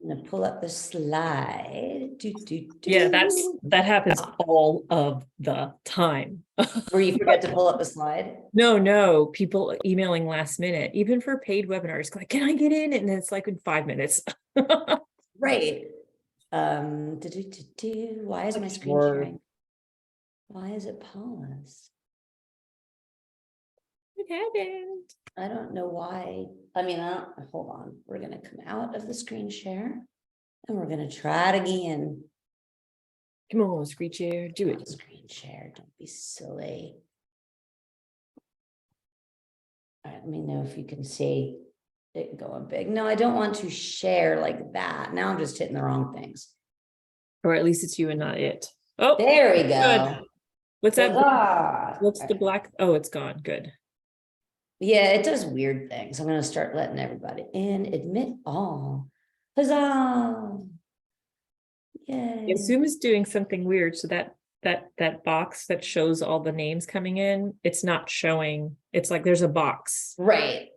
I'm gonna pull up the slide. Yeah, that happens all of the time. Where you forget to pull up the slide. No, people emailing last minute, even for paid webinars, like, can I get in? And it's like in 5 minutes. Right. Why is my screen sharing? Why is it paused? It happened. I don't know why. I mean, hold on. We're gonna come out of the screen share and we're gonna try it again. Come on, screen share, do it. Screen share, don't be silly. All right, let me know if you can see it going big. No, I don't want to share like that. Now I'm just hitting the wrong things. Or at least it's you and not it. Oh, there we go. Good. What's that? What's the black? Oh, it's gone. Good. Yeah, it does weird things. I'm going to start letting everybody in. Admit all. Huzzah! Yay. Yeah, Zoom is doing something weird. So that box that shows all the names coming in, it's not showing. It's like there's a box. Right.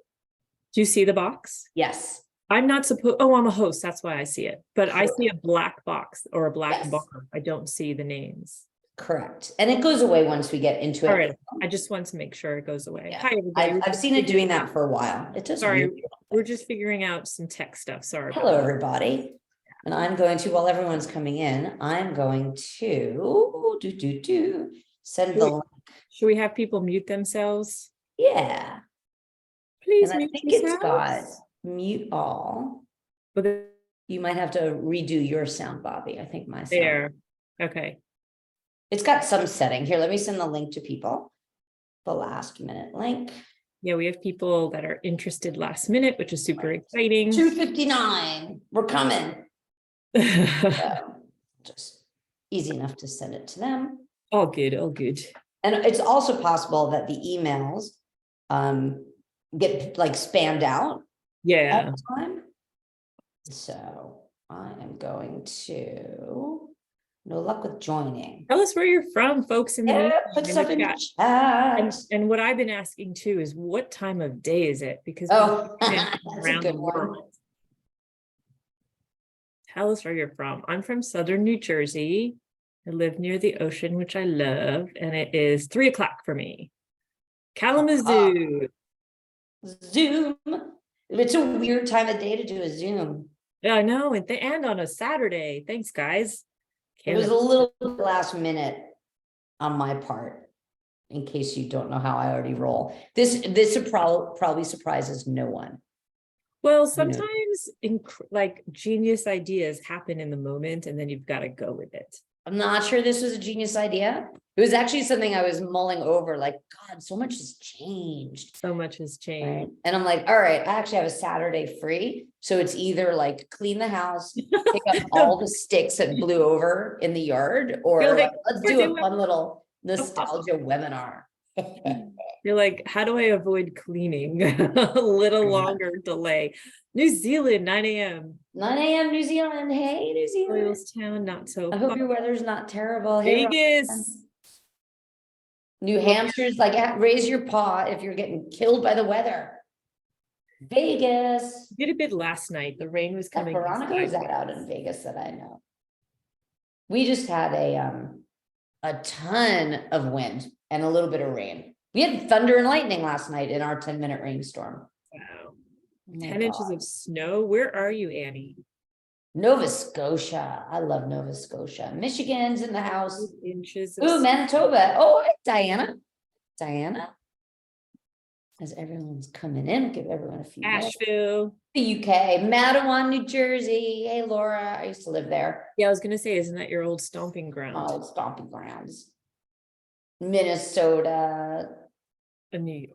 Do you see the box? Yes. I'm not supposed. Oh, I'm a host. That's why I see it. But I see a black box or a black bar. I don't see the names. Correct. And it goes away once we get into it. All right. I just want to make sure it goes away. Yeah. Hi, everybody. I've seen it doing that for a while. It does. Sorry, we're just figuring out some tech stuff. Sorry. Hello, everybody. And I'm going to, while everyone's coming in, I'm going to send the link. Should we have people mute themselves? Yeah. Please and mute I think yourselves. It's got mute all. But you might have to redo your sound, Bobbie. I think my sound. There. Okay. It's got some setting here. Let me send the link to people. The last minute link. Yeah, we have people that are interested last minute, which is super exciting. 2:59. We're coming. So, just easy enough to send it to them. All good, all good. And it's also possible that the emails get like spammed out. Yeah. All the time. So I am going to. No luck with joining. Tell us where you're from, folks. In the put stuff in the chat. And what I've been asking too is what time of day is it? Because that's a good one. Tell us where you're from. I'm from Southern New Jersey. I live near the ocean, which I love, and it is 3 o'clock for me. Kalamazoo. Zoom. It's a weird time of day to do a Zoom. Yeah, I know, and on a Saturday. Thanks, guys. It was a little last minute on my part, in case you don't know how I already roll. This probably surprises no one. Well, sometimes like genius ideas happen in the moment, and then you've got to go with it. I'm not sure this was a genius idea. It was actually something I was mulling over, like, God, so much has changed. So much has changed. Right? And I'm like, all right, I actually have a Saturday free. So it's either like clean the house, pick up all the sticks that blew over in the yard, or like, let's do a fun little nostalgia webinar. You're like, how do I avoid cleaning? A little longer delay. New Zealand, 9 a.m. 9 a.m. New Zealand. Hey, New Zealand. Doylestown, not so I hope your weather's not terrible. Vegas. New Hampshire's like, raise your paw if you're getting killed by the weather. Vegas. Did a bit last night. The rain was coming. Veronica is that out in Vegas that I know. We just had a ton of wind and a little bit of rain. We had thunder and lightning last night in our 10-minute rainstorm. Wow. 10 inches of snow. Where are you, Annie? Nova Scotia. I love Nova Scotia. Michigan's in the house. Inches. Ooh, Manitoba. Oh, hi, Diana. Diana. As everyone's coming in, give everyone a few Asheville. minutes. The UK. Matawan, New Jersey. Hey, Laura. I used to live there. Yeah, I was going to say, isn't that your old stomping ground? Oh, stomping grounds. Minnesota.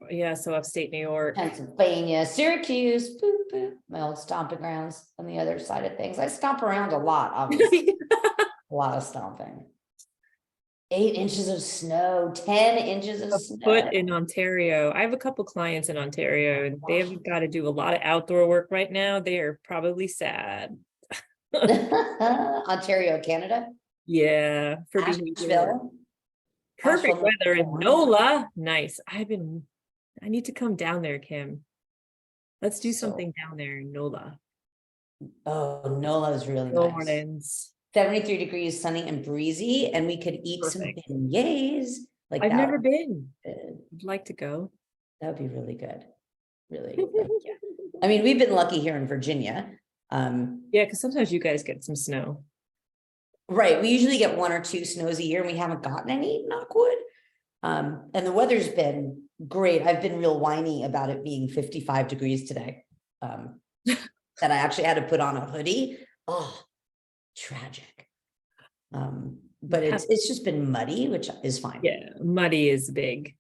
Yeah, so upstate New York. Pennsylvania, Syracuse, boop, boop. My old stomping grounds on the other side of things. I stomp around a lot, obviously. A lot of stomping. 8 inches of snow, 10 inches of snow. Foot in Ontario. I have a couple clients in Ontario, and they have got to do a lot of outdoor work right now. They are probably sad. Ontario, Canada. Yeah, for Asheville. Perfect weather in NOLA. Nice. I need to come down there, Kim. Let's do something down there in NOLA. Oh, NOLA's really New nice. Orleans. 73 degrees, sunny and breezy, and we could eat Perfect. some beignets. Like I've that never would be been. good. I'd like to go. That would be really good. Really, like, yeah. I mean, we've been lucky here in Virginia. Yeah, because sometimes you guys get some snow. Right. We usually get 1 or 2 snows a year, and we haven't gotten any, knock wood. And the weather's been great. I've been real whiny about it being 55 degrees today. That I actually had to put on a hoodie. Oh, tragic. But it's just been muddy, which is fine. Yeah, muddy is big.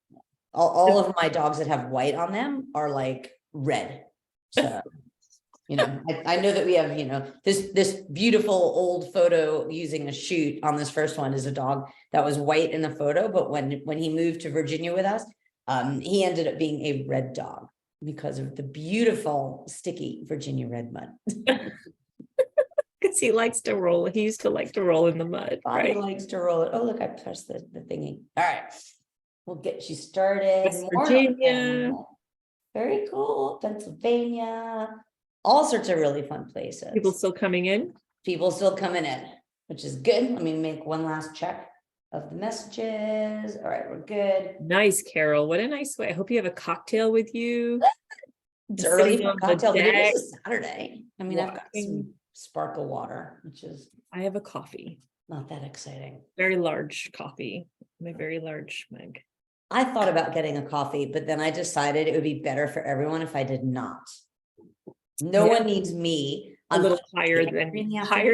All of my dogs that have white on them are like red. So, I know that we have, this beautiful old photo using a shoot on this first one is a dog that was white in the photo, but when he moved to Virginia with us, he ended up being a red dog because of the beautiful sticky Virginia red mud. Because he likes to roll. He used to like to roll in the mud. Bobbie Right? likes to roll it. Oh, look, I pressed the thingy. All right. We'll get you started. West Virginia. Very cool. Pennsylvania. All sorts of really fun places. People still coming in. People still coming in, which is good. Let me make one last check of the messages. All right, we're good. Nice, Carol. What a nice way. I hope you have a cocktail with you. It's early Sitting for on the cocktail, but it deck, is a Saturday. I mean, I've got some walking. sparkle water, which is I have a coffee, not that exciting. very large coffee, my very large mug. I thought about getting a coffee, but then I decided it would be better for everyone if I did not. No Yeah. one needs me. A little higher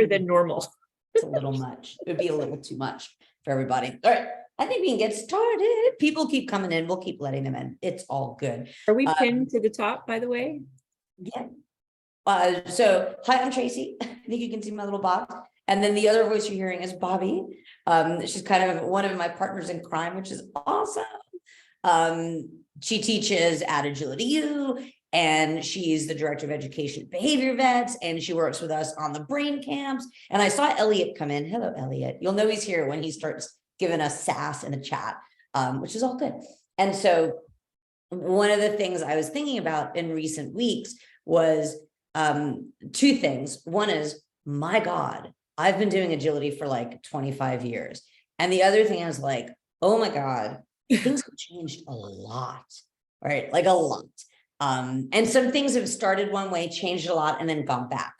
than normal. It's a little much. It would be a little too much for everybody. All right. I think we can get started. People keep coming in. We'll keep letting them in. It's all good. Are we pinned to the top, by the way? Yeah. So hi, I'm Tracy. I think you can see my little box. And then the other voice you're hearing is Bobbie. She's kind of one of my partners in crime, which is awesome. She teaches at Agility U, and she's the director of education at Behavior Vets, and she works with us on the brain camps. And I saw Elliot come in. Hello, Elliot. You'll know he's here when he starts giving us sass in the chat, which is all good. And so one of the things I was thinking about in recent weeks was 2 things. One is, my God, I've been doing agility for like 25 years. And the other thing is like, oh my God, things have changed a lot, right? Like a lot. And some things have started one way, changed a lot, and then gone back,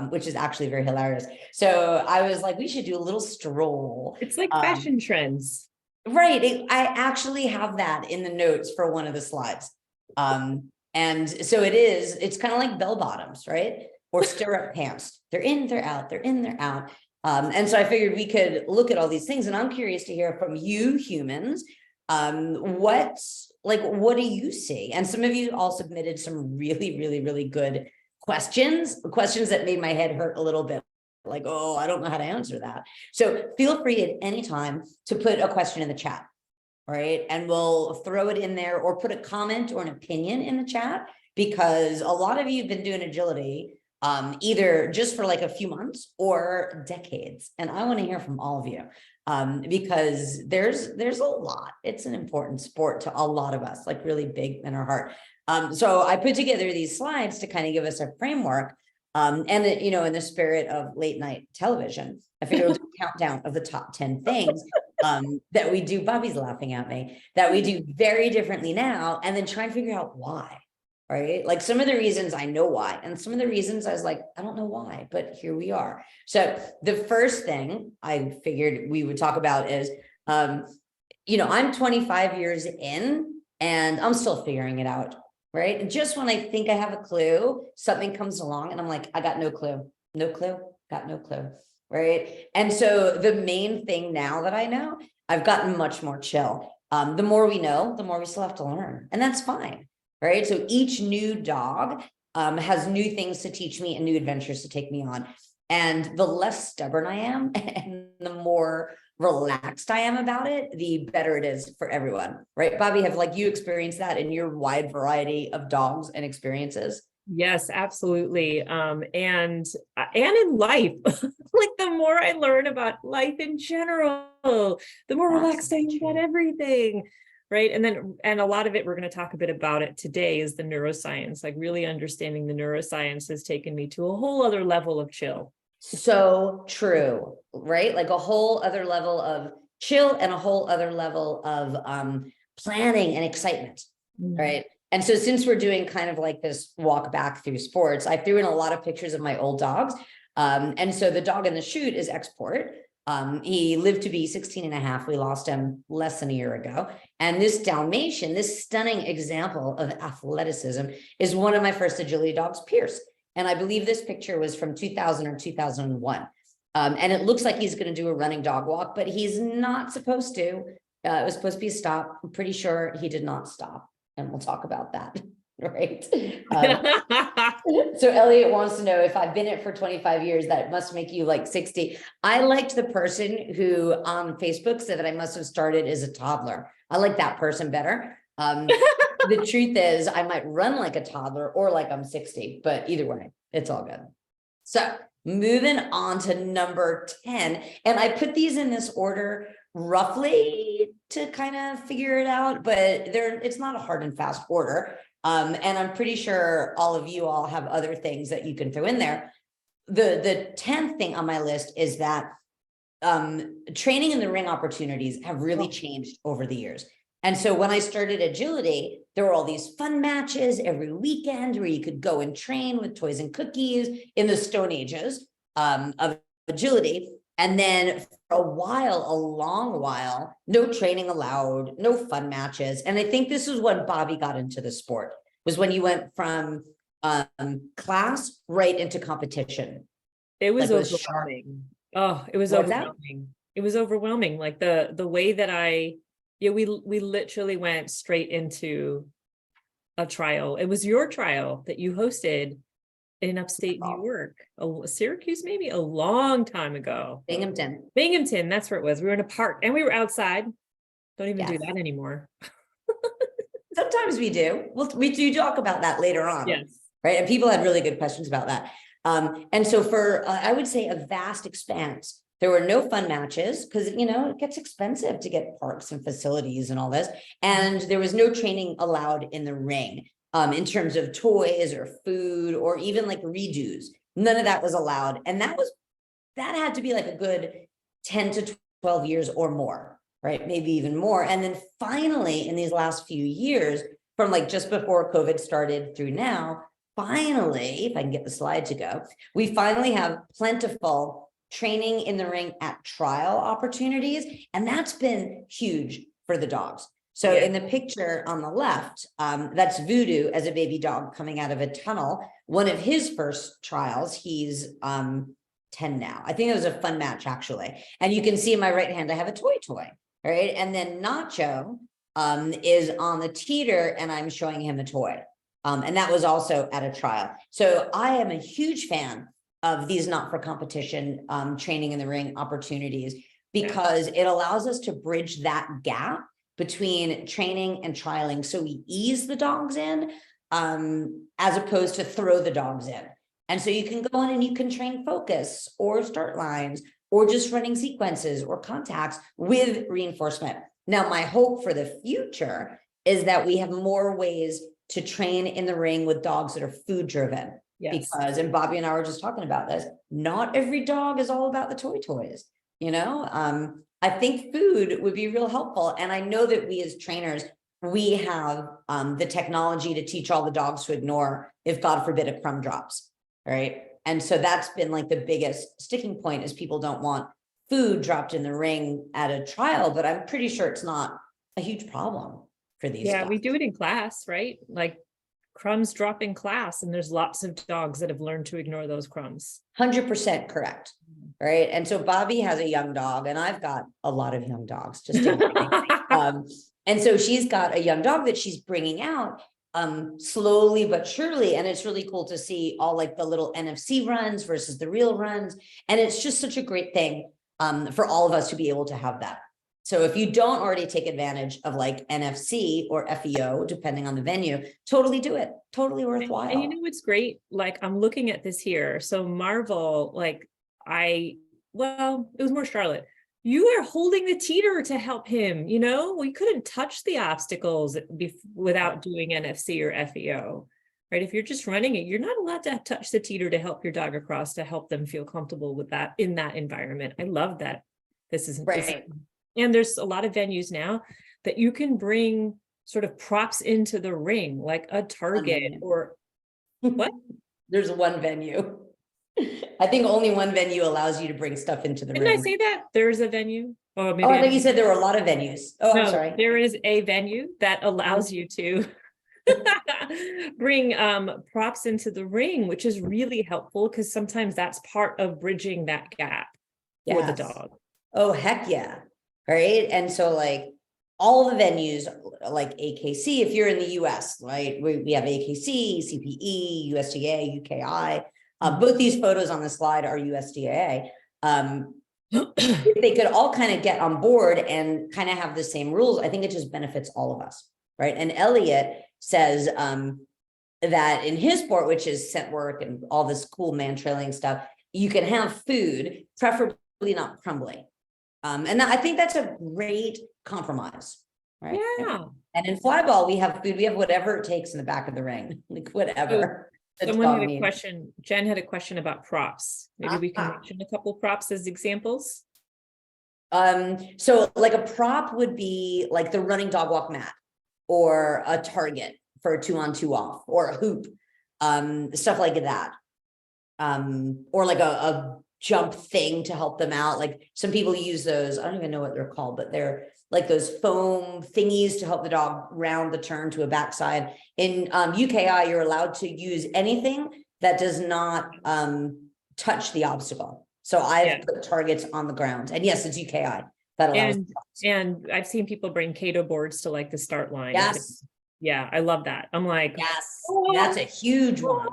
which is actually very hilarious. So I was like, we should do a little stroll. It's like fashion trends. Right. I actually have that in the notes for one of the slides. And so it's kind of like bell bottoms, right? Or stirrup pants. They're in, they're out, they're in, they're out. And so I figured we could look at all these things, and I'm curious to hear from you humans. What do you see? And some of you all submitted some really, really, really good questions that made my head hurt a little bit. Like, oh, I don't know how to answer that. So feel free at any time to put a question in the chat, right? And we'll throw it in there, or put a comment or an opinion in the chat, because a lot of you have been doing agility either just for like a few months or decades. And I want to hear from all of you, because there's a lot. It's an important sport to a lot of us, like really big in our heart. So I put together these slides to kind of give us a framework. And in the spirit of late night television, I figured we'll do a countdown of the top 10 things that we do. Bobbie's laughing at me, that we do very differently now, and then try and figure out why. Right? Like some of the reasons I know why, and some of the reasons I was like, I don't know why, but here we are. So the first thing I figured we would talk about is, I'm 25 years in and I'm still figuring it out. Right? And just when I think I have a clue, something comes along and I'm like, I got no clue, got no clue. Right? And so the main thing now that I know, I've gotten much more chill. The more we know, the more we still have to learn, and that's fine. Right? So each new dog has new things to teach me and new adventures to take me on. And the less stubborn I am and the more relaxed I am about it, the better it is for everyone. Right? Bobbie, have you experienced that in your wide variety of dogs and experiences? Yes, absolutely. And in life, like the more I learn about life in general, the more relaxed I am about everything. Right. And a lot of it, we're going to talk a bit about it today, is the neuroscience. Like really understanding the neuroscience has taken me to a whole other level of chill. So true, right? Like a whole other level of chill and a whole other level of planning and excitement, right? And so since we're doing kind of like this walk back through sports, I threw in a lot of pictures of my old dogs. And so the dog in the shoot is Export. He lived to be 16 and a half. We lost him less than a year ago. And this Dalmatian, this stunning example of athleticism, is one of my first agility dogs, Pierce. And I believe this picture was from 2000 or 2001. And it looks like he's going to do a running dog walk, but he's not supposed to. It was supposed to be a stop. I'm pretty sure he did not stop. And we'll talk about that. Right. So Elliot wants to know if I've been it for 25 years, that must make you like 60. I liked the person who on Facebook said that I must have started as a toddler. I like that person better. The truth is I might run like a toddler or like I'm 60, but either way, it's all good. So moving on to number 10, and I put these in this order roughly to kind of figure it out, but it's not a hard and fast order. And I'm pretty sure all of you all have other things that you can throw in there. The 10th thing on my list is that training in the ring opportunities have really changed over the years. And so when I started agility, there were all these fun matches every weekend where you could go and train with toys and cookies in the Stone Ages of agility. And then for a while, a long while, no training allowed, no fun matches. And I think this is when Bobbie got into the sport, was when you went from class right into competition. It was like overwhelming. Oh, it was What's that? overwhelming. It was overwhelming. Like the way that we literally went straight into a trial. It was your trial that you hosted in upstate New York, Syracuse, maybe a long time ago. Binghamton, that's where it was. We were in a park and we were outside. Don't even do that anymore. Sometimes we do. We do talk about that later on. Yes. Right. And people had really good questions about that. And so for, I would say, a vast expanse, there were no fun matches because, it gets expensive to get parks and facilities and all this. And there was no training allowed in the ring. In terms of toys or food or even like redos, none of that was allowed. And that had to be like a good 10 to 12 years or more, right? Maybe even more. And then finally, in these last few years, from like just before COVID started through now, finally, if I can get the slide to go, we finally have plentiful training in the ring at trial opportunities. And that's been huge for the dogs. So in the picture on the left, that's Voodoo as a baby dog coming out of a tunnel. One of his first trials, he's 10 now. I think it was a fun match, actually. And you can see in my right hand, I have a toy, right? And then Nacho is on the teeter and I'm showing him a toy. And that was also at a trial. So I am a huge fan of these not for competition training in the ring opportunities because it allows us to bridge that gap between training and trialing. So we ease the dogs in as opposed to throw the dogs in. And so you can go in and you can train focus or start lines or just running sequences or contacts with reinforcement. Now, my hope for the future is that we have more ways to train in the ring with dogs that are food driven. Yes. Because, and Bobbie and I were just talking about this, not every dog is all about the toys, I think food would be real helpful. And I know that we as trainers, we have the technology to teach all the dogs to ignore if God forbid a crumb drops, right? And so that's been like the biggest sticking point is people don't want food dropped in the ring at a trial, but I'm pretty sure it's not a huge problem for these dogs. We do it in class, right? Like crumbs drop in class and there's lots of dogs that have learned to ignore those crumbs. 100% correct. Right. And so Bobbie has a young dog and I've got a lot of young dogs just and so she's got a young dog that she's bringing out slowly but surely. And it's really cool to see all like the little NFC runs versus the real runs. And it's just such a great thing for all of us to be able to have that. So if you don't already take advantage of like NFC or FEO, depending on the venue, totally do it. Totally worthwhile. And what's great? Like I'm looking at this here. So Marvel, like it was more Charlotte. you are holding the teeter to help him, you know, we couldn't touch the obstacles without doing NFC or FEO, right? If you're just running it, you're not allowed to touch the teeter to help your dog across, to help them feel comfortable with that in that environment. I love that. This isn't Right. and there's a lot of venues now that you can bring sort of props into the ring, like a Target or what? There's one venue. I think only one venue allows you to bring stuff into the Didn't I ring. say that? There's a venue. Oh, maybe Oh, I think you said there were a lot of venues. Oh, I'm no, sorry. there is a venue that allows you to bring props into the ring, which is really helpful because sometimes that's part of bridging that gap for the Yes. dog. Oh, heck yeah. Right. And so like all the venues like AKC, if you're in the US, right? We have AKC, CPE, USDA, UKI. Both these photos on the slide are USDA. If they could all kind of get on board and kind of have the same rules, I think it just benefits all of us. Right. And Elliot says that in his sport, which is scent work and all this cool man trailing stuff, you can have food, preferably not crumbly. And I think that's a great compromise, right? Yeah. And in flyball, we have food, we have whatever it takes in the back of the ring, like whatever. Someone had a question, Jen had a question about props. Maybe we can mention a couple props as examples. So like a prop would be like the running dog walk mat or a target for a 2-on-2 off or a hoop, stuff like that. Or like a jump thing to help them out. Like some people use those, I don't even know what they're called, but they're like those foam thingies to help the dog round the turn to a backside. In UKI, you're allowed to use anything that does not touch the obstacle. So I've put targets on the ground, and yes, it's UKI that allows. And I've seen people bring Cato boards to like the start line. Yes. Yeah, I love that. I'm like, yes, that's a huge one.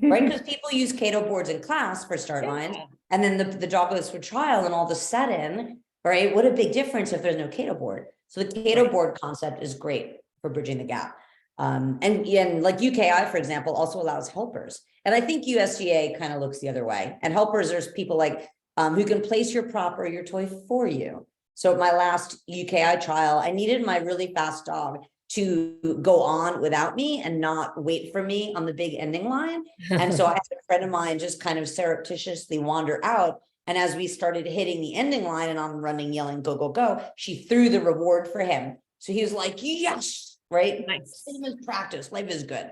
Right, because people use Cato boards in class for start lines, and then the dog goes for trial, and all of a sudden, right, what a big difference if there's no Cato board. So the Cato board concept is great for bridging the gap. And like UKI, for example, also allows helpers. And I think USDA kind of looks the other way. And helpers, there's people like who can place your prop or your toy for you. So at my last UKI trial, I needed my really fast dog to go on without me and not wait for me on the big ending line. And so I had a friend of mine just kind of surreptitiously wander out. And as we started hitting the ending line and I'm running, yelling, go, go, go, she threw the reward for him. So he was like, yes, right? Nice. Same as practice, life is good.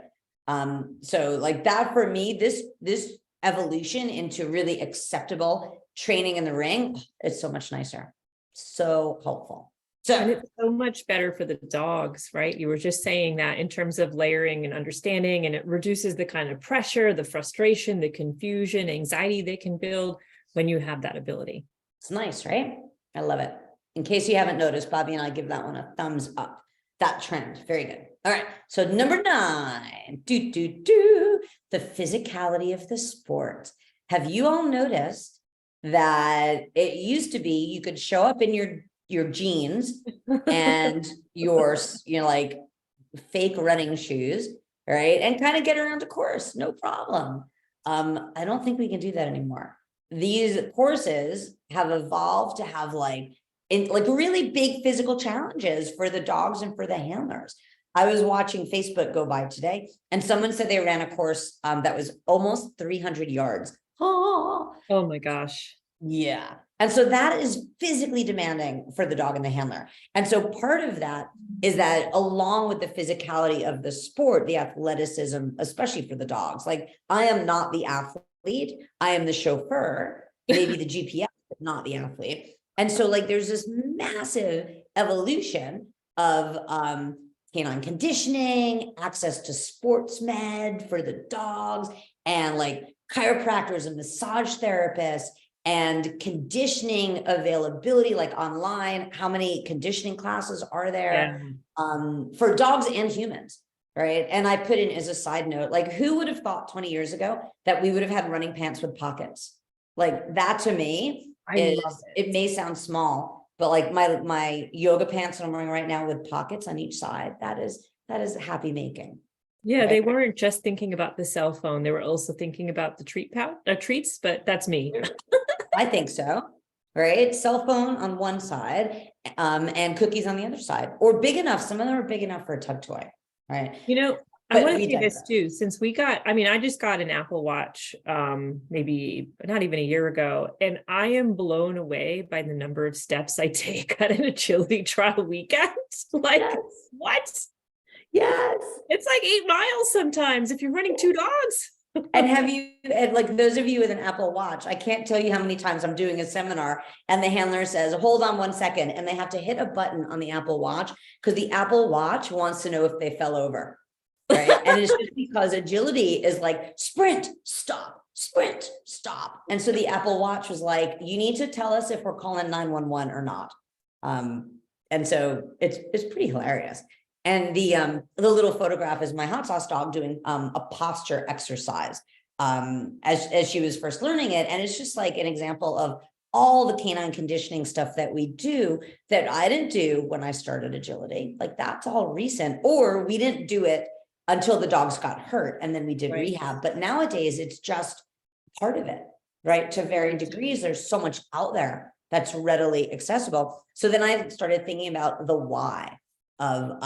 So like that for me, this evolution into really acceptable training in the ring, it's so much nicer. So helpful. So, and it's so much better for the dogs, right? You were just saying that in terms of layering and understanding, and it reduces the kind of pressure, the frustration, the confusion, anxiety they can build when you have that ability. It's nice, right? I love it. In case you haven't noticed, Bobbie and I give that one a thumbs up. That trend, very good. All right, so number 9, the physicality of the sport. Have you all noticed that it used to be you could show up in your jeans and your like fake running shoes, right? And kind of get around a course, no problem. I don't think we can do that anymore. These courses have evolved to have like really big physical challenges for the dogs and for the handlers. I was watching Facebook go by today, and someone said they ran a course that was almost 300 yards. Oh my gosh. Yeah. And so that is physically demanding for the dog and the handler. And so part of that is that along with the physicality of the sport, the athleticism, especially for the dogs, like I am not the athlete, I am the chauffeur, maybe the GPS, but not the athlete. And so like there's this massive evolution of canine conditioning, access to sports med for the dogs, and like chiropractors and massage therapists, and conditioning availability, like online, how many conditioning classes are there for dogs and humans, right? And I put in as a side note, like who would have thought 20 years ago that we would have had running pants with pockets? Like that to me, it may sound small, but like my yoga pants that I'm wearing right now with pockets on each side, that is happy making. Yeah, they weren't just thinking about the cell phone. They were also thinking about the treats, but that's me. I think so. right? Cell phone on one side, and cookies on the other side, or big enough. Some of them are big enough for a tug toy, right? I But want to we say this digress. too, since I just got an Apple Watch, maybe not even a year ago, and I am blown away by the number of steps I take on an agility trial weekend. Like, Yes. what? Yes. It's like 8 miles sometimes if you're running 2 dogs. And and like those of you with an Apple Watch, I can't tell you how many times I'm doing a seminar and the handler says, hold on 1 second. And they have to hit a button on the Apple Watch because the Apple Watch wants to know if they fell over. Right. And it's just because agility is like sprint, stop, and so the Apple Watch was like, you need to tell us if we're calling 911 or not. And so it's pretty hilarious. And the little photograph is my hot sauce dog doing a posture exercise as she was first learning it. And it's just like an example of all the canine conditioning stuff that we do that I didn't do when I started agility. Like that's all recent, or we didn't do it until the dogs got hurt and then we did rehab. But nowadays it's just part of it, right? To varying degrees, there's so much out there that's readily accessible. So then I started thinking about the why of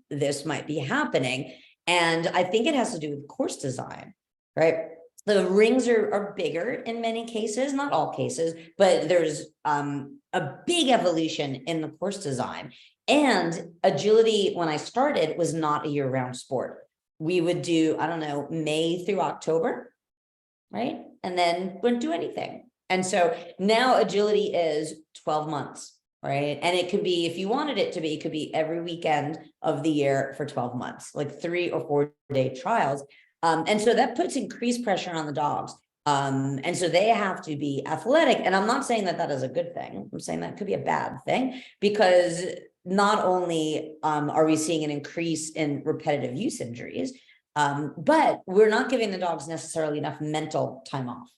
this might be happening. And I think it has to do with course design, right? The rings are bigger in many cases, not all cases, but there's a big evolution in the course design. And agility, when I started, was not a year-round sport. We would do, I don't know, May through October, right? And then wouldn't do anything. And so now agility is 12 months, right? And it could be, if you wanted it to be, it could be every weekend of the year for 12 months, like 3 or 4 day trials. And so that puts increased pressure on the dogs. And so they have to be athletic. And I'm not saying that that is a good thing. I'm saying that could be a bad thing, because not only are we seeing an increase in repetitive use injuries, but we're not giving the dogs necessarily enough mental time off.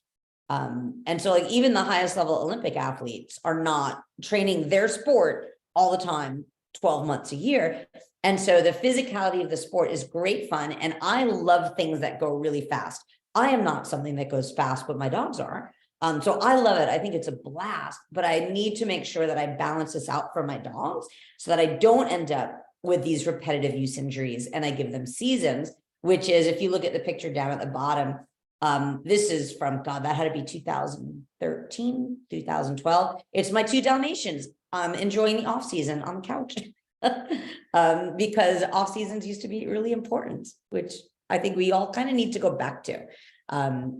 And so like even the highest level Olympic athletes are not training their sport all the time, 12 months a year. And so the physicality of the sport is great fun. And I love things that go really fast. I am not something that goes fast, but my dogs are. So I love it. I think it's a blast, but I need to make sure that I balance this out for my dogs so that I don't end up with these repetitive use injuries and I give them seasons, which is, if you look at the picture down at the bottom, this is from, God, that had to be 2013, 2012. It's my 2 Dalmatians enjoying the off season on the couch. Because off seasons used to be really important, which I think we all kind of need to go back to.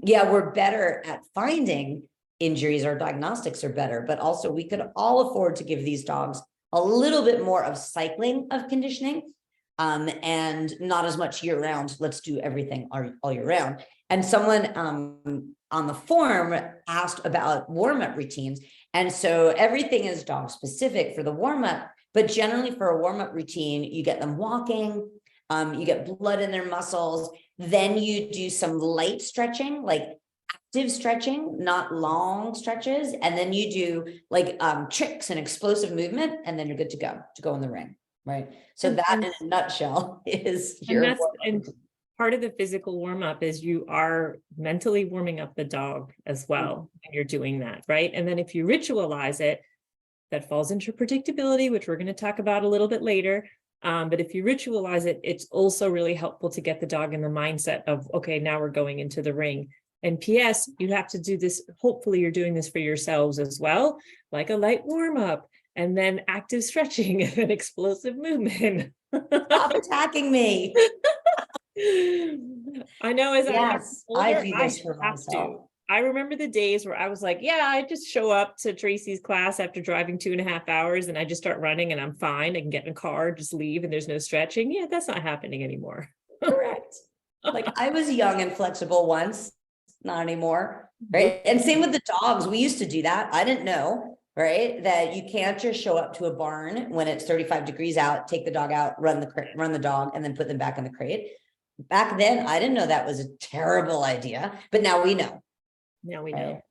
Yeah, we're better at finding injuries, or diagnostics are better, but also we could all afford to give these dogs a little bit more of cycling of conditioning, and not as much year round. Let's do everything all year round. And someone on the forum asked about warm-up routines. And so everything is dog specific for the warm-up, but generally for a warm-up routine, you get them walking, you get blood in their muscles, then you do some light stretching, like active stretching, not long stretches, and then you do like tricks and explosive movement, and then you're good to go in the ring, right? So that in a nutshell is your and part of the physical warm-up is you are mentally warming up the dog as well, and you're doing that, right? And then if you ritualize it, that falls into predictability, which we're going to talk about a little bit later. But if you ritualize it, it's also really helpful to get the dog in the mindset of, okay, now we're going into the ring. And PS, you have to do this. Hopefully you're doing this for yourselves as well, like a light warm up and then active stretching and explosive movement. Stop attacking me. I know, as yes, older, I do this for myself. I remember the days where I was like, yeah, I just show up to Tracy's class after driving 2.5 hours and I just start running and I'm fine. I can get in a car, just leave, and there's no stretching. Yeah, that's not happening anymore. Correct. Like I was young and flexible once, not anymore. Right. And same with the dogs. We used to do that. I didn't know, right, that you can't just show up to a barn when it's 35 degrees out, take the dog out, run the dog, and then put them back in the crate. Back then, I didn't know that was a terrible idea, but now we know. Now we know.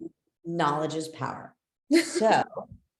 Knowledge is power. So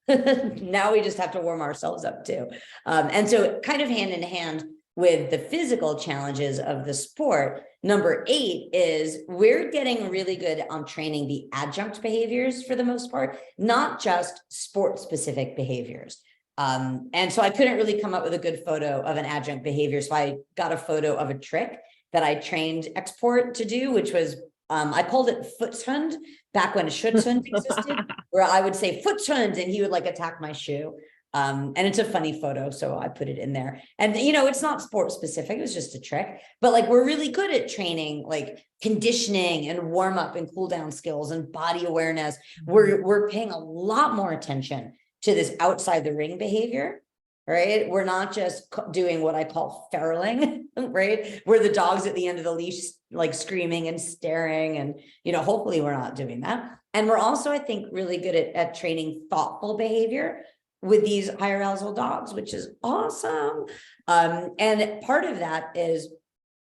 now we just have to warm ourselves up too. And so kind of hand in hand with the physical challenges of the sport. Number 8 is we're getting really good on training the adjunct behaviors for the most part, not just sport specific behaviors. And so I couldn't really come up with a good photo of an adjunct behavior. So I got a photo of a trick that I trained export to do, which was, I called it Footshund back when Schutzhund existed, where I would say Footshund and he would like attack my shoe. And it's a funny photo, so I put it in there. And, you know, it's not sport specific, it was just a trick, but like, we're really good at training, like conditioning and warm up and cool down skills and body awareness. We're paying a lot more attention to this outside the ring behavior, right? We're not just doing what I call feraling, right? Where the dog's at the end of the leash, like screaming and staring, and, you know, hopefully we're not doing that. And we're also, I think, really good at training thoughtful behavior with these high arousal dogs, which is awesome. And part of that is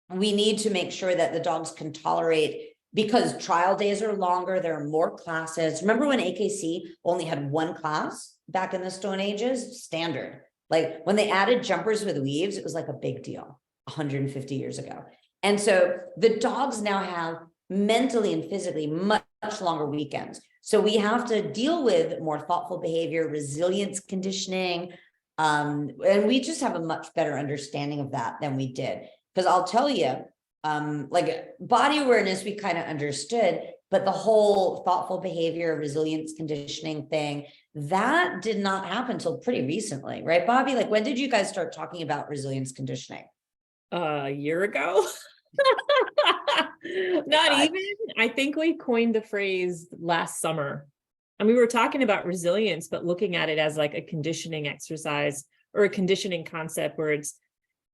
we need to make sure that the dogs can tolerate, because trial days are longer, there are more classes. Remember when AKC only had one class back in the Stone Ages? Standard. Like when they added jumpers with weaves, it was like a big deal 150 years ago. And so the dogs now have mentally and physically much longer weekends. So we have to deal with more thoughtful behavior, resilience conditioning. And we just have a much better understanding of that than we did. Because I'll tell you, like body awareness, we kind of understood, but the whole thoughtful behavior, resilience conditioning thing, that did not happen until pretty recently, right, Bobbie? Like, when did you guys start talking about resilience conditioning? A year ago. Not even. I think we coined the phrase last summer. And we were talking about resilience, but looking at it as like a conditioning exercise or a conditioning concept where it's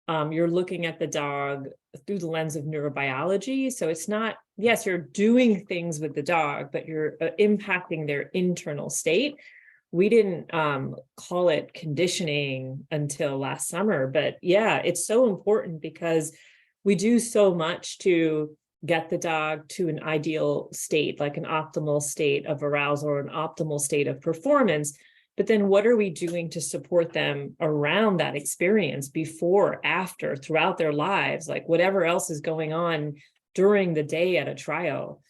you're looking at the dog through the lens of neurobiology. So it's not, yes, you're doing things with the dog, but you're impacting their internal state. We didn't call it conditioning until last summer, but yeah, it's so important because we do so much to get the dog to an ideal state, like an optimal state of arousal or an optimal state of performance. But then what are we doing to support them around that experience before, after, throughout their lives, like whatever else is going on during the day at a trial?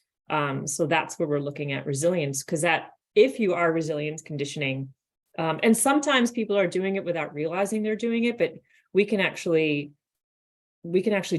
So that's where we're looking at resilience, because that if you are resilience conditioning, and sometimes people are doing it without realizing they're doing it, but we can actually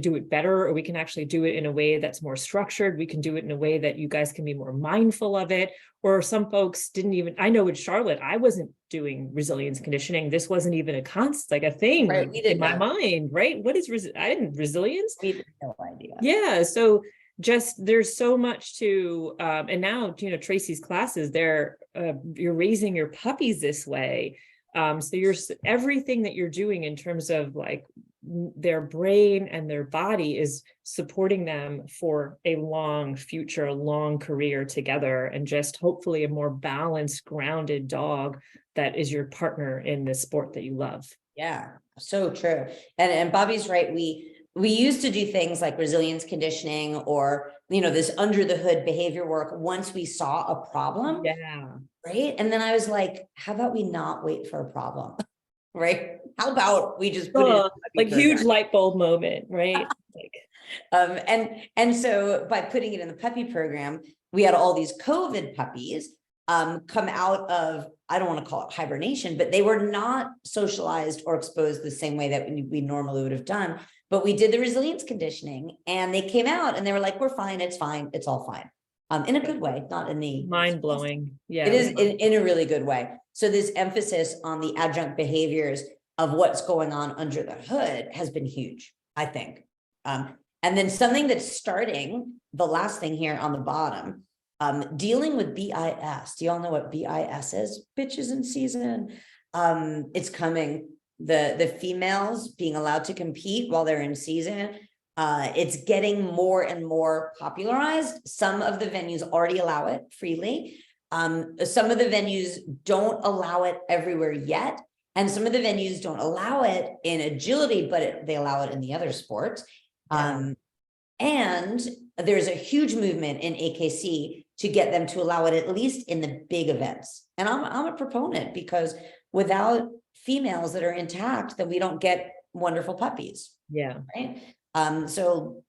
do it better, or we can actually do it in a way that's more structured. We can do it in a way that you guys can be more mindful of it. Or some folks didn't even, I know with Charlotte, I wasn't doing resilience conditioning. This wasn't even a concept, like a thing right, in my mind, right? What is, I didn't, resilience? We had no idea. Yeah, so just, there's so much to, and now, you know, Tracy's classes, you're raising your puppies this way. So you're, everything that you're doing in terms of like their brain and their body is supporting them for a long future, a long career together, and just hopefully a more balanced, grounded dog that is your partner in the sport that you love. Yeah, so true. And Bobbie's right. We used to do things like resilience conditioning or, you know, this under the hood behavior work once we saw a problem. Yeah. Right. And then I was like, how about we not wait for a problem? Right. How about we just put it like huge light bulb moment, right? Like, and so by putting it in the puppy program, we had all these COVID puppies come out of, I don't want to call it hibernation, but they were not socialized or exposed the same way that we normally would have done. But we did the resilience conditioning and they came out and they were like, we're fine. It's fine. It's all fine. In a good way, not in the mind blowing. Yeah, it is in a really good way. So this emphasis on the adjunct behaviors of what's going on under the hood has been huge, I think. And then something that's starting, the last thing here on the bottom, dealing with BIS. Do y'all know what BIS is? Bitches in season. It's coming. The females being allowed to compete while they're in season. It's getting more and more popularized. Some of the venues already allow it freely. Some of the venues don't allow it everywhere yet. And some of the venues don't allow it in agility, but they allow it in the other sports. Yeah. And there's a huge movement in AKC to get them to allow it at least in the big events. And I'm a proponent, because without females that are intact, then we don't get wonderful puppies. Yeah. Right. So,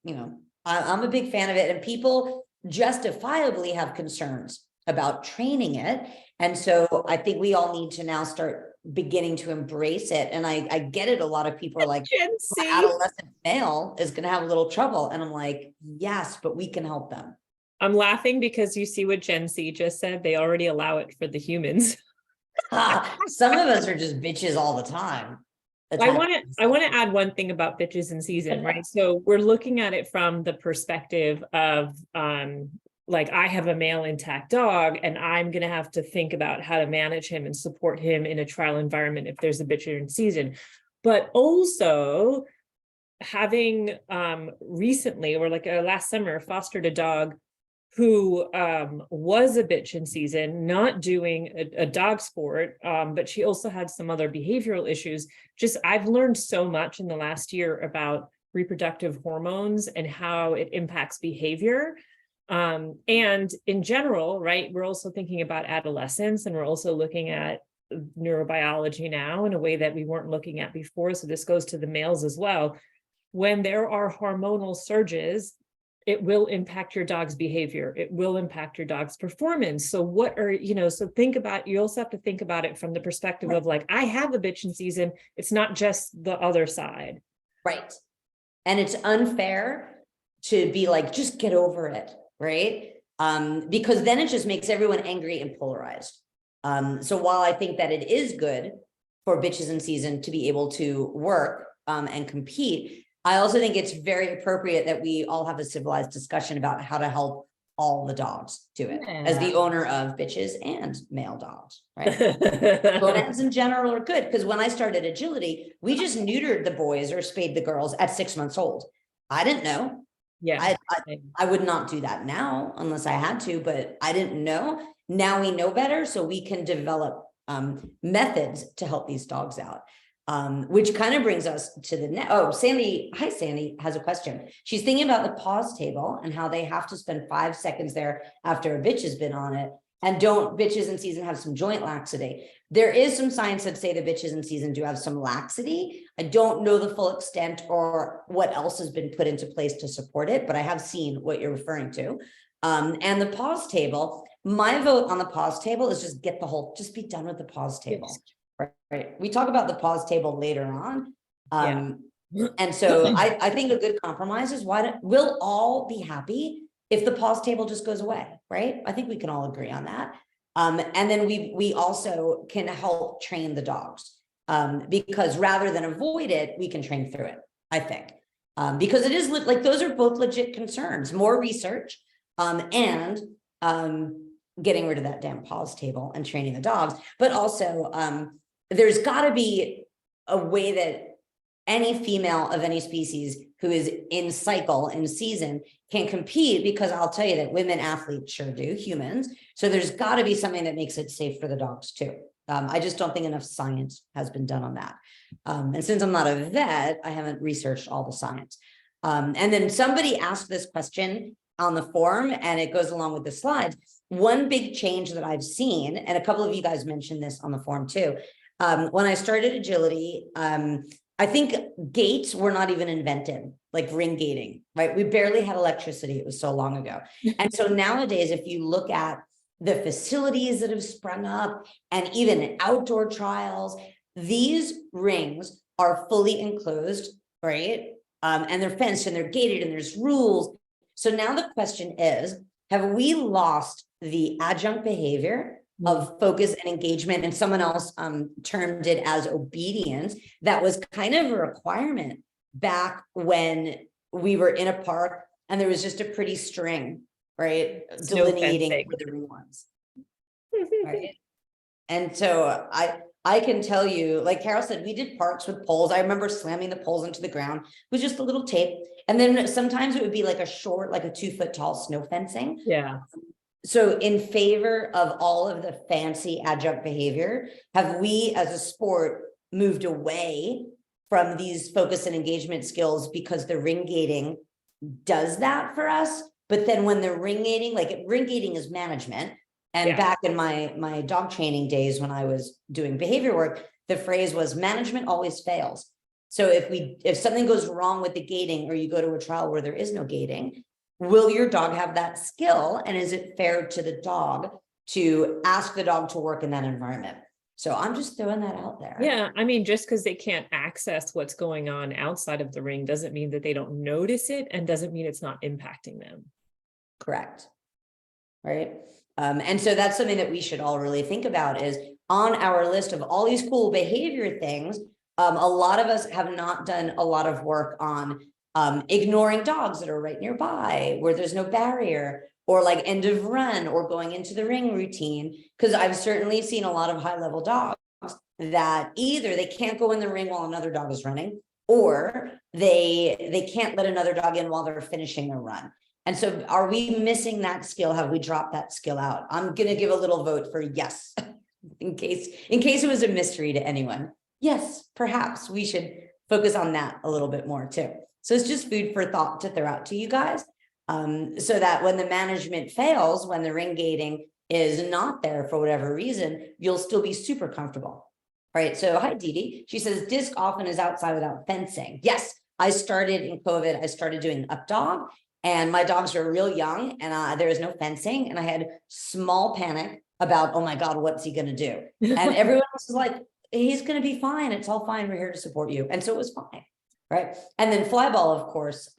I'm a big fan of it, and people justifiably have concerns about training it. And so I think we all need to now start beginning to embrace it. And I get it. A lot of people are like, Gen my Z. adolescent male is going to have a little trouble. And I'm like, yes, but we can help them. I'm laughing because you see what Gen Z just said. They already allow it for the humans. Some of us are just bitches all the time. I want to add one thing about bitches in season, right? So we're looking at it from the perspective of like, I have a male intact dog and I'm going to have to think about how to manage him and support him in a trial environment if there's a bitch in season. But also having recently, or like last summer, fostered a dog who was a bitch in season, not doing a dog sport, but she also had some other behavioral issues. Just, I've learned so much in the last year about reproductive hormones and how it impacts behavior. And in general, right, we're also thinking about adolescence, and we're also looking at neurobiology now in a way that we weren't looking at before. So this goes to the males as well. When there are hormonal surges, it will impact your dog's behavior. It will impact your dog's performance. So what are, so think about, you also have to think about it from the perspective of like, I have a bitch in season. It's not just the other side. Right. And it's unfair to be like, just get over it. Right. Because then it just makes everyone angry and polarized. So while I think that it is good for bitches in season to be able to work and compete, I also think it's very appropriate that we all have a civilized discussion about how to help all the dogs do it, as the owner of bitches and male dogs, right? Pronouns in general are good, because when I started agility, we just neutered the boys or spayed the girls at 6 months old. I didn't know. Yeah, I would not do that now unless I had to, but I didn't know. Now we know better, so we can develop methods to help these dogs out. Which kind of brings us to the Sandy. Hi, Sandy has a question. She's thinking about the pause table and how they have to spend 5 seconds there after a bitch has been on it. And don't bitches in season have some joint laxity? There is some science that say the bitches in season do have some laxity. I don't know the full extent or what else has been put into place to support it, but I have seen what you're referring to. And the pause table, my vote on the pause table is just be done with the pause table. Yes. Right. We talk about the pause table later on. Yeah. And so I think a good compromise is we'll all be happy if the pause table just goes away, right? I think we can all agree on that. And then we also can help train the dogs because rather than avoid it, we can train through it, I think. Because it is like, those are both legit concerns, more research and getting rid of that damn pause table and training the dogs, but also there's got to be a way that any female of any species who is in cycle, in season, can compete, because I'll tell you that women athletes sure do, humans. So there's got to be something that makes it safe for the dogs too. I just don't think enough science has been done on that. And since I'm not a vet, I haven't researched all the science. And then somebody asked this question on the forum, and it goes along with the slides. One big change that I've seen, and a couple of you guys mentioned this on the forum too, when I started agility, I think gates were not even invented, like ring gating, right? We barely had electricity. It was so long ago. And so nowadays, if you look at the facilities that have sprung up and even outdoor trials, these rings are fully enclosed, right? And they're fenced and they're gated and there's rules. So now the question is, have we lost the adjunct behavior of focus and engagement? And someone else termed it as obedience. That was kind of a requirement back when we were in a park and there was just a pretty string, right? Delineating where the ring was. Right. And so I can tell you, like Carol said, we did parks with poles. I remember slamming the poles into the ground with just a little tape. And then sometimes it would be like a short, like a 2-foot tall snow fencing. Yeah. So in favor of all of the fancy adjunct behavior, have we as a sport moved away from these focus and engagement skills because the ring gating does that for us? But then when the ring gating is management. And back in my dog training days, when I was doing behavior work, the phrase was management always fails. So if something goes wrong with the gating, or you go to a trial where there is no gating, will your dog have that skill? And is it fair to the dog to ask the dog to work in that environment? So I'm just throwing that out there. Yeah, I mean, just because they can't access what's going on outside of the ring doesn't mean that they don't notice it, and doesn't mean it's not impacting them. Correct. Right. And so that's something that we should all really think about, is on our list of all these cool behavior things. A lot of us have not done a lot of work on ignoring dogs that are right nearby, where there's no barrier, or like end of run, or going into the ring routine. Because I've certainly seen a lot of high level dogs that either they can't go in the ring while another dog is running, or they can't let another dog in while they're finishing a run. And so are we missing that skill? Have we dropped that skill out? I'm going to give a little vote for yes, in case it was a mystery to anyone. Yes, perhaps we should focus on that a little bit more too. So it's just food for thought to throw out to you guys, so that when the management fails, when the ring gating is not there for whatever reason, you'll still be super comfortable. Right. So hi, Dee Dee. She says disc often is outside without fencing. Yes, I started in COVID. I started doing up dog, and my dogs were real young, and there was no fencing, and I had small panic about, oh my God, what's he going to do? And everyone was like, he's going to be fine. It's all fine. We're here to support you. And so it was fine. Right. And then flyball, of course,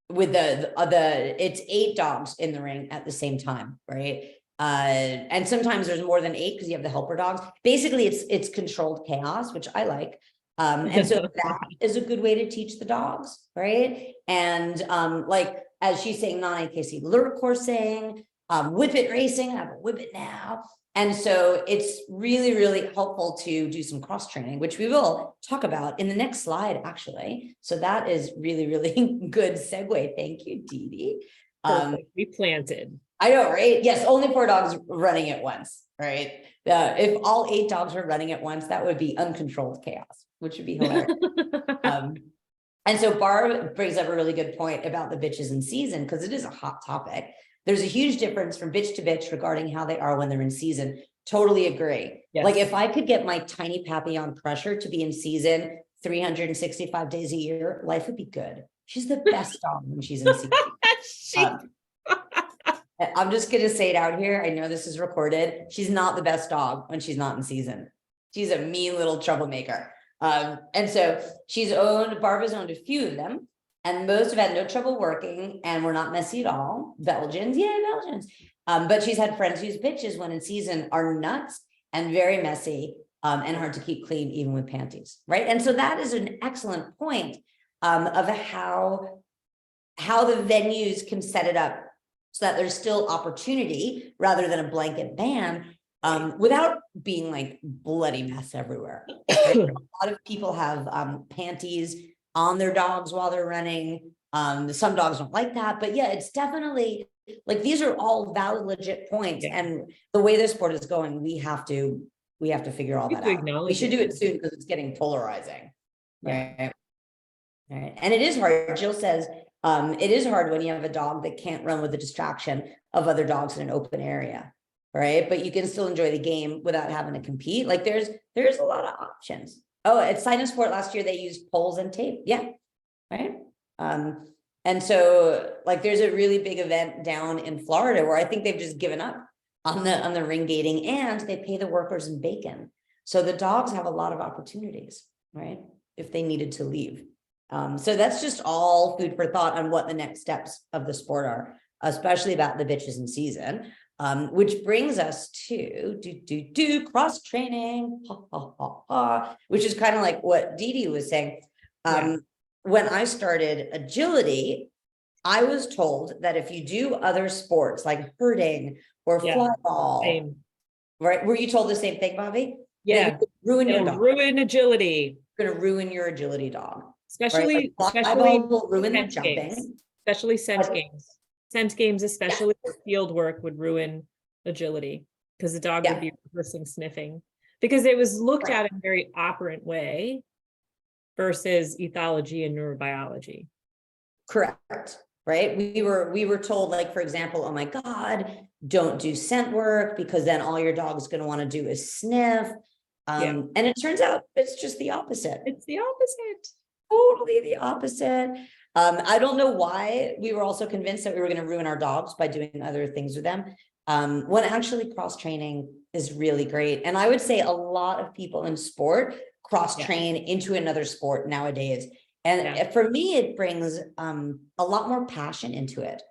with it's 8 dogs in the ring at the same time. Right. And sometimes there's more than 8 because you have the helper dogs. Basically, it's controlled chaos, which I like. And so that is a good way to teach the dogs. Right. And like, as she's saying, non-AKC lure coursing, whip it racing, I have a whip it now. And so it's really, really helpful to do some cross training, which we will talk about in the next slide, actually. So that is really, really good segue. Thank you, Dee Dee. We planted. I know, right? Yes, only 4 dogs running at once, right? If all 8 dogs were running at once, that would be uncontrolled chaos, which would be hilarious. And so Barb brings up a really good point about the bitches in season, because it is a hot topic. There's a huge difference from bitch to bitch regarding how they are when they're in season. Totally agree. Yes. Like if I could get my tiny Papillon Crusher to be in season 365 days a year, life would be good. She's the best dog when she's in season. I'm just going to say it out here. I know this is recorded. She's not the best dog when she's not in season. She's a mean little troublemaker. And so Barb has owned a few of them. And most have had no trouble working, and we're not messy at all. Belgians, yay, Belgians. But she's had friends whose bitches, when in season, are nuts and very messy, and hard to keep clean, even with panties, right? And so that is an excellent point of how the venues can set it up so that there's still opportunity rather than a blanket ban, without being like bloody mess everywhere. Right? A lot of people have panties on their dogs while they're running. Some dogs don't like that, but yeah, it's definitely like, these are all valid, legit points. Yeah. And the way this sport is going, we have to figure all that out. We should do it soon because it's getting polarizing. Right. Yeah. Right. And it is hard. Jill says, it is hard when you have a dog that can't run with the distraction of other dogs in an open area. Right. But you can still enjoy the game without having to compete. Like there's a lot of options. Oh, at Cynosport last year, they used poles and tape. Yeah. Right. And so like there's a really big event down in Florida where I think they've just given up on the ring gating, and they pay the workers in bacon. So the dogs have a lot of opportunities, right? If they needed to leave. So that's just all food for thought on what the next steps of the sport are, especially about the bitches in season. Which brings us to cross training, which is kind of like what Dee Dee was saying. When I started agility, I was told that if you do other sports like herding or flyball, right? Were you told the same thing, Bobbie? Yeah. Ruin your dog. Ruin agility. Going to ruin your agility dog. Especially will ruin their jumping. Especially sense games. Sense games, especially field work, would ruin agility because the dog would be rehearsing sniffing, because it was looked at in a very operant way versus ethology and neurobiology. Correct. Right. We were told, like, for example, oh my God, don't do scent work because then all your dog's going to want to do is sniff. And it turns out it's just the opposite. It's the opposite. Totally the opposite. I don't know why we were also convinced that we were going to ruin our dogs by doing other things with them. When actually cross training is really great. And I would say a lot of people in sport cross train into another sport nowadays. And for me, it brings a lot more passion into it,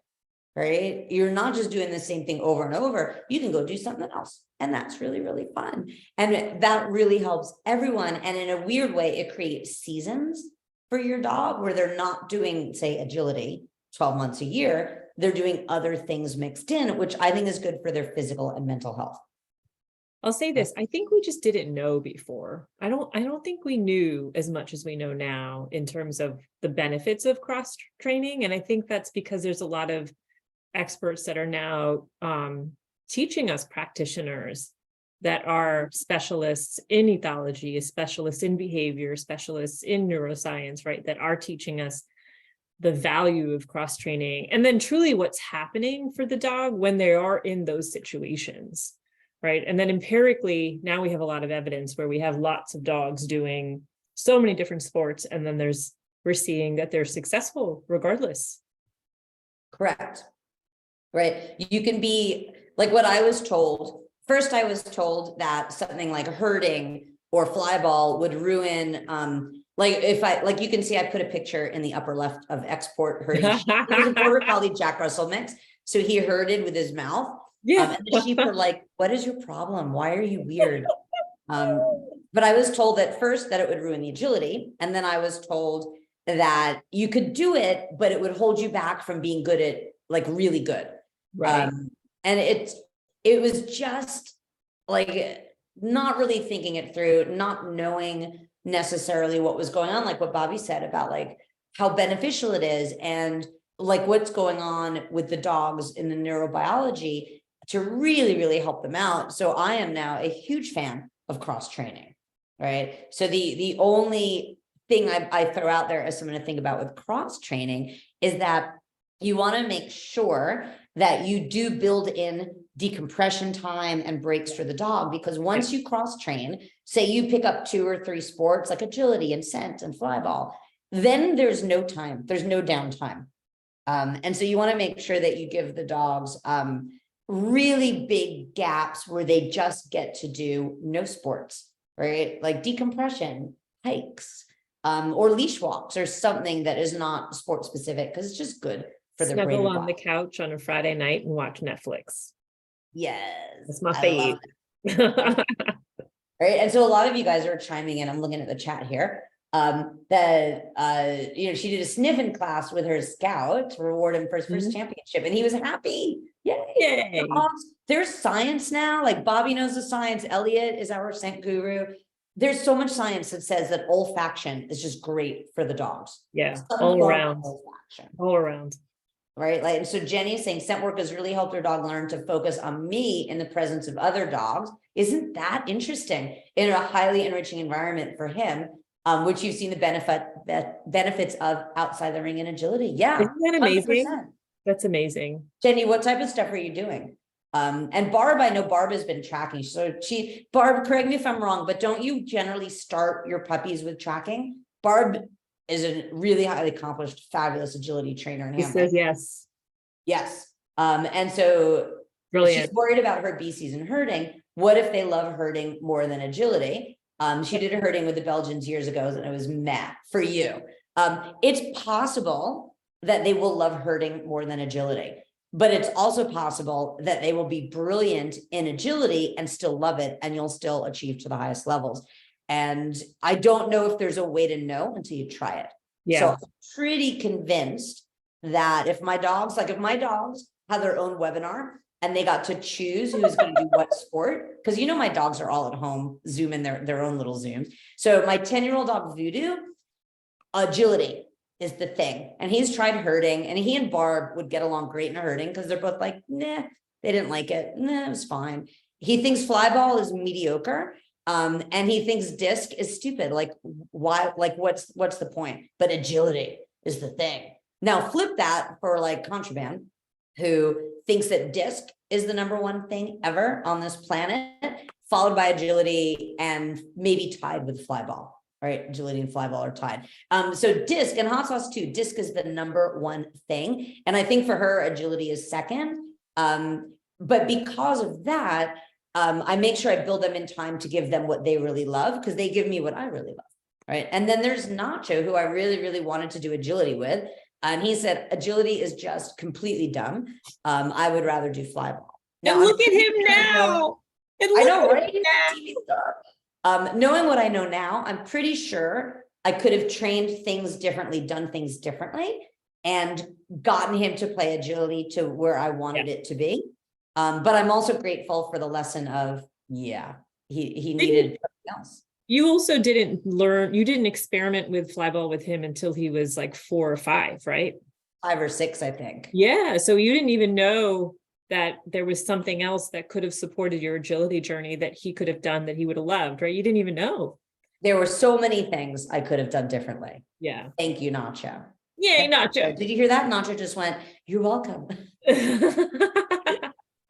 right? You're not just doing the same thing over and over. You can go do something else. And that's really, really fun. And that really helps everyone. And in a weird way, it creates seasons for your dog where they're not doing, say, agility 12 months a year. They're doing other things mixed in, which I think is good for their physical and mental health. I'll say this, I think we just didn't know before. I don't think we knew as much as we know now in terms of the benefits of cross training. And I think that's because there's a lot of experts that are now teaching us practitioners that are specialists in ethology, specialists in behavior, specialists in neuroscience, right? That are teaching us the value of cross training and then truly what's happening for the dog when they are in those situations, right? And then empirically, now we have a lot of evidence where we have lots of dogs doing so many different sports. And then we're seeing that they're successful regardless. Correct. Right. You can be like what I was told. First, I was told that something like herding or fly ball would ruin, like you can see, I put a picture in the upper left of export herding. It was a border collie Jack Russell mix. So he herded with his mouth. And the sheep were like, what is your problem? Why are you weird? But I was told at first that it would ruin the agility. And then I was told that you could do it, but it would hold you back from being good at like really good. Right. And it was just like not really thinking it through, not knowing necessarily what was going on, like what Bobbie said about like how beneficial it is and like what's going on with the dogs in the neurobiology to really, really help them out. So I am now a huge fan of cross training, right? So the only thing I throw out there as something to think about with cross training is that you want to make sure that you do build in decompression time and breaks for the dog, because once you cross train, say you pick up 2 or 3 sports like agility and scent and fly ball, then there's no time, there's no downtime. And so you want to make sure that you give the dogs really big gaps where they just get to do no sports, right? Like decompression, hikes, or leash walks or something that is not sport specific, because it's just good for the brain. Snuggle on the couch on a Friday night and watch Netflix. Yes. That's my favorite. Right. And so a lot of you guys are chiming in. I'm looking at the chat here. That she did a sniffing class with her scout to reward him for his first championship, and he was happy. Yay. There's science now, like Bobbie knows the science. Elliot is our scent guru. There's so much science that says that olfaction is just great for the dogs. Yeah, all around. Right. Like, so Jenny is saying scent work has really helped her dog learn to focus on me in the presence of other dogs. Isn't that interesting? In a highly enriching environment for him, which you've seen the benefits of outside the ring and agility. Yeah. Isn't that amazing? 100%. That's amazing. Jenny, what type of stuff are you doing? And Barb, I know Barb has been tracking. So Barb, correct me if I'm wrong, but don't you generally start your puppies with tracking? Barb is a really highly accomplished, fabulous agility trainer. He says yes. Yes. And so brilliant. She's worried about her bee season herding. What if they love herding more than agility? She did a herding with the Belgians years ago, and it was meh for you. It's possible that they will love herding more than agility, but it's also possible that they will be brilliant in agility and still love it, and you'll still achieve to the highest levels. And I don't know if there's a way to know until you try it. Yeah. So I'm pretty convinced that if my dogs had their own webinar and they got to choose who's going to do what sport, because my dogs are all at home zooming their own little zooms. So my 10-year-old dog Voodoo, agility is the thing. And he's tried herding, and he and Barb would get along great in herding because they're both like, nah, they didn't like it. Nah, it was fine. He thinks fly ball is mediocre. And he thinks disc is stupid. Like, why? Like, what's the point? But agility is the thing. Now flip that for like Contraband, who thinks that disc is the #1 thing ever on this planet. followed by agility, and maybe tied with fly ball. Right, agility and fly ball are tied. So disc and hot sauce too. Disc is the number one thing, and I think for her, agility is second. But because of that, I make sure I build them in time to give them what they really love, because they give me what I really love. Right, and then there's Nacho, who I really, really wanted to do agility with, and he said agility is just completely dumb. I would rather do fly ball. And look at him now. I know, right? TV star. Knowing what I know now, I'm pretty sure I could have trained things differently, done things differently, and gotten him to play agility to where I wanted it to be. But I'm also grateful for the lesson of, he needed something else. You also didn't learn, you didn't experiment with fly ball with him until he was like 4 or 5, right? 5 or 6, I think. Yeah, so you didn't even know that there was something else that could have supported your agility journey that he could have done that he would have loved, right? You didn't even know. There were so many things I could have done differently. Yeah. Thank you, Nacho. Yay, Nacho. Did you hear that? Nacho just went, "You're welcome."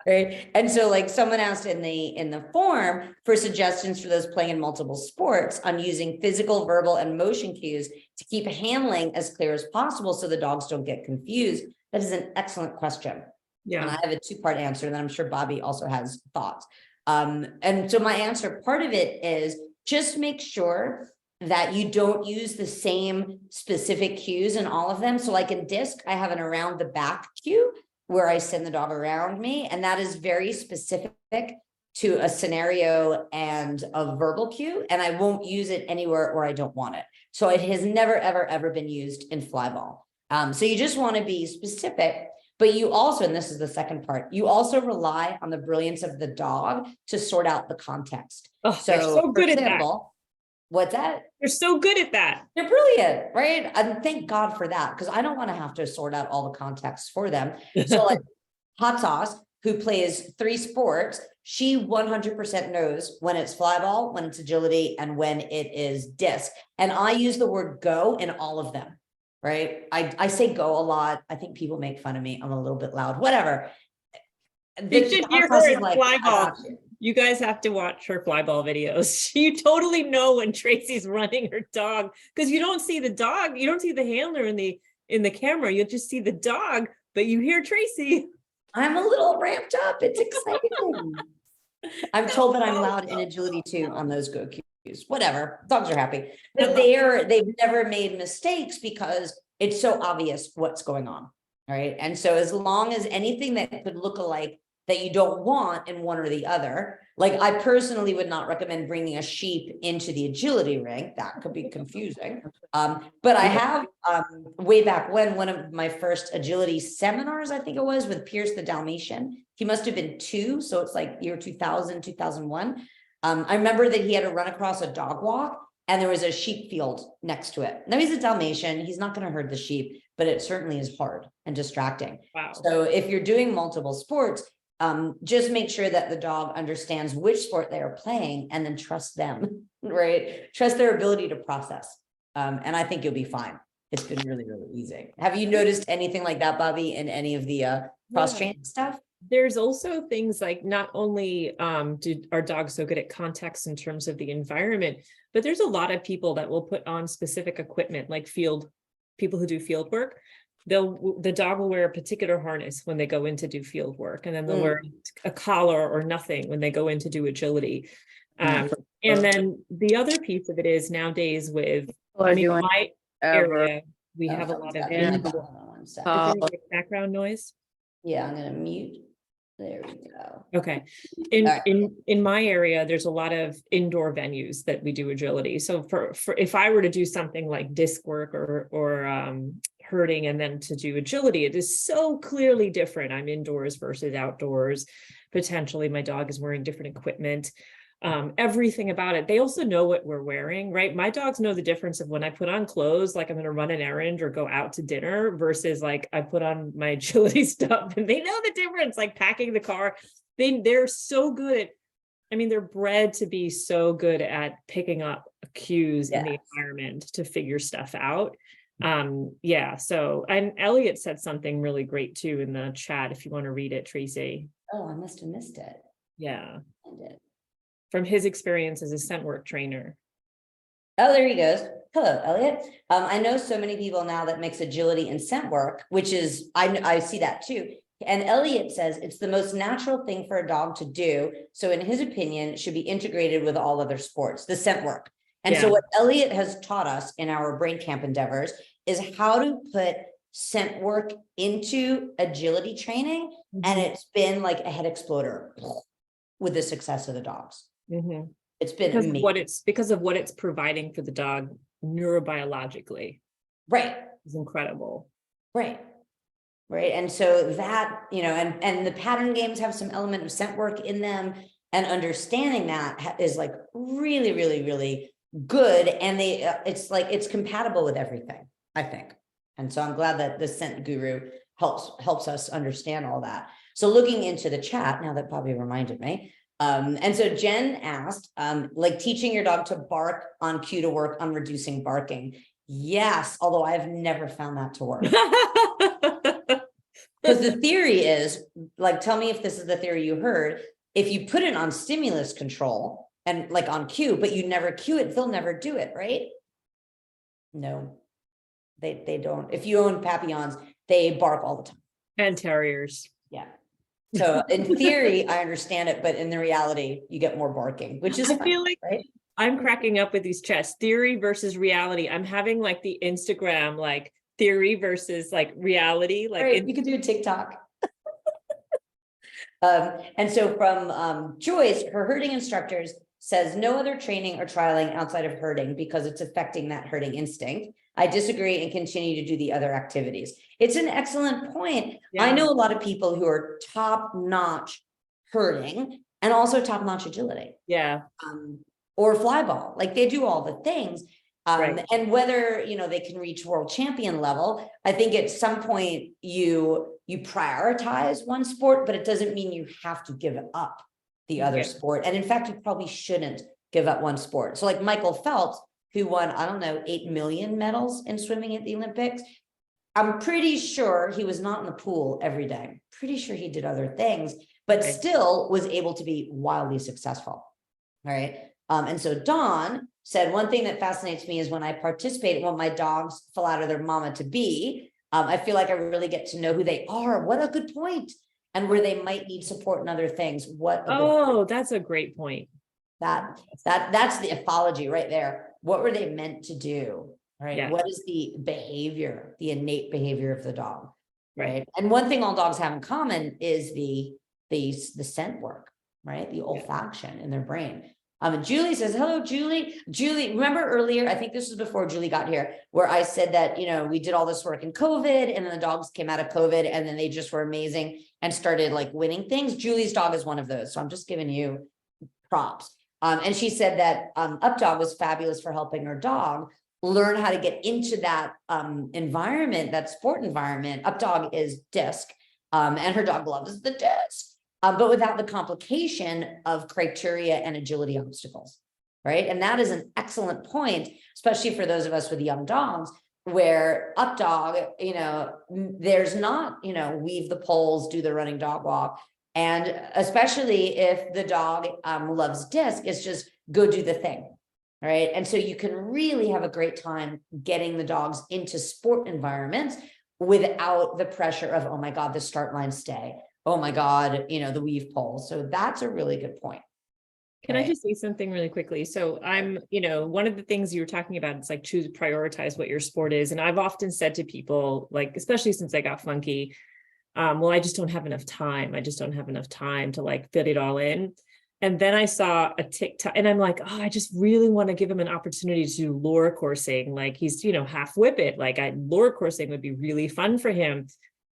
Right. And so like someone asked in the form for suggestions for those playing in multiple sports on using physical, verbal, and motion cues to keep handling as clear as possible so the dogs don't get confused. That is an excellent question. Yeah. And I have a 2-part answer, and then I'm sure Bobbie also has thoughts. And so my answer, part of it is just make sure that you don't use the same specific cues in all of them. So like in disc, I have an around the back cue where I send the dog around me, and that is very specific to a scenario and a verbal cue, and I won't use it anywhere where I don't want it. So it has never, ever, ever been used in fly ball. So you just want to be specific, but you also, and this is the second part, you also rely on the brilliance of the dog to sort out the context. Oh, they're so good at that. What's that? They're so good at that. They're brilliant, right? And thank God for that, because I don't want to have to sort out all the contexts for them. So like Hot Sauce, who plays 3 sports, she 100% knows when it's fly ball, when it's agility, and when it is disc. And I use the word go in all of them, right? I say go a lot. I think people make fun of me. I'm a little bit loud, whatever. You should hear her in fly ball. You guys have to watch her fly ball videos. You totally know when Tracy's running her dog, because you don't see the dog, you don't see the handler in the camera, you just see the dog, but you hear Tracy. I'm a little ramped up. It's exciting. I'm told that I'm loud in agility too on those go cues. Whatever, dogs are happy, but they've never made mistakes because it's so obvious what's going on, right? And so as long as anything that could look alike that you don't want in one or the other. Like I personally would not recommend bringing a sheep into the agility ring. That could be confusing. But I have way back when, one of my first agility seminars, I think it was, with Pierce the Dalmatian. He must have been 2. So it's like year 2000, 2001. I remember that he had to run across a dog walk and there was a sheep field next to it. Now he's a Dalmatian. He's not going to herd the sheep, but it certainly is hard and distracting. Wow. So if you're doing multiple sports, just make sure that the dog understands which sport they are playing and then trust them, right? Trust their ability to process. And I think you'll be fine. It's been really, really easy. Have you noticed anything like that, Bobbie, in any of the cross-training stuff? There's also things like not only are dogs so good at context in terms of the environment, but there's a lot of people that will put on specific equipment, like people who do field work. The dog will wear a particular harness when they go in to do field work, and then they'll wear a collar or nothing when they go in to do agility. And then the other piece of it is nowadays with my area, we have a lot of background noise. Yeah, I'm gonna mute. There we go. Okay. In my area, there's a lot of indoor venues that we do agility. So for if I were to do something like disc work or herding and then to do agility, it is so clearly different. I'm indoors versus outdoors. Potentially my dog is wearing different equipment. Everything about it. They also know what we're wearing, right? My dogs know the difference of when I put on clothes, like I'm going to run an errand or go out to dinner, versus like I put on my agility stuff, and they know the difference, like packing the car. They're so good at, they're bred to be so good at picking up cues in the environment to figure stuff out. So, and Elliot said something really great too in the chat, if you want to read it, Tracy. Oh, I must have missed it. Yeah. from his experience as a scent work trainer. Oh, there he goes. Hello, Elliot. I know so many people now that mix agility and scent work, which is, I see that too. And Elliot says it's the most natural thing for a dog to do. So in his opinion, it should be integrated with all other sports, the scent work. And so what Elliot has taught us in our brain camp endeavors is how to put scent work into agility training. And it's been like a head exploder with the success of the dogs. It's been amazing. Because of what it's providing for the dog neurobiologically. Right. It's incredible. Right. Right. And so that, and the pattern games have some element of scent work in them, and understanding that is like really, really, really good. And it's compatible with everything, I think. And so I'm glad that the scent guru helps us understand all that. So looking into the chat, now that Bobbie reminded me, and so Jen asked, like teaching your dog to bark on cue to work on reducing barking. Yes, although I've never found that to work. Because the theory is, like, tell me if this is the theory you heard, if you put it on stimulus control and like on cue, but you never cue it, they'll never do it, right? No, they don't. If you own Papillons, they bark all the time. And terriers. Yeah. So in theory, I understand it, but in the reality, you get more barking, which is I feel like right? I'm cracking up with these chats, theory versus reality. I'm having like the Instagram, like theory versus like reality. Like right, you could do a TikTok. And so from Joyce, her herding instructors says no other training or trialing outside of herding because it's affecting that herding instinct. I disagree and continue to do the other activities. It's an excellent point. Yeah. I know a lot of people who are top-notch herding and also top-notch agility. Yeah. Or fly ball, like they do all the things. Right. And whether, they can reach world champion level, I think at some point you prioritize one sport, but it doesn't mean you have to give up the other sport. And in fact, you probably shouldn't give up one sport. So like Michael Phelps, who won, I don't know, 8 million medals in swimming at the Olympics. I'm pretty sure he was not in the pool every day. Pretty sure he did other things, but still was able to be wildly successful. All right. And so Dawn said, one thing that fascinates me is when I participate, when my dogs fall out of their mama to be, I feel like I really get to know who they are. What a good point. And where they might need support in other things. That's a great point. That's the ethology right there. What were they meant to do? Right. Yeah. What is the behavior, the innate behavior of the dog? Right. And one thing all dogs have in common is the scent work, right? The olfaction in their brain. And Julie says, hello, Julie. Julie, remember earlier, I think this was before Julie got here, where I said that, we did all this work in COVID and then the dogs came out of COVID and then they just were amazing and started like winning things. Julie's dog is one of those. So I'm just giving you props. And she said that Updog was fabulous for helping her dog learn how to get into that environment, that sport environment. Updog is disc, and her dog loves the disc. But without the complication of criteria and agility obstacles, right? And that is an excellent point, especially for those of us with young dogs, where Updog, there's not, weave the poles, do the running dog walk. And especially if the dog loves disc, it's just go do the thing, right? And so you can really have a great time getting the dogs into sport environments without the pressure of, oh my God, the start line stay. Oh my God, the weave pole. So that's a really good point. Can I just say something really quickly? So I'm, one of the things you were talking about, it's like prioritize what your sport is. And I've often said to people, like, especially since I got funky, well, I just don't have enough time. I just don't have enough time to like fit it all in. And then I saw a TikTok and I'm like, oh, I just really want to give him an opportunity to do lure coursing. Like he's, half whippet, like lure coursing would be really fun for him.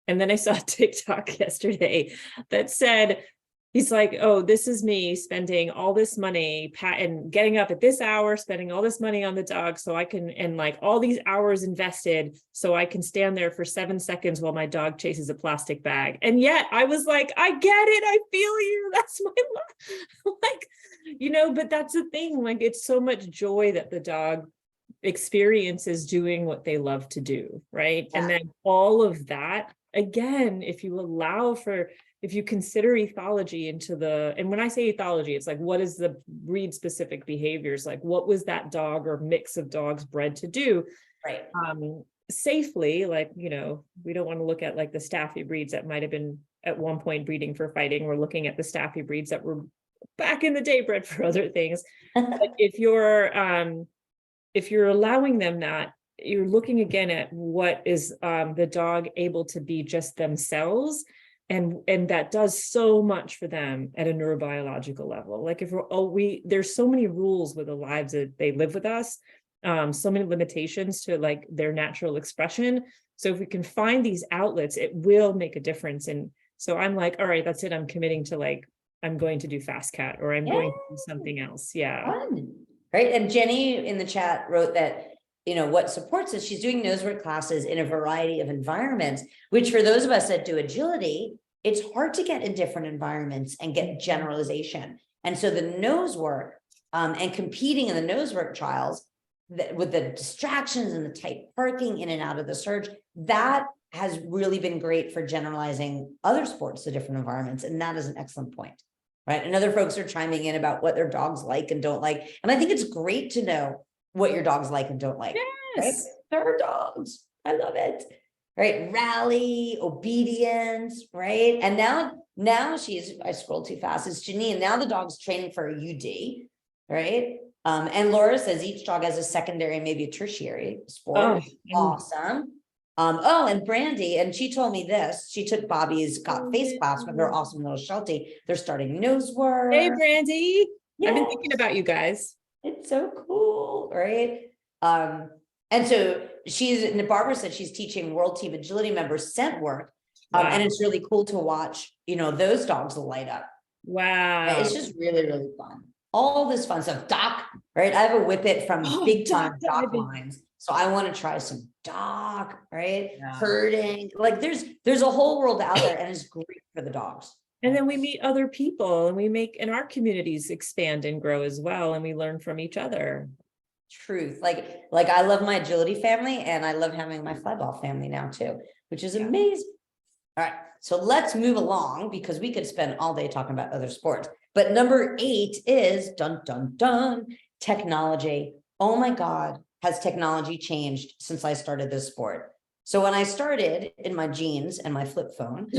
And then I saw a TikTok yesterday that said, he's like, oh, this is me spending all this money and getting up at this hour, spending all this money on the dog so I can, and like all these hours invested so I can stand there for 7 seconds while my dog chases a plastic bag. And yet I was like, I get it. I feel you. That's my life. Like, but that's the thing. Like, it's so much joy that the dog experiences doing what they love to do. Right. Yeah. And then all of that again, if you allow for, if you consider ethology into the, and when I say ethology, it's like, what is the breed specific behaviors? Like, what was that dog or mix of dogs bred to do? Right. Safely, like, we don't want to look at like the staffy breeds that might have been at one point breeding for fighting. We're looking at the staffy breeds that were back in the day bred for other things. But if you're allowing them that, you're looking again at what is the dog able to be just themselves, and that does so much for them at a neurobiological level. Like if there's so many rules with the lives that they live with us, so many limitations to like their natural expression. So if we can find these outlets, it will make a difference. And so I'm like, all right, that's it. I'm committing to like, I'm going to do fast cat, or I'm going to do something else. Yeah. Fun. Right. And Jenny in the chat wrote that, what supports us, she's doing nose work classes in a variety of environments, which for those of us that do agility, it's hard to get in different environments and get generalization. And so the nose work and competing in the nose work trials with the distractions and the tight parking in and out of the surge, that has really been great for generalizing other sports to different environments. And that is an excellent point. Right. And other folks are chiming in about what their dogs like and don't like. And I think it's great to know what your dogs like and don't like. Yes. Right? They're dogs. I love it. Right. Rally, obedience. Right. And now I scrolled too fast. It's Janine. Now the dog's training for a UD. Right. And Laura says each dog has a secondary, maybe a tertiary sport. Oh, Awesome. And Brandy, and she told me this, she took Bobbie's got face class with her awesome little Sheltie. They're starting nose work. hey, Brandy. Yes. I've been thinking about you guys. It's so cool, right? And so Barbara said she's teaching World Team Agility members scent work. Wow. And it's really cool to watch, those dogs light up. Wow. Right? It's just really, really fun. All this fun stuff. Doc, right? I have a whippet from big time doc lines. So I want to try some doc, right? Yeah. Herding. Like there's a whole world out there, and it's great for the dogs. And then we meet other people, and our communities expand and grow as well. And we learn from each other. Truth. Like I love my agility family, and I love having my flyball family now too, which is amazing. All right. So let's move along, because we could spend all day talking about other sports. But number 8 is technology. Oh my God. Has technology changed since I started this sport? So when I started in my jeans and my flip phone,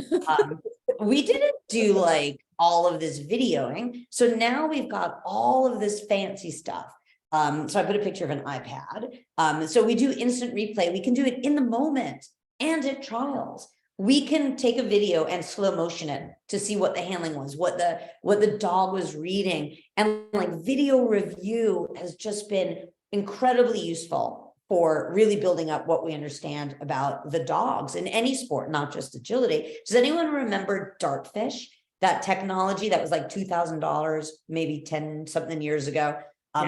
we didn't do like all of this videoing. So now we've got all of this fancy stuff. So I put a picture of an iPad. So we do instant replay. We can do it in the moment and at trials. We can take a video and slow motion it to see what the handling was, what the dog was reading. And like video review has just been incredibly useful for really building up what we understand about the dogs in any sport, not just agility. Does anyone remember Dartfish, that technology that was like $2,000, maybe 10 something years ago?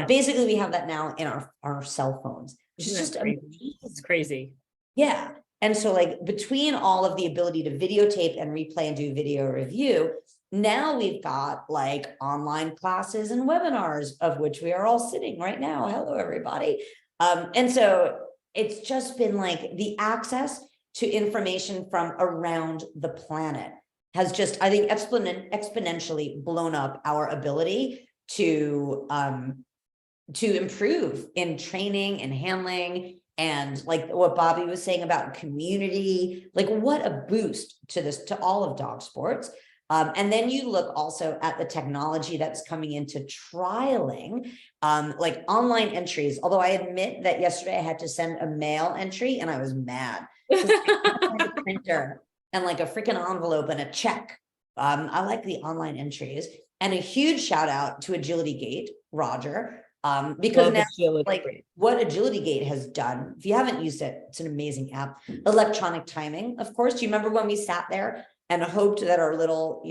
Basically, we have that now in our cell phones, which is just amazing. It's crazy. Yeah. And so like between all of the ability to videotape and replay and do video review, now we've got like online classes and webinars, of which we are all sitting right now. Hello, everybody. And so it's just been like the access to information from around the planet has just, I think, exponentially blown up our ability to improve in training and handling. And like what Bobbie was saying about community, like what a boost to all of dog sports. And then you look also at the technology that's coming into trialing, like online entries. Although I admit that yesterday I had to send a mail entry and I was mad. A printer and like a freaking envelope and a check. I like the online entries, and a huge shout out to Agility Gate, Roger. Because now, like what Agility Gate has done, if you haven't used it, it's an amazing app. Electronic timing, of course. Do you remember when we sat there and hoped that our little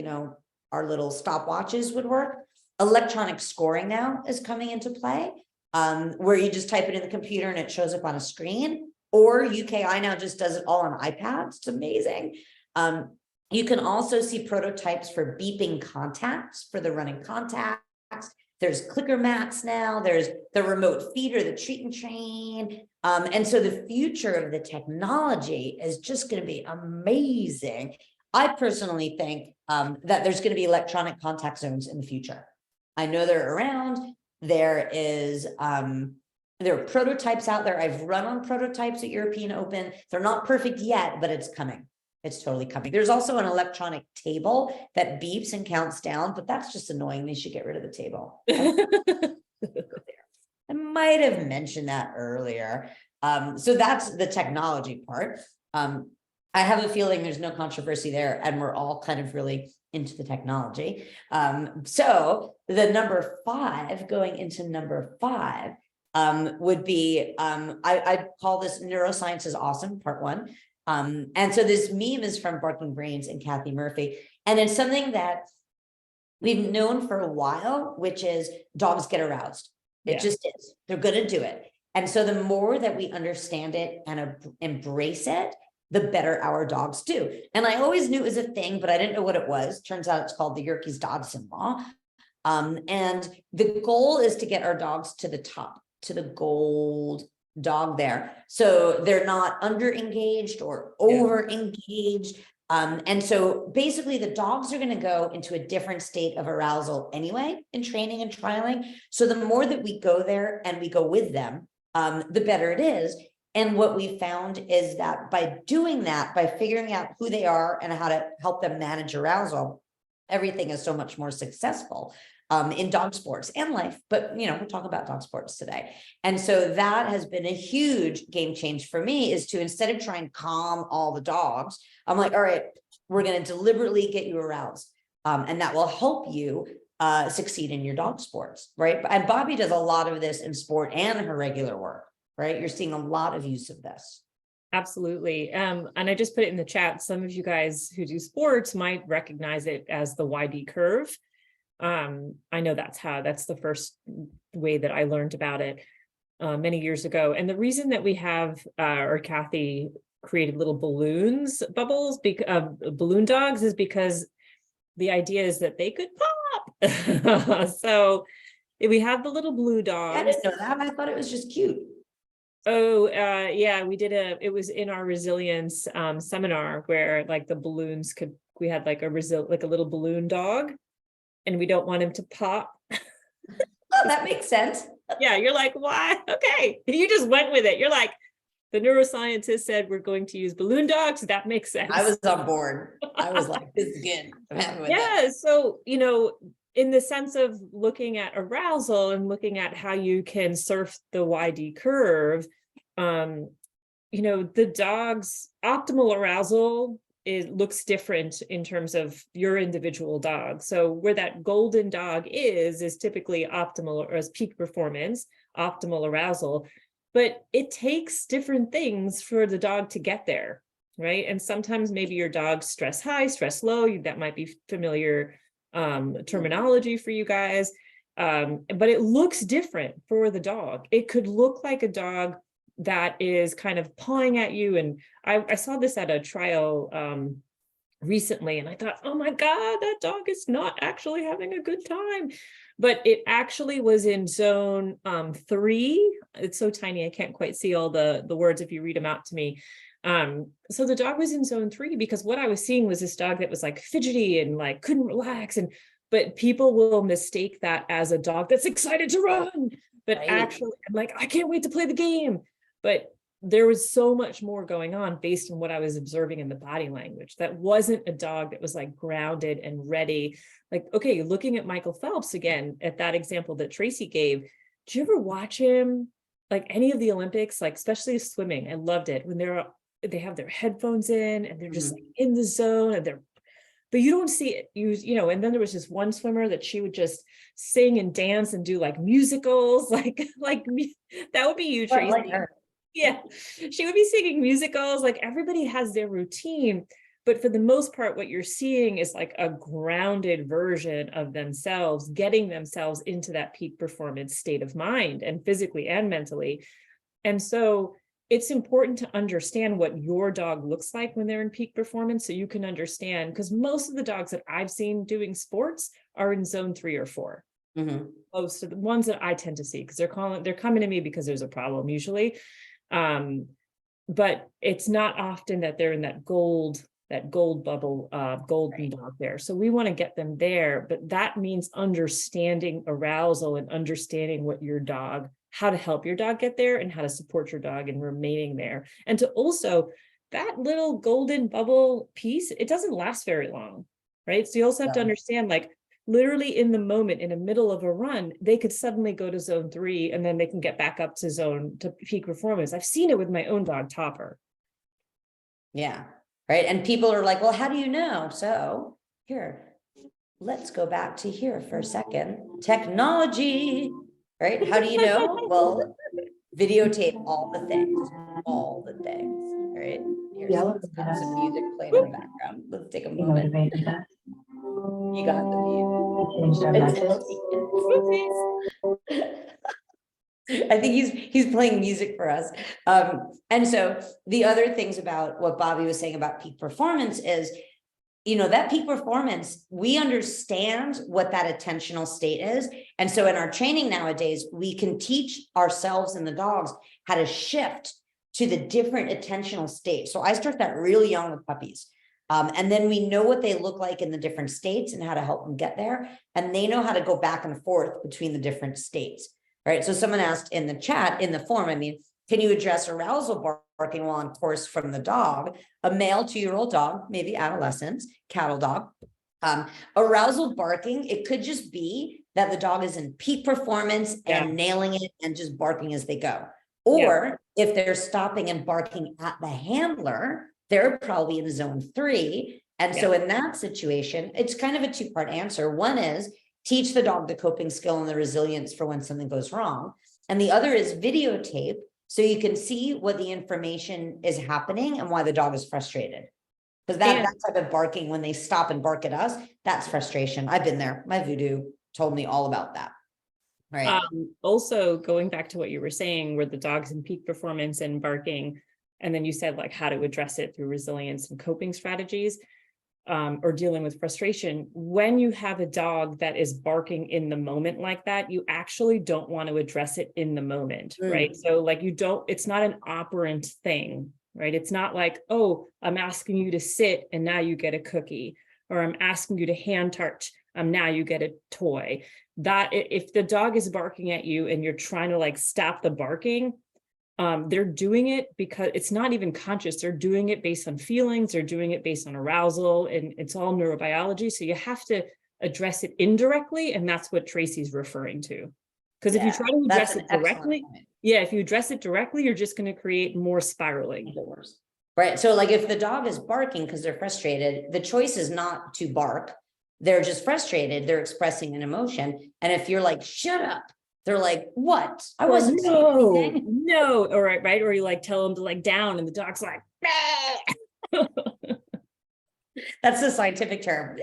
stopwatches would work? Electronic scoring now is coming into play, where you just type it in the computer and it shows up on a screen. Or UKI now just does it all on iPads. It's amazing. You can also see prototypes for beeping contacts for the running contacts. there's clicker mats now, there's the remote feeder, the treat and train. And so the future of the technology is just going to be amazing. I personally think that there's going to be electronic contact zones in the future. I know they're around. There are prototypes out there. I've run on prototypes at European Open. They're not perfect yet, but it's coming. It's totally coming. There's also an electronic table that beeps and counts down, but that's just annoying. They should get rid of the table. I might have mentioned that earlier. So that's the technology part. I have a feeling there's no controversy there, and we're all kind of really into the technology. So the number 5, going into number 5, would be, I call this Neuroscience is Awesome, part 1. And so this meme is from Barking Brains and Kathy Murphy, and it's something that we've known for a while, which is dogs get aroused. It just is. They're going to do it. And so the more that we understand it and embrace it, the better our dogs do. And I always knew it was a thing, but I didn't know what it was. Turns out it's called the Yerkes Dodson Law. And the goal is to get our dogs to the top, to the gold dog there. So they're not under engaged or over engaged. And so basically the dogs are going to go into a different state of arousal anyway in training and trialing. So the more that we go there and we go with them, the better it is. And what we found is that by doing that, by figuring out who they are and how to help them manage arousal, everything is so much more successful in dog sports and life. But, you know, we're talking about dog sports today. And so that has been a huge game change for me, is to, instead of trying to calm all the dogs, I'm like, all right, we're going to deliberately get you aroused. And that will help you succeed in your dog sports, right? And Bobbie does a lot of this in sport and her regular work, right? You're seeing a lot of use of this. Absolutely. And I just put it in the chat. Some of you guys who do sports might recognize it as the YD curve. I know that's the first way that I learned about it many years ago. And the reason that we have, or Kathy created little bubbles, balloon dogs, is because the idea is that they could pop. So if we have the little blue dogs. I didn't know that. I thought it was just cute. Oh, yeah, it was in our resilience seminar where like the balloons we had like a little balloon dog, and we don't want him to pop. Oh, that makes sense. Yeah, you're like, why? Okay. You just went with it. You're like, the neuroscientist said we're going to use balloon dogs. That makes sense. I was on board. I was like, this is good. Yeah. So, you know, in the sense of looking at arousal and looking at how you can surf the YD curve, you know, the dog's optimal arousal looks different in terms of your individual dog. So where that golden dog is typically optimal, or as peak performance, optimal arousal, but it takes different things for the dog to get there, right? And sometimes maybe your dog's stress high, stress low, that might be familiar terminology for you guys, but it looks different for the dog. It could look like a dog that is kind of pawing at you. And I saw this at a trial recently, and I thought, oh my God, that dog is not actually having a good time. But it actually was in zone 3. It's so tiny, I can't quite see all the words if you read them out to me. So the dog was in zone 3 because what I was seeing was this dog that was like fidgety and like couldn't relax. But people will mistake that as a dog that's excited to run. But actually, I'm like, I can't wait to play the game. But there was so much more going on based on what I was observing in the body language. That wasn't a dog that was like grounded and ready. Like, okay, looking at Michael Phelps again, at that example that Tracy gave, did you ever watch him? Like any of the Olympics, like especially swimming, I loved it when they have their headphones in and they're just like in the zone, and but you don't see it you know. And then there was this one swimmer that she would just sing and dance and do like musicals, like that would be you, Tracy. Like her. Yeah, she would be singing musicals. Like everybody has their routine, but for the most part, what you're seeing is like a grounded version of themselves, getting themselves into that peak performance state of mind, and physically and mentally. And so it's important to understand what your dog looks like when they're in peak performance, so you can understand, because most of the dogs that I've seen doing sports are in zone 3 or 4. Most of the ones that I tend to see, because they're coming to me because there's a problem usually. But it's not often that they're in that gold bubble, golden dog there. So we want to get them there, but that means understanding arousal and understanding how to help your dog get there and how to support your dog in remaining there. And to also, that little golden bubble piece, it doesn't last very long, right? So you also have to understand, like, literally in the moment, in the middle of a run, they could suddenly go to zone 3 and then they can get back up to peak performance. I've seen it with my own dog, Topper. Yeah. Right. And people are like, well, how do you know? So here, let's go back to here for a second. Technology, right? How do you know? Well, videotape all the things, right? Here's some music playing in the background. Let's take a moment. You got the mute. I think he's playing music for us. And so the other things about what Bobbie was saying about peak performance is, that peak performance, we understand what that attentional state is. And so in our training nowadays, we can teach ourselves and the dogs how to shift to the different attentional states. So I start that really young with puppies. And then we know what they look like in the different states and how to help them get there. And they know how to go back and forth between the different states. Right. So someone asked in the chat, in the form, can you address arousal barking while on course from the dog? A male 2-year-old dog, maybe adolescence, cattle dog. Arousal barking, it could just be that the dog is in peak performance and nailing it and just barking as they go. Or if they're stopping and barking at the handler, they're probably in zone 3. And so in that situation, it's kind of a 2-part answer. One is teach the dog the coping skill and the resilience for when something goes wrong. And the other is videotape, so you can see what the information is happening and why the dog is frustrated. Because that type of barking, when they stop and bark at us, that's frustration. I've been there. My voodoo told me all about that. Right. Also, going back to what you were saying, where the dog's in peak performance and barking, and then you said like how to address it through resilience and coping strategies. Or dealing with frustration, when you have a dog that is barking in the moment like that, you actually don't want to address it in the moment, right? So like it's not an operant thing, right? It's not like, oh, I'm asking you to sit and now you get a cookie, or I'm asking you to hand touch, now you get a toy. That if the dog is barking at you and you're trying to like stop the barking, they're doing it because it's not even conscious. They're doing it based on feelings. They're doing it based on arousal, and it's all neurobiology. So you have to address it indirectly. And that's what Tracy's referring to. Because if you try to address it directly, if you address it directly, you're just going to create more spiraling. Right. So like if the dog is barking because they're frustrated, the choice is not to bark. They're just frustrated. They're expressing an emotion. And if you're like, shut up, they're like, what? I wasn't saying anything. No. All right. Right. Or you like tell them to like down and the dog's like, that's the scientific term.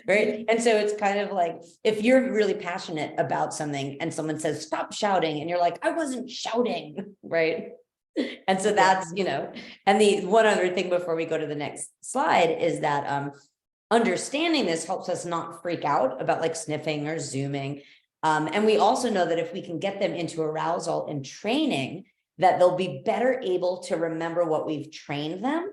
Right. And so it's kind of like, if you're really passionate about something and someone says, stop shouting. And you're like, I wasn't shouting. Right. And so that's, and the one other thing before we go to the next slide is that, understanding this helps us not freak out about like sniffing or zooming. And we also know that if we can get them into arousal and training, that they'll be better able to remember what we've trained them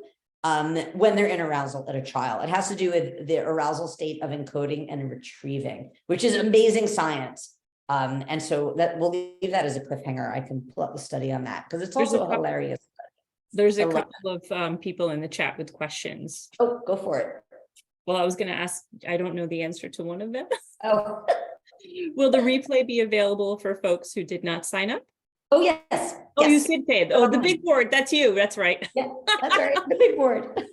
when they're in arousal at a trial. It has to do with the arousal state of encoding and retrieving, which is amazing science. And so that we'll leave that as a cliffhanger. I can pull up the study on that because it's also hilarious. There's a couple of people in the chat with questions. Oh, go for it. Well, I was going to ask, I don't know the answer to one of them. Oh. Will the replay be available for folks who did not sign up? Oh, yes. Oh, yes. You did pay it. Oh, the big board. That's you. That's right. Yeah, that's right. The big board.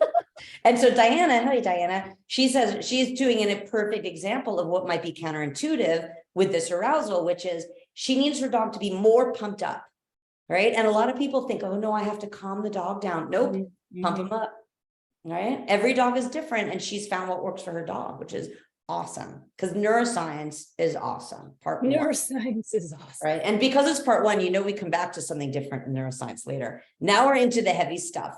And so Diana, hi, Diana, she says she's doing a perfect example of what might be counterintuitive with this arousal, which is she needs her dog to be more pumped up. Right. And a lot of people think, oh, no, I have to calm the dog down. Nope. Pump him up. Right. Every dog is different. And she's found what works for her dog, which is awesome. Because neuroscience is awesome. Neuroscience is awesome. Right. And because it's part one, we come back to something different in neuroscience later. Now we're into the heavy stuff.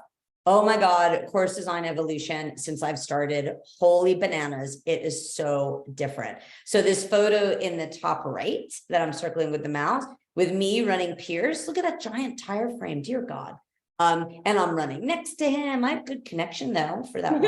Oh my God, course design evolution since I've started, holy bananas, it is so different. So this photo in the top right that I'm circling with the mouse, with me running Pierce, look at that giant tire frame, dear God. And I'm running next to him. I have good connection though for that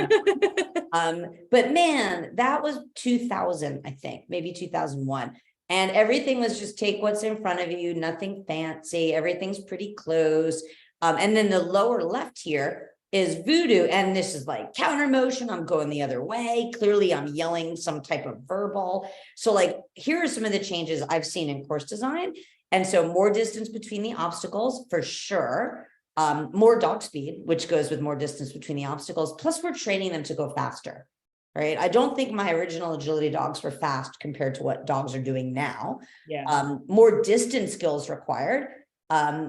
one. But man, that was 2000, I think, maybe 2001. And everything was just take what's in front of you, nothing fancy, everything's pretty close. And then the lower left here is voodoo. And this is like counter motion. I'm going the other way. Clearly I'm yelling some type of verbal. So like, here are some of the changes I've seen in course design. And so more distance between the obstacles for sure. More dog speed, which goes with more distance between the obstacles. Plus we're training them to go faster, right? I don't think my original agility dogs were fast compared to what dogs are doing now. Yeah. More distance skills required.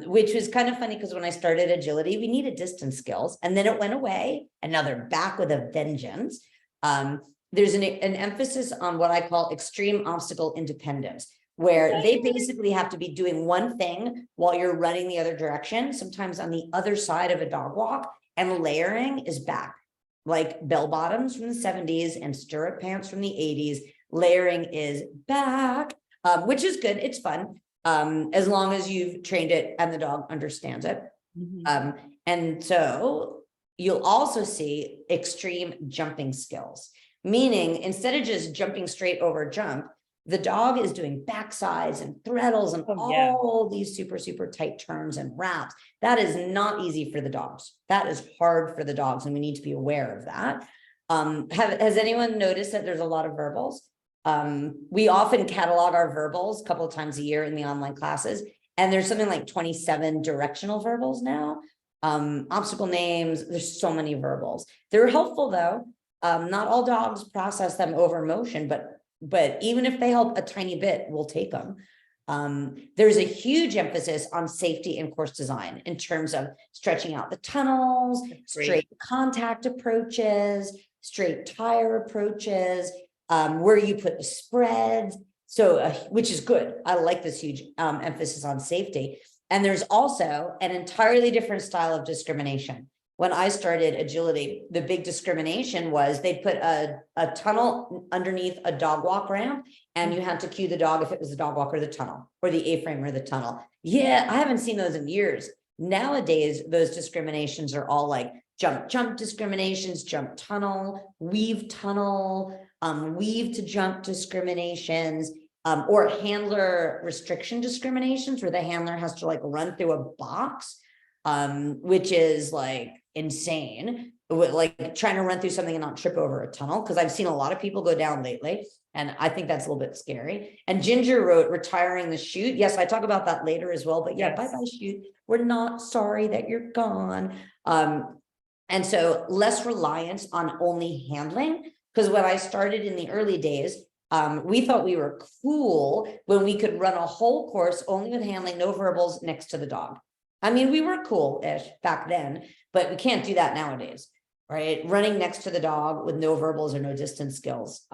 Which was kind of funny because when I started agility, we needed distance skills and then it went away and now they're back with a vengeance. There's an emphasis on what I call extreme obstacle independence, where they basically have to be doing one thing while you're running the other direction, sometimes on the other side of a dog walk, and layering is back. Like bell bottoms from the 70s and stirrup pants from the 80s, layering is back, which is good, it's fun. As long as you've trained it and the dog understands it. And so you'll also see extreme jumping skills, meaning instead of just jumping straight over jump, the dog is doing backsides and threadles and all these super, super tight turns and wraps. That is not easy for the dogs. That is hard for the dogs. And we need to be aware of that. Has anyone noticed that there's a lot of verbals? We often catalog our verbals a couple of times a year in the online classes, and there's something like 27 directional verbals now. Obstacle names, there's so many verbals. They're helpful though. Not all dogs process them over motion, but even if they help a tiny bit, we'll take them. There's a huge emphasis on safety in course design in terms of stretching out the tunnels, straight contact approaches, straight tire approaches, where you put the spreads. So, which is good. I like this huge emphasis on safety. And there's also an entirely different style of discrimination. When I started agility, the big discrimination was they put a tunnel underneath a dog walk ramp, and you had to cue the dog if it was the dog walk or the tunnel, or the A-frame or the tunnel. Yeah, I haven't seen those in years. Nowadays, those discriminations are all like jump discriminations, jump tunnel, weave to jump discriminations, or handler restriction discriminations, where the handler has to like run through a box, which is like insane, like trying to run through something and not trip over a tunnel, because I've seen a lot of people go down lately, and I think that's a little bit scary. And Ginger wrote retiring the chute. Yes, I talk about that later as well, but yeah, bye-bye chute. We're not sorry that you're gone. And so less reliance on only handling, because when I started in the early days, we thought we were cool when we could run a whole course only with handling, no verbals next to the dog. I mean, we were cool-ish back then, but we can't do that nowadays, right? Running next to the dog with no verbals or no distance skills.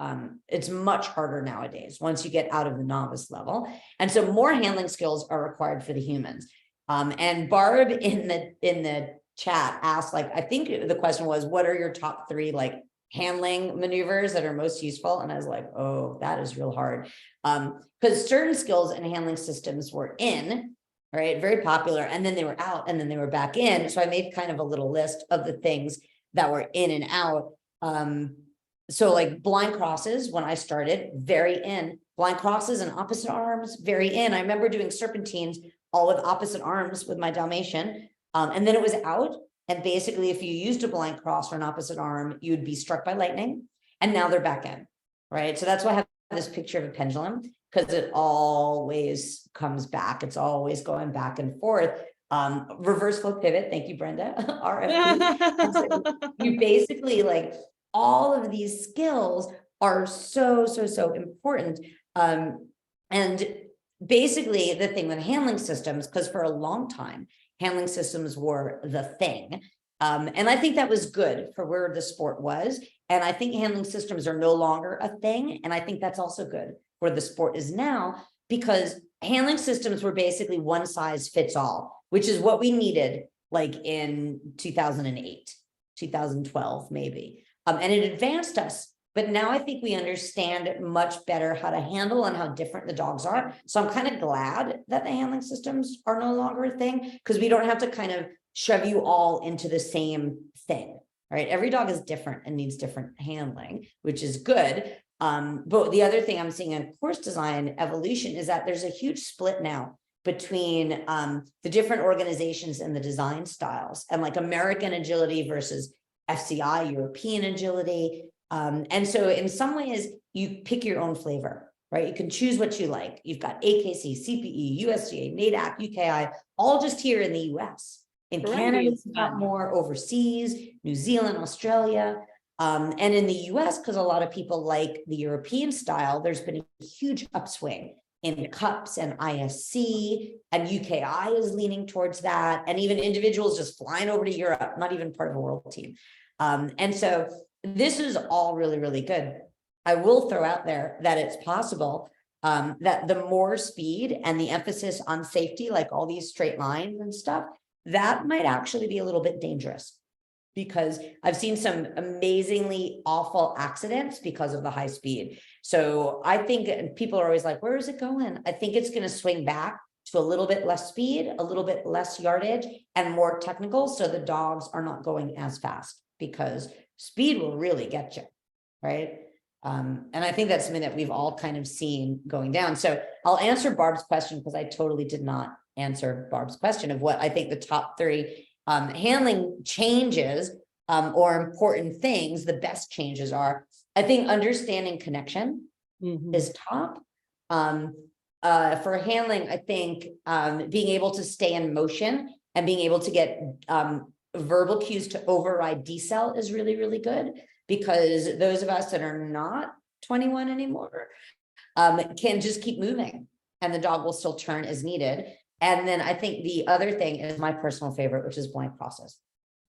It's much harder nowadays once you get out of the novice level. And so more handling skills are required for the humans. And Barb in the chat asked, like, I think the question was, what are your top 3 like handling maneuvers that are most useful? And I was like, oh, that is real hard. Because certain skills and handling systems were in, right, very popular, and then they were out, and then they were back in. So I made kind of a little list of the things that were in and out. So like blind crosses, when I started, very in. Blind crosses and opposite arms, very in. I remember doing serpentines all with opposite arms with my Dalmatian, and then it was out. And basically, if you used a blind cross or an opposite arm, you'd be struck by lightning. And now they're back in, right? So that's why I have this picture of a pendulum, because it always comes back. It's always going back and forth. Reverse flow pivot. Thank you, Brenda. RFP. So you basically, like, all of these skills are so important. And basically the thing with handling systems, because for a long time, handling systems were the thing. And I think that was good for where the sport was. And I think handling systems are no longer a thing. And I think that's also good where the sport is now, because handling systems were basically one size fits all, which is what we needed like in 2008, 2012, maybe. And it advanced us. But now I think we understand much better how to handle and how different the dogs are. So I'm kind of glad that the handling systems are no longer a thing, because we don't have to kind of shove you all into the same thing, right? Every dog is different and needs different handling, which is good. But the other thing I'm seeing in course design evolution is that there's a huge split now between the different organizations and the design styles, and like American agility versus FCI, European agility. And so in some ways you pick your own flavor, right? You can choose what you like. You've got AKC, CPE, USDA, NADAC, UKI, all just here in the US. In Canada, it's got more overseas, New Zealand, Australia. And in the US, because a lot of people like the European style, there's been a huge upswing in cups and ISC, and UKI is leaning towards that. And even individuals just flying over to Europe, not even part of a world team. And so this is all really, really good. I will throw out there that it's possible that the more speed and the emphasis on safety, like all these straight lines and stuff, that might actually be a little bit dangerous, because I've seen some amazingly awful accidents because of the high speed. So I think people are always like, where is it going? I think it's going to swing back to a little bit less speed, a little bit less yardage, and more technical. So the dogs are not going as fast, because speed will really get you, right? And I think that's something that we've all kind of seen going down. So I'll answer Barb's question, because I totally did not answer Barb's question of what I think the top 3 handling changes or important things, the best changes are. I think understanding connection is top. For handling, I think being able to stay in motion and being able to get verbal cues to override decel is really, really good, because those of us that are not 21 anymore can just keep moving and the dog will still turn as needed. And then I think the other thing is my personal favorite, which is blank process,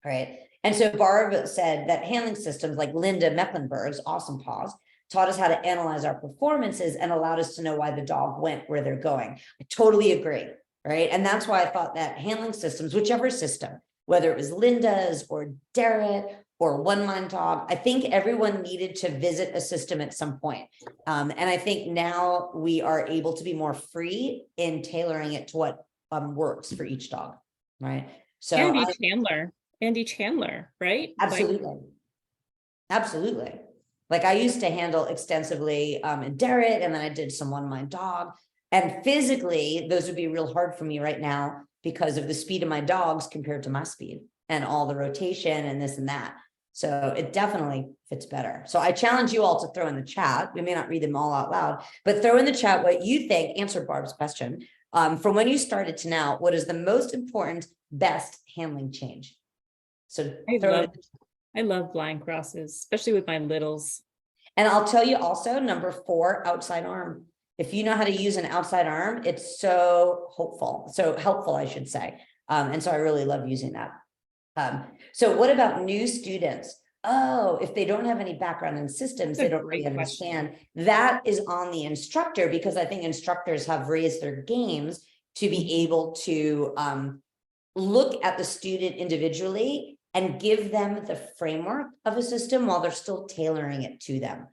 right? And so Barb said that handling systems like Linda Mecklenburg's Awesome Paws taught us how to analyze our performances and allowed us to know why the dog went where they're going. I totally agree, right? And that's why I thought that handling systems, whichever system, whether it was Linda's or Derek or One Mind Dog, I think everyone needed to visit a system at some point. And I think now we are able to be more free in tailoring it to what works for each dog, right? So Andy Chandler, right? Absolutely. Absolutely. Like I used to handle extensively in Derek, and then I did some One Mind Dog. And physically, those would be real hard for me right now because of the speed of my dogs compared to my speed and all the rotation and this and that. So it definitely fits better. So I challenge you all to throw in the chat. We may not read them all out loud, but throw in the chat what you think. Answer Barb's question. From when you started to now, what is the most important, best handling change? So I love blind crosses, especially with my littles. And I'll tell you also, number 4, outside arm. If you know how to use an outside arm, it's so helpful, I should say. And so I really love using that. So what about new students? Oh, if they don't have any background in systems, they don't really understand. That is on the instructor, because I think instructors have raised their games to be able to look at the student individually and give them the framework of a system while they're still tailoring it to them.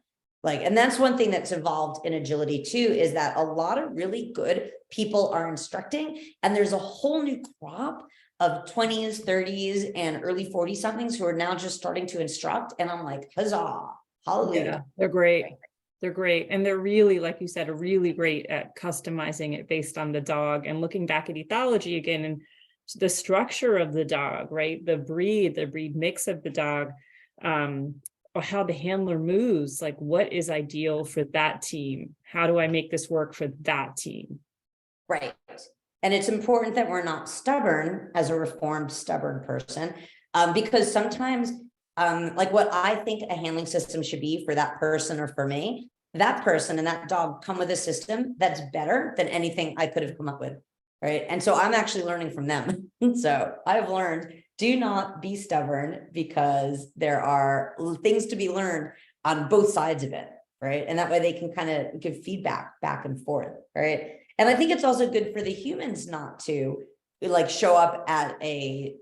And that's one thing that's evolved in agility too, is that a lot of really good people are instructing, and there's a whole new crop of 20s, 30s, and early 40 somethings who are now just starting to instruct. And I'm like, huzzah, hallelujah. Yeah, they're great. They're great. And they're really, like you said, really great at customizing it based on the dog and looking back at ethology again and the structure of the dog, right? The breed mix of the dog, or how the handler moves, like what is ideal for that team? How do I make this work for that team? Right. And it's important that we're not stubborn as a reformed, stubborn person, because sometimes like what I think a handling system should be for that person or for me, that person and that dog come with a system that's better than anything I could have come up with. Right. And so I'm actually learning from them. So I've learned, do not be stubborn, because there are things to be learned on both sides of it. Right. And that way they can kind of give feedback back and forth. Right. And I think it's also good for the humans not to like show up at a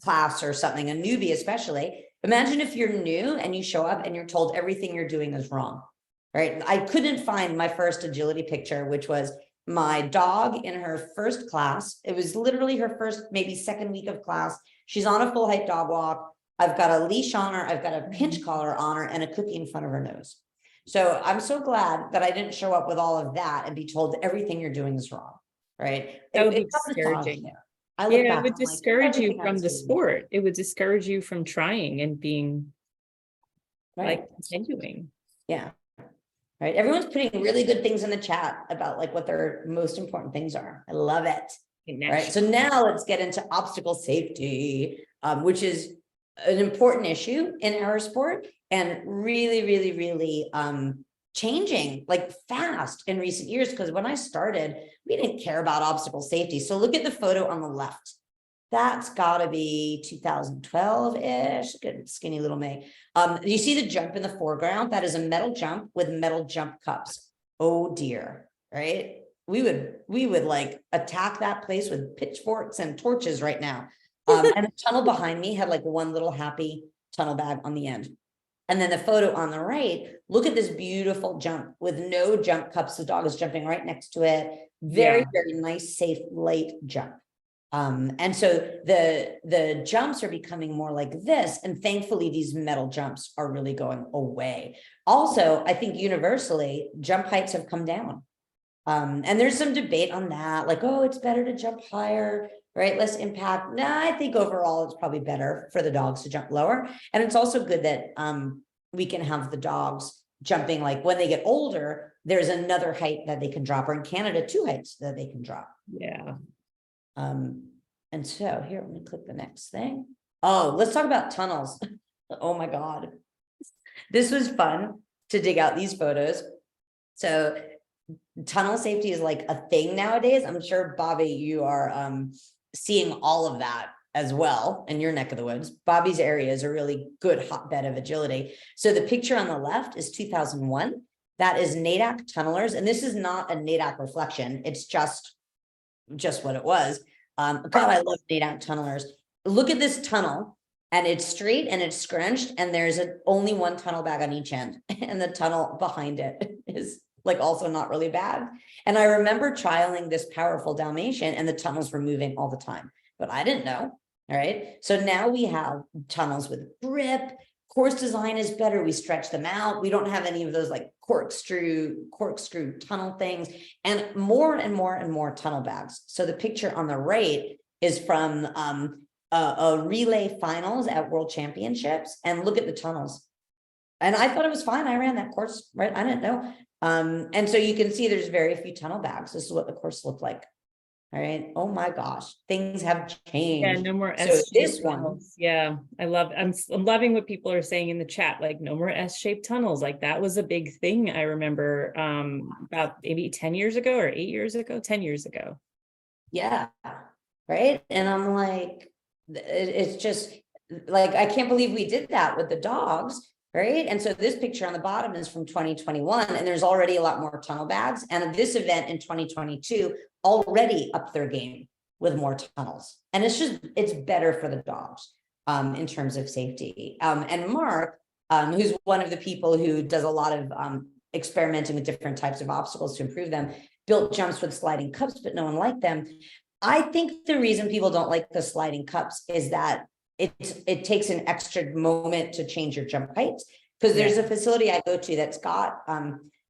class or something, a newbie especially. Imagine if you're new and you show up and you're told everything you're doing is wrong, right? I couldn't find my first agility picture, which was my dog in her first class. It was literally her first, maybe second week of class. She's on a full height dog walk. I've got a leash on her. I've got a pinch collar on her and a cookie in front of her nose. So I'm so glad that I didn't show up with all of that and be told everything you're doing is wrong, right? That would be It happens discouraging. often. I look Yeah, back, it would I'm like, discourage you everything I from was the doing. sport. It would discourage you from trying and being Right. like continuing. Yeah. Right. Everyone's putting really good things in the chat about like what their most important things are. I love it. Right. So now let's get into obstacle safety, which is an important issue in our sport and really, really, really changing like fast in recent years. Because when I started, we didn't care about obstacle safety. So look at the photo on the left. That's got to be 2012-ish. Good skinny little May. You see the jump in the foreground? That is a metal jump with metal jump cups. Oh dear, right? We would like attack that place with pitchforks and torches right now. And the tunnel behind me had like one little happy tunnel bag on the end. And then the photo on the right, look at this beautiful jump with no jump cups. The dog is jumping right next to it. Very, very nice, safe, light jump. And so the jumps are becoming more like this, and thankfully these metal jumps are really going away. Also, I think universally jump heights have come down. And there's some debate on that, like, oh, it's better to jump higher, right? Less impact. Nah, I think overall it's probably better for the dogs to jump lower. And it's also good that we can have the dogs jumping, like when they get older, there's another height that they can drop, or in Canada, 2 heights that they can drop. Yeah. And so here, let me click the next thing. Oh, let's talk about tunnels. Oh my God. This was fun to dig out these photos. So tunnel safety is like a thing nowadays. I'm sure, Bobbie, you are seeing all of that as well in your neck of the woods. Bobbie's area is a really good hotbed of agility. So the picture on the left is 2001. That is NADAC tunnelers. And this is not a NADAC reflection. It's just what it was. God, I love NADAC tunnelers. Look at this tunnel, and it's straight and it's scrunched, and there's only one tunnel bag on each end, and the tunnel behind it is like also not really bad. And I remember trialing this powerful Dalmatian, and the tunnels were moving all the time, but I didn't know. All right, so now we have tunnels with grip. Course design is better. We stretch them out. We don't have any of those like corkscrew tunnel things, and more tunnel bags. So the picture on the right is from a relay finals at World Championships, and look at the tunnels. And I thought it was fine. I ran that course, right? I didn't know. And so you can see there's very few tunnel bags. This is what the course looked like. All right. Oh my gosh, things have changed. Yeah, no more So S-shaped this tunnels. Yeah, I'm loving what people are saying in the chat, like no more S-shaped tunnels. Like that was a big thing. I remember about maybe 10 years ago or 8 years ago, 10 years ago. Yeah. Right. And I'm like, it's just like, I can't believe we did that with the dogs. Right. And so this picture on the bottom is from 2021, and there's already a lot more tunnel bags. And this event in 2022 already upped their game with more tunnels. And it's better for the dogs in terms of safety. And Mark, who's one of the people who does a lot of experimenting with different types of obstacles to improve them, built jumps with sliding cups, but no one liked them. I think the reason people don't like the sliding cups is that it takes an extra moment to change your jump heights, because there's a facility I go to that's got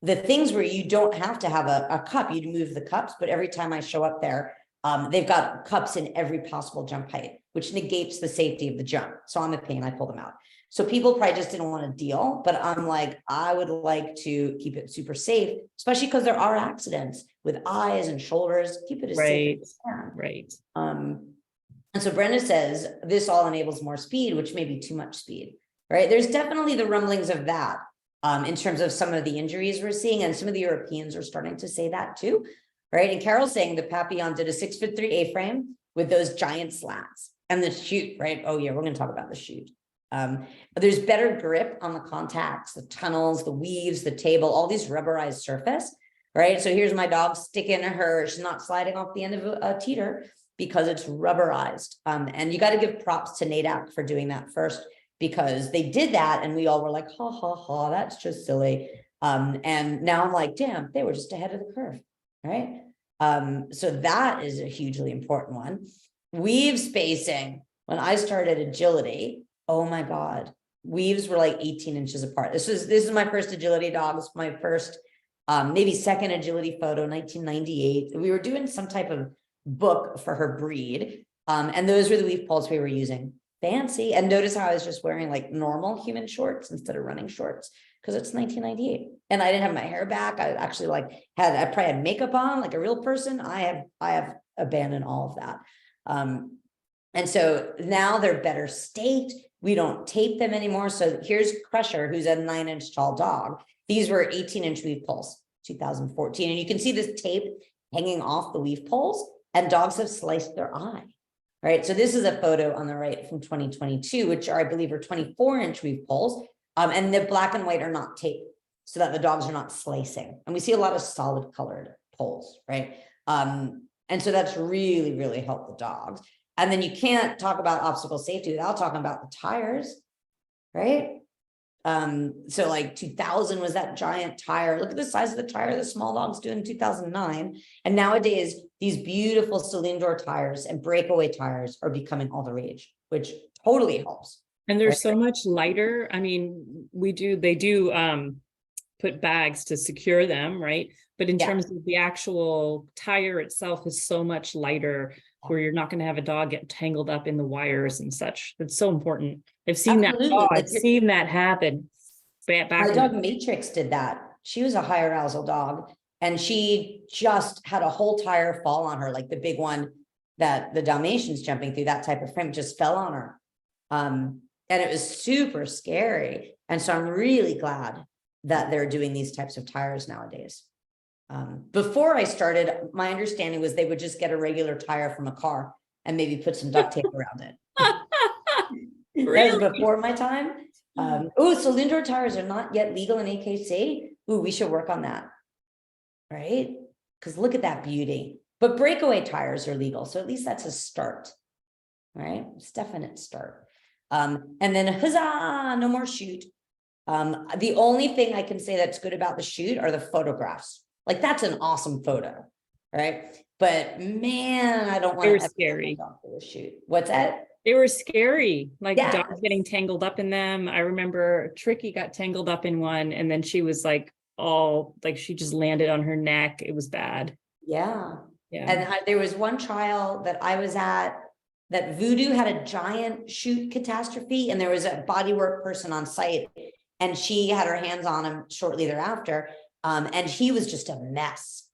the things where you don't have to have a cup. You'd move the cups, but every time I show up there, they've got cups in every possible jump height, which negates the safety of the jump. So I'm a pain, I pull them out. So people probably just didn't want to deal, but I'm like, I would like to keep it super safe, especially because there are accidents with eyes and shoulders. Keep it as safe as you can. Right. And so Brenda says this all enables more speed, which may be too much speed, right? There's definitely the rumblings of that in terms of some of the injuries we're seeing, and some of the Europeans are starting to say that too, right? And Carol's saying the Papillon did a 6'3" A-frame with those giant slats and the chute, right? Oh yeah, we're going to talk about the chute. There's better grip on the contacts, the tunnels, the weaves, the table, all these rubberized surface, right? So here's my dog sticking her, she's not sliding off the end of a teeter. because it's rubberized. And you got to give props to NADAC for doing that first, because they did that and we all were like, ha ha ha, that's just silly. And now I'm like, damn, they were just ahead of the curve, right? So that is a hugely important one. Weave spacing. When I started agility, oh my God, weaves were like 18 inches apart. This is my first agility dog. It's my first, maybe second agility photo, 1998. We were doing some type of book for her breed. And those were the weave poles we were using. Fancy. And notice how I was just wearing like normal human shorts instead of running shorts, because it's 1998 and I didn't have my hair back. I actually I probably had makeup on like a real person. I have abandoned all of that. And so now they're better state. We don't tape them anymore. So here's Crusher, who's a 9-inch tall dog. These were 18-inch weave poles, 2014. And you can see this tape hanging off the weave poles, and dogs have sliced their eye. Right. So this is a photo on the right from 2022, which are, I believe, are 24-inch weave poles. And the black and white are not taped so that the dogs are not slicing. And we see a lot of solid colored poles, right? And so that's really, really helped the dogs. And then you can't talk about obstacle safety without talking about the tires, right? So like 2000 was that giant tire. Look at the size of the tire the small dogs do in 2009. And nowadays, these beautiful cylinder tires and breakaway tires are becoming all the rage, which totally helps. And they're so much lighter. I mean, they do put bags to secure them, right? But in terms of the actual tire itself is so much lighter, where you're not going to have a dog get tangled up in the wires and such. It's so important. I've seen I've seen that happen. My dog Matrix did that. She was a high arousal dog, and she just had a whole tire fall on her, like the big one that the Dalmatian's jumping through, that type of frame just fell on her. And it was super scary. And so I'm really glad that they're doing these types of tires nowadays. Before I started, my understanding was they would just get a regular tire from a car and maybe put some duct tape around it. Really? That was before my time. Cylinder tires are not yet legal in AKC. We should work on that. Right? Because look at that beauty. But breakaway tires are legal. So at least that's a start. Right? It's a definite start. And then huzzah, no more shoot. The only thing I can say that's good about the shoot are the photographs. Like that's an awesome photo, right? But man, I don't want to. They were scary. Shoot. What's that? They were scary, like dogs getting tangled up in them. I remember Tricky got tangled up in one, and then she was like she just landed on her neck. It was bad. Yeah. And there was one trial that I was at that Voodoo had a giant shoot catastrophe, and there was a bodywork person on site, and she had her hands on him shortly thereafter. And he was just a mess.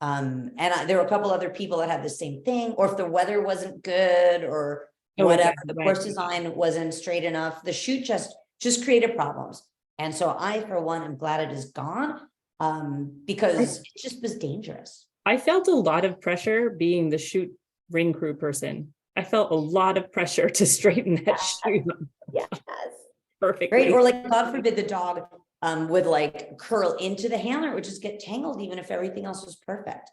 And there were a couple other people that had the same thing, or if the weather wasn't good or whatever, the course design wasn't straight enough, the shoot just created problems. And so I, for one, am glad it is gone, because it just was dangerous. I felt a lot of pressure being the shoot ring crew person. I felt a lot of pressure to straighten that shoot. Yes. Perfect. Right. Or like, God forbid the dog would like curl into the handler, would just get tangled even if everything else was perfect.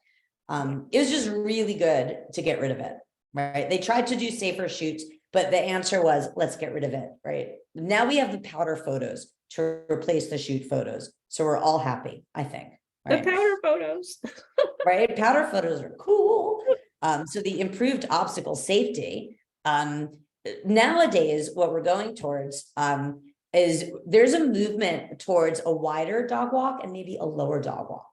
It was just really good to get rid of it, right? They tried to do safer shoots, but the answer was, let's get rid of it, right? Now we have the powder photos to replace the shoot photos. So we're all happy, I think. Right? The powder photos. Right? Powder photos are cool. So the improved obstacle safety, nowadays, what we're going towards, is there's a movement towards a wider dog walk and maybe a lower dog walk.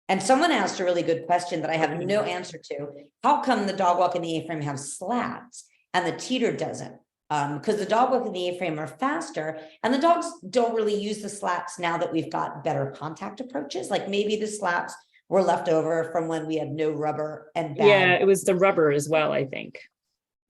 And someone asked a really good question that I have no answer to. How come the dog walk and the A-frame have slats and the teeter doesn't? Because the dog walk and the A-frame are faster, and the dogs don't really use the slats now that we've got better contact approaches. Like maybe the slats were left over from when we had no rubber and bad. Yeah, it was the rubber as well, I think.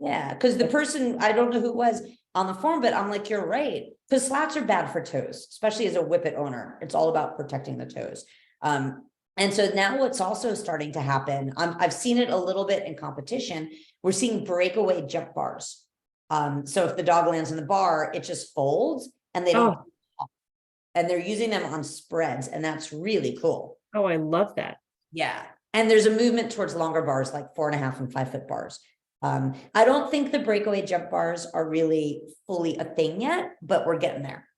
Yeah, because the person, I don't know who it was on the form, but I'm like, you're right. Because slats are bad for toes, especially as a whippet owner. It's all about protecting the toes. And so now what's also starting to happen, I've seen it a little bit in competition. We're seeing breakaway jump bars. So if the dog lands in the bar, it just folds and they don't. And they're using them on spreads, and that's really cool. Oh, I love that. Yeah. And there's a movement towards longer bars, like 4.5 and 5 foot bars. I don't think the breakaway jump bars are really fully a thing yet, but we're getting there.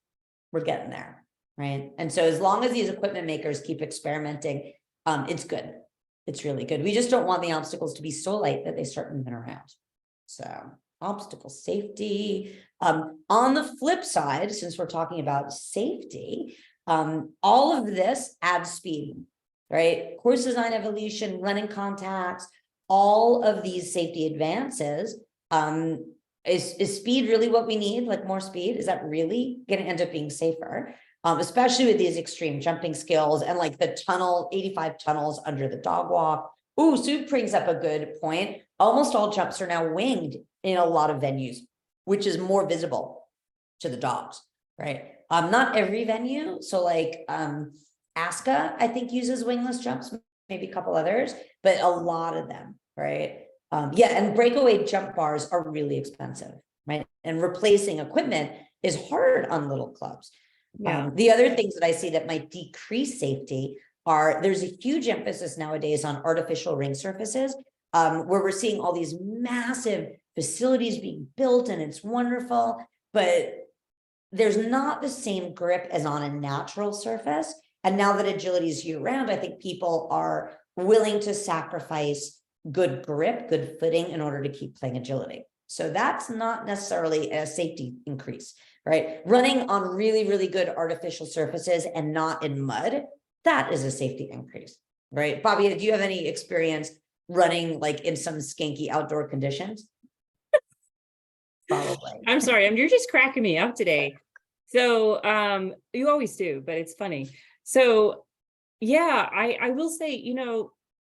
We're getting there, right? And so as long as these equipment makers keep experimenting, it's good. It's really good. We just don't want the obstacles to be so light that they start moving around. So obstacle safety. On the flip side, since we're talking about safety, all of this adds speed, right? Course design evolution, running contacts, all of these safety advances. Is speed really what we need? Like more speed? Is that really going to end up being safer? Especially with these extreme jumping skills and like the 85 tunnels under the dog walk. Ooh, Sue brings up a good point. Almost all jumps are now winged in a lot of venues, which is more visible to the dogs, right? Not every venue. So like Aska, I think, uses wingless jumps, maybe a couple others, but a lot of them, right? Yeah, and breakaway jump bars are really expensive, right? And replacing equipment is hard on little clubs. Yeah. The other things that I see that might decrease safety are there's a huge emphasis nowadays on artificial ring surfaces, where we're seeing all these massive facilities being built, and it's wonderful, but there's not the same grip as on a natural surface. And now that agility is year-round, I think people are willing to sacrifice good grip, good footing in order to keep playing agility. So that's not necessarily a safety increase, right? Running on really, really good artificial surfaces and not in mud, that is a safety increase, right? Bobbie, do you have any experience running like in some skanky outdoor conditions? Probably. I'm sorry, you're just cracking me up today. So you always do, but it's funny. So yeah, I will say,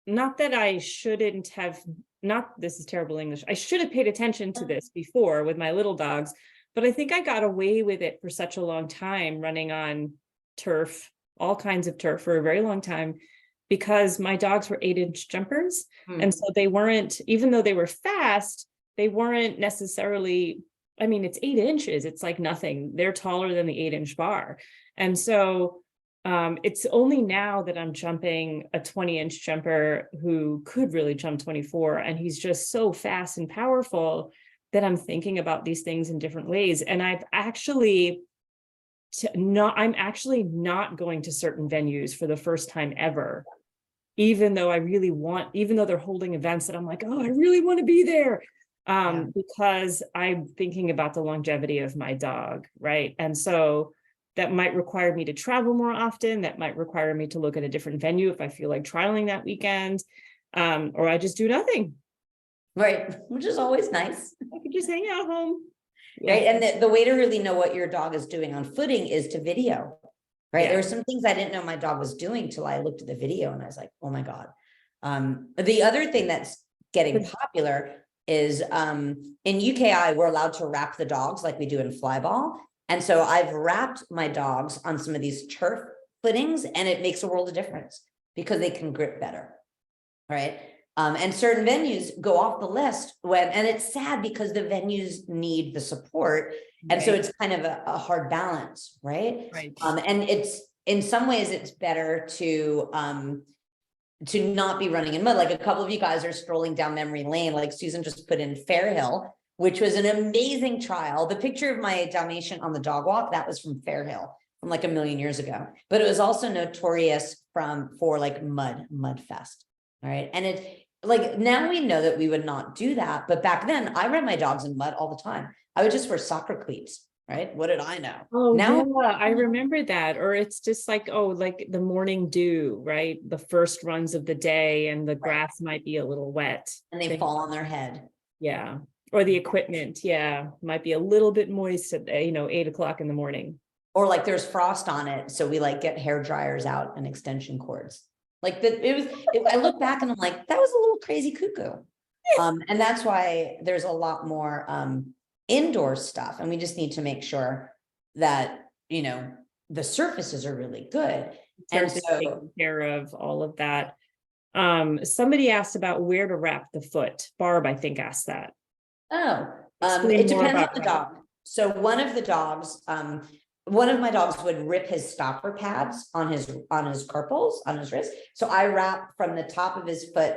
not that I shouldn't have, not, this is terrible English. I should have paid attention to this before with my little dogs, but I think I got away with it for such a long time, running on turf, all kinds of turf for a very long time, because my dogs were 8-inch jumpers. And so they weren't, even though they were fast, they weren't necessarily, I mean, it's 8 inches. It's like nothing. They're taller than the 8-inch bar. And so it's only now that I'm jumping a 20-inch jumper who could really jump 24. And he's just so fast and powerful that I'm thinking about these things in different ways. And I'm actually not going to certain venues for the first time ever, even though even though they're holding events that I'm like, oh, I really want to be there. Because I'm thinking about the longevity of my dog, right? And so that might require me to travel more often. That might require me to look at a different venue if I feel like trialing that weekend, or I just do nothing. Right, which is always nice. I could just hang out home. Right, and the way to really know what your dog is doing on footing is to video, right? Yeah. There were some things I didn't know my dog was doing till I looked at the video and I was like, oh my God. The other thing that's getting popular is in UKI, we're allowed to wrap the dogs like we do in flyball. And so I've wrapped my dogs on some of these turf footings, and it makes a world of difference because they can grip better, right? And certain venues go off the list and it's sad because the venues need the support. And so it's kind of a hard balance, right? Right. And it's, in some ways it's better to not be running in mud. Like a couple of you guys are strolling down memory lane, like Susan just put in Fairhill, which was an amazing trial. The picture of my Dalmatian on the dog walk, that was from Fairhill from like a million years ago, but it was also notorious for like mud fest. All right. And it, like, now we know that we would not do that, but back then I ran my dogs in mud all the time. I would just wear soccer cleats, right? What did I know? Oh, now, yeah, I remember that. Or it's just like, oh, like the morning dew, right? The first runs of the day and the grass might be a little wet. And they fall on their head. Yeah. Or the equipment, might be a little bit moist at 8 o'clock in the morning. Or like there's frost on it, so we like get hair dryers out and extension cords. Like I look back and I'm like, that was a little crazy cuckoo. And that's why there's a lot more indoor stuff, and we just need to make sure that the surfaces are really good. And so taking care of all of that. Somebody asked about where to wrap the foot. Barb, I think, asked that. It depends on the dog. So one of my dogs would rip his stopper pads on his carpals, on his wrist. So I wrap from the top of his foot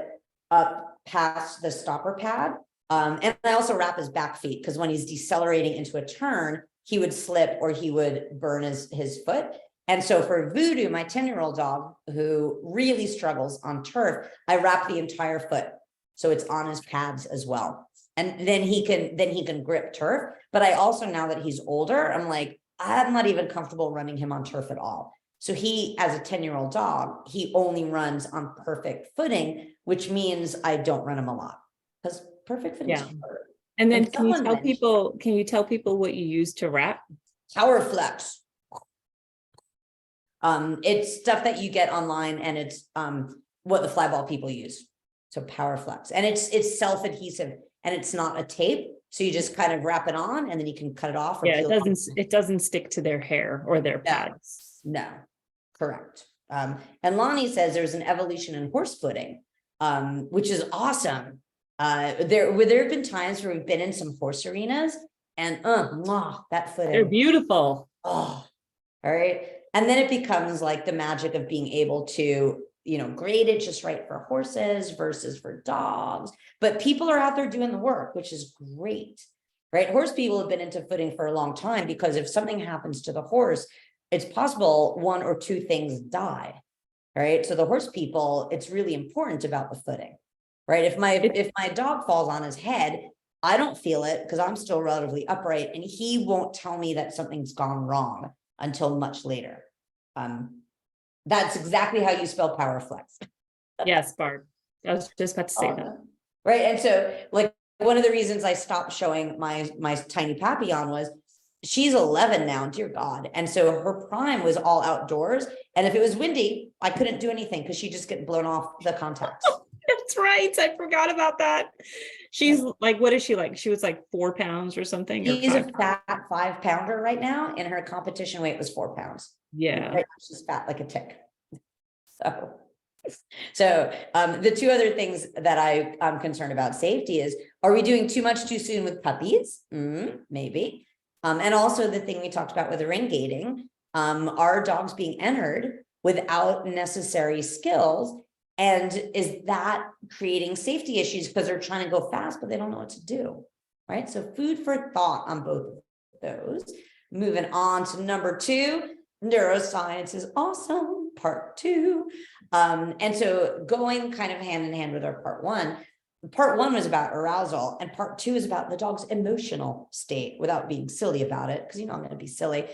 up past the stopper pad, And I also wrap his back feet because when he's decelerating into a turn, he would slip or he would burn his foot. And so for Voodoo, my 10-year-old dog who really struggles on turf, I wrap the entire foot. So it's on his pads as well. And then he can grip turf. But I also, now that he's older, I'm like, I'm not even comfortable running him on turf at all. So he, as a 10-year-old dog, he only runs on perfect footing, which means I don't run him a lot because perfect footing is hard. And then can you tell people what you use to wrap? Power flex. It's stuff that you get online, and it's what the flyball people use. So power flex, and it's self-adhesive, and it's not a tape. So you just kind of wrap it on, and then you can cut it off. Or it doesn't stick to their hair or their pads. No, correct. And Lonnie says there's an evolution in horse footing, which is awesome. There have been times where we've been in some horse arenas, and that footing. They're beautiful. Oh, all right. And then it becomes like the magic of being able to, grade it just right for horses versus for dogs. But people are out there doing the work, which is great, right? Horse people have been into footing for a long time, because if something happens to the horse, it's possible one or two things die, right? So the horse people, it's really important about the footing, right? If my dog falls on his head, I don't feel it because I'm still relatively upright, and he won't tell me that something's gone wrong until much later. That's exactly how you spell power flex. Yes, Barb. I was just about to say that. Right. And so, like, one of the reasons I stopped showing my tiny Papillon was she's 11 now, dear God. And so her prime was all outdoors. And if it was windy, I couldn't do anything because she'd just get blown off the contacts. That's right. I forgot about that. She's like, what is she like? She was like 4 pounds or something. She's a fat 5-pounder right now, and her competition weight was 4 pounds. Yeah. Right now she's fat like a tick. So the two other things that I'm concerned about safety is, are we doing too much too soon with puppies? Maybe. And also the thing we talked about with the ring gating, are dogs being entered without necessary skills? And is that creating safety issues because they're trying to go fast, but they don't know what to do, right? So food for thought on both of those. Moving on to number 2, neuroscience is awesome, part 2. And so going kind of hand in hand with our part 1. Part 1 was about arousal, and part 2 is about the dog's emotional state, without being silly about it, because I'm going to be silly.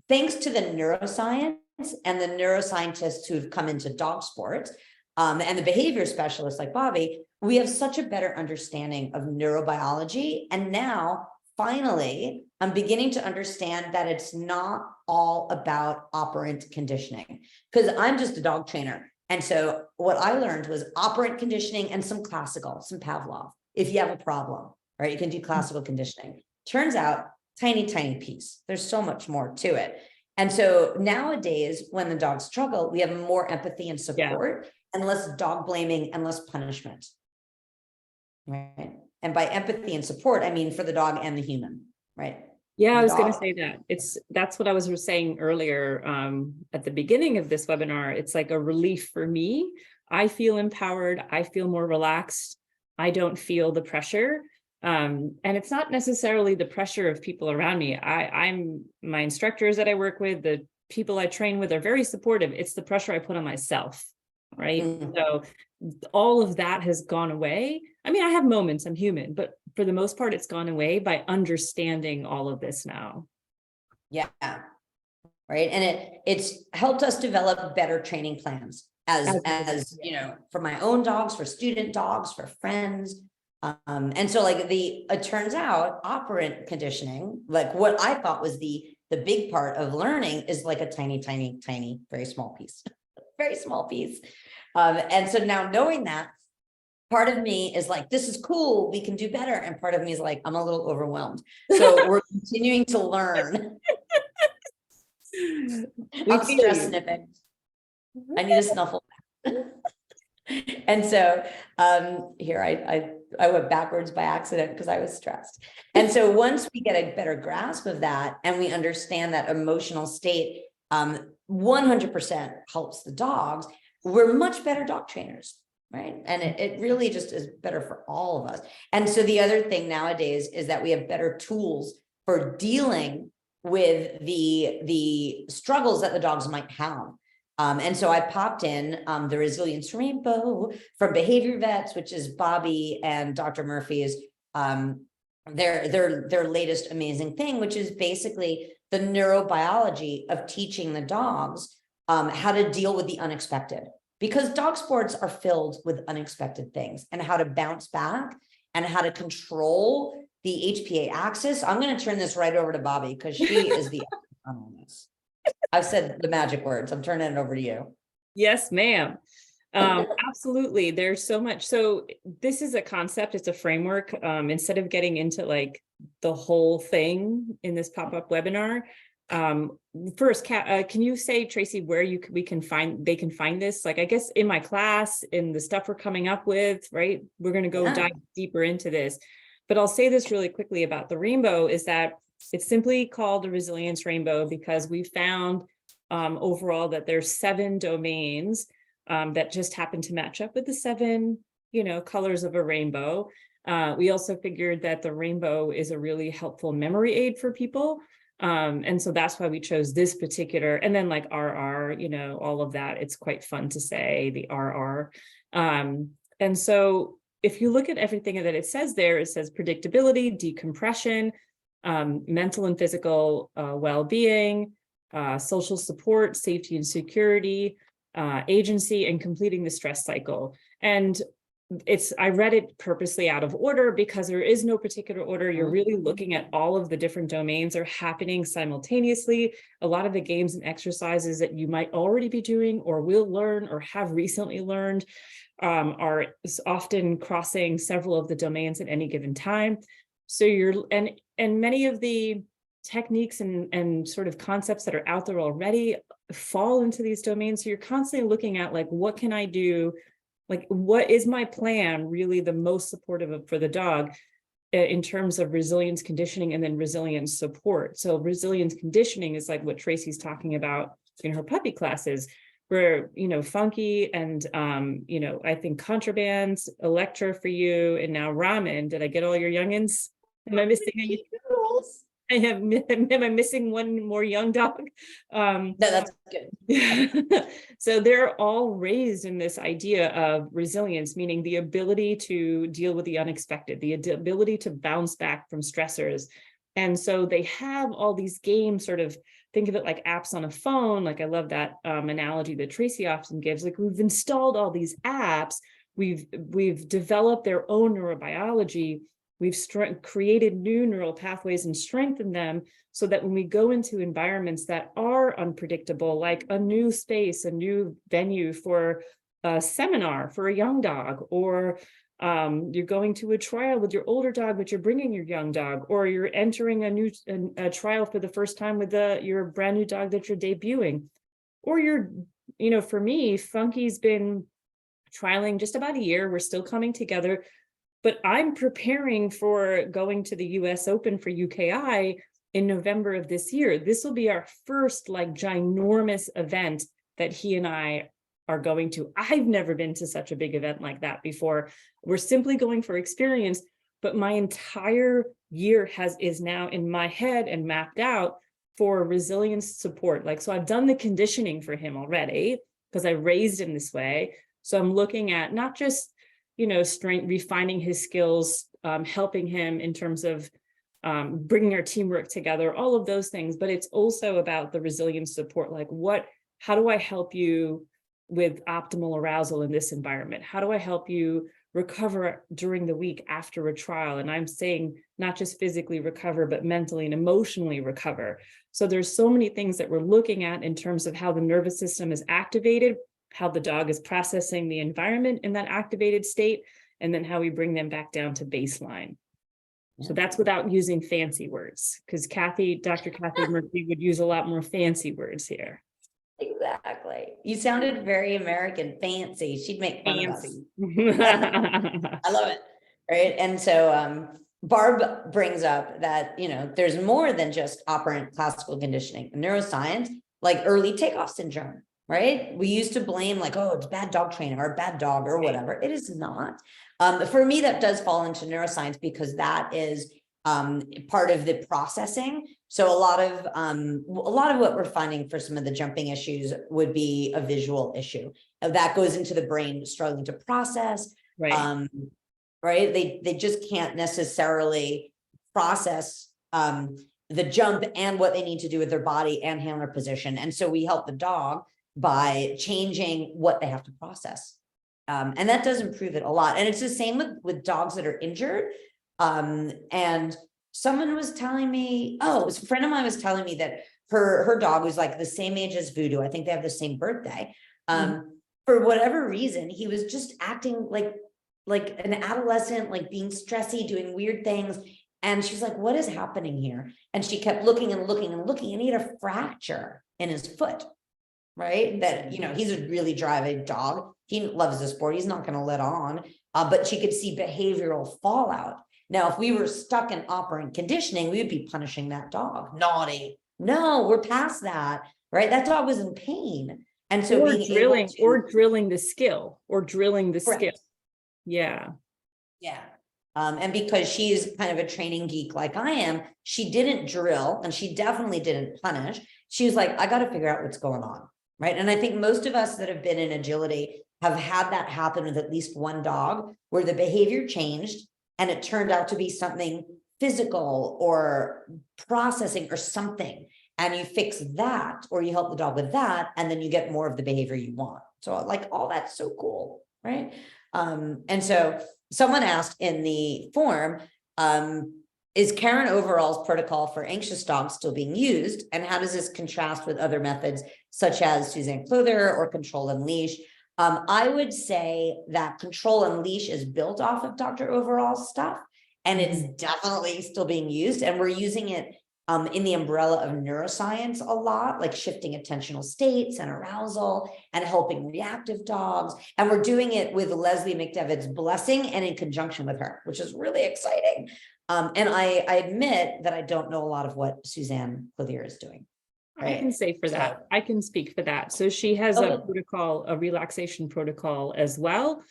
Thanks to the neuroscience and the neuroscientists who've come into dog sports, and the behavior specialists like Bobbie, we have such a better understanding of neurobiology. And now, finally, I'm beginning to understand that it's not all about operant conditioning, because I'm just a dog trainer. And so what I learned was operant conditioning and some classical, some Pavlov. If you have a problem, right, you can do classical conditioning. Turns out, tiny, tiny piece. There's so much more to it. And so nowadays, when the dogs struggle, we have more empathy and support, and less dog blaming and less punishment. Right. And by empathy and support, I mean for the dog and the human, right? Yeah, I was going to say that. That's what I was saying earlier at the beginning of this webinar. It's like a relief for me. I feel empowered. I feel more relaxed. I don't feel the pressure. And it's not necessarily the pressure of people around me. My instructors that I work with, the people I train with are very supportive. It's the pressure I put on myself. Right. So all of that has gone away. I mean, I have moments, I'm human, but for the most part, it's gone away by understanding all of this now. Yeah. Right. And it's helped us develop better training plans as for my own dogs, for student dogs, for friends. And so like it turns out operant conditioning, like what I thought was the big part of learning, is like a tiny, tiny, tiny, very small piece. Very small piece. And so now knowing that, part of me is like, this is cool, we can do better. And part of me is like, I'm a little overwhelmed. So we're continuing to learn. I'm stress sniffing. I need a snuffle. And so here I went backwards by accident because I was stressed. And so once we get a better grasp of that, and we understand that emotional state 100% helps the dogs, we're much better dog trainers. right? And it really just is better for all of us. And so the other thing nowadays is that we have better tools for dealing with the struggles that the dogs might have. And so I popped in the Resilience Rainbow from Behavior Vets, which is Bobbie and Dr. Murphy's their latest amazing thing, which is basically the neurobiology of teaching the dogs how to deal with the unexpected, because dog sports are filled with unexpected things, and how to bounce back and how to control the HPA axis. I'm going to turn this right over to Bobbie because she is the expert on this. I've said the magic words. I'm turning it over to you. Yes, ma'am. Absolutely. There's so much. So this is a concept. It's a framework. Instead of getting into like the whole thing in this pop-up webinar, first, can you say, Tracy, where they can find this? Like, I guess in my class, in the stuff we're coming up with, right? We're going to go dive deeper into this. But I'll say this really quickly about the rainbow is that it's simply called the Resilience Rainbow because we found overall that there's 7 domains that just happen to match up with the 7, colors of a rainbow. We also figured that the rainbow is a really helpful memory aid for people. And so that's why we chose this particular, and then like RR, all of that. It's quite fun to say the RR. And so if you look at everything that it says there, it says predictability, decompression, mental and physical well-being, social support, safety and security, agency, and completing the stress cycle. And I read it purposely out of order because there is no particular order. You're really looking at all of the different domains are happening simultaneously. A lot of the games and exercises that you might already be doing or will learn or have recently learned are often crossing several of the domains at any given time. So and many of the techniques and sort of concepts that are out there already fall into these domains. So you're constantly looking at like, what can I do? Like, what is my plan really the most supportive for the dog in terms of resilience conditioning and then resilience support? So resilience conditioning is like what Tracy's talking about in her puppy classes, where, Funky and, I think Contrabands, Electra for you, and now Ramen. Did I get all your youngins? Am I missing any? Am I missing one more young dog? No, that's good. So they're all raised in this idea of resilience, meaning the ability to deal with the unexpected, the ability to bounce back from stressors. And so they have all these games, sort of think of it like apps on a phone. Like I love that analogy that Tracy often gives. Like we've installed all these apps, we've developed their own neurobiology. We've created new neural pathways and strengthened them so that when we go into environments that are unpredictable, like a new space, a new venue for a seminar for a young dog, or you're going to a trial with your older dog, but you're bringing your young dog, or you're entering a trial for the first time with your brand new dog that you're debuting, or for me, Funky's been trialing just about a year. We're still coming together. But I'm preparing for going to the US Open for UKI in November of this year. This will be our first like ginormous event that he and I are going to. I've never been to such a big event like that before. We're simply going for experience, but my entire year is now in my head and mapped out for resilience support. Like, so I've done the conditioning for him already because I raised him this way. So I'm looking at not just strength, refining his skills, helping him in terms of bringing our teamwork together, all of those things. But it's also about the resilience support. Like how do I help you with optimal arousal in this environment? How do I help you recover during the week after a trial? And I'm saying not just physically recover, but mentally and emotionally recover. So there's so many things that we're looking at in terms of how the nervous system is activated, how the dog is processing the environment in that activated state, and then how we bring them back down to baseline. Yeah. So that's without using fancy words, because Dr. Kathy Murphy would use a lot more fancy words here. Exactly. You sounded very American, fancy. She'd make fun of us. I love it. Right. And so Barb brings up that, there's more than just operant classical conditioning. Neuroscience, like early takeoff syndrome, right? We used to blame like, oh, it's bad dog training or bad dog or whatever. It is not. For me, that does fall into neuroscience because that is part of the processing. So a lot of what we're finding for some of the jumping issues would be a visual issue that goes into the brain struggling to process. Right. Right. They just can't necessarily process the jump and what they need to do with their body and handler position. And so we help the dog by changing what they have to process. And that does improve it a lot. And it's the same with dogs that are injured. And someone was telling me, oh, it was a friend of mine was telling me that her dog was like the same age as Voodoo. I think they have the same birthday. For whatever reason, he was just acting like an adolescent, like being stressy, doing weird things. And she's like, what is happening here? And she kept looking and looking and looking, and he had a fracture in his foot, right? That, he's a really driving dog. He loves the sport. He's not going to let on, but she could see behavioral fallout. Now, if we were stuck in operant conditioning, we would be punishing that dog. Naughty. No, we're past that, right? That dog was in pain. And so or drilling the skill. Correct. Yeah. Yeah. And because she's kind of a training geek like I am, she didn't drill and she definitely didn't punish. She was like, I got to figure out what's going on. Right. And I think most of us that have been in agility have had that happen with at least one dog where the behavior changed and it turned out to be something physical or processing or something. And you fix that or you help the dog with that. And then you get more of the behavior you want. So like, all that's so cool. Right. And so someone asked in the form, is Karen Overall's protocol for anxious dogs still being used? And how does this contrast with other methods such as Suzanne Clothier or control and leash? I would say that control and leash is built off of Dr. Overall's stuff, and it's definitely still being used. And we're using it in the umbrella of neuroscience a lot, like shifting attentional states and arousal and helping reactive dogs. And we're doing it with Leslie McDevitt's blessing and in conjunction with her, which is really exciting. And I admit that I don't know a lot of what Suzanne Clothier is doing. Right? I can say for that. So, I can speak for that. So she has a protocol, a relaxation protocol as well.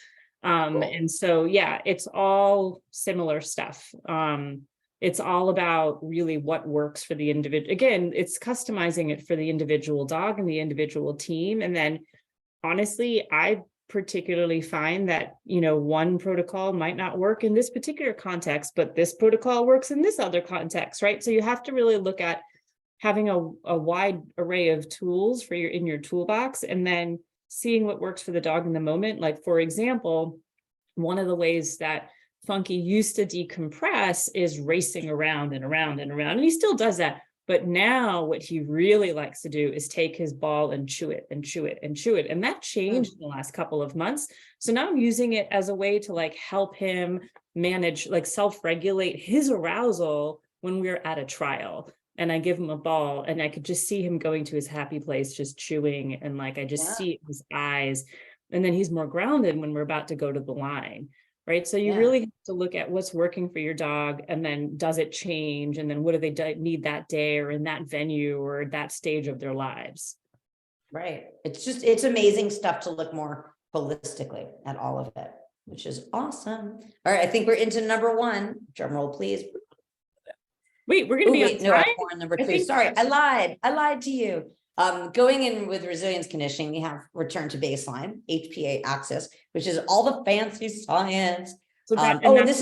Cool. And so, yeah, it's all similar stuff. It's all about really what works for the individual. Again, it's customizing it for the individual dog and the individual team. And then honestly, I particularly find that, one protocol might not work in this particular context, but this protocol works in this other context, right? So you have to really look at having a wide array of tools in your toolbox and then seeing what works for the dog in the moment. Like, for example, one of the ways that Funky used to decompress is racing around and around and around. And he still does that. But now what he really likes to do is take his ball and chew it and chew it and chew it. And that changed in the last couple of months. So now I'm using it as a way to help him manage, self-regulate his arousal when we're at a trial. And I give him a ball and I could just see him going to his happy place, just chewing. And I just see it in his eyes. And then he's more grounded when we're about to go to the line. Right. So you really have to look at what's working for your dog, and then does it change? And then what do they need that day or in that venue or that stage of their lives? Right. It's amazing stuff to look more holistically at all of it, which is awesome. All right. I think we're into number one. Drum roll, please. Wait, we're going to be on time? No, I'm on number two. Sorry, I lied to you. Going in with resilience conditioning, we have return to baseline, HPA axis, which is all the fancy science. So that's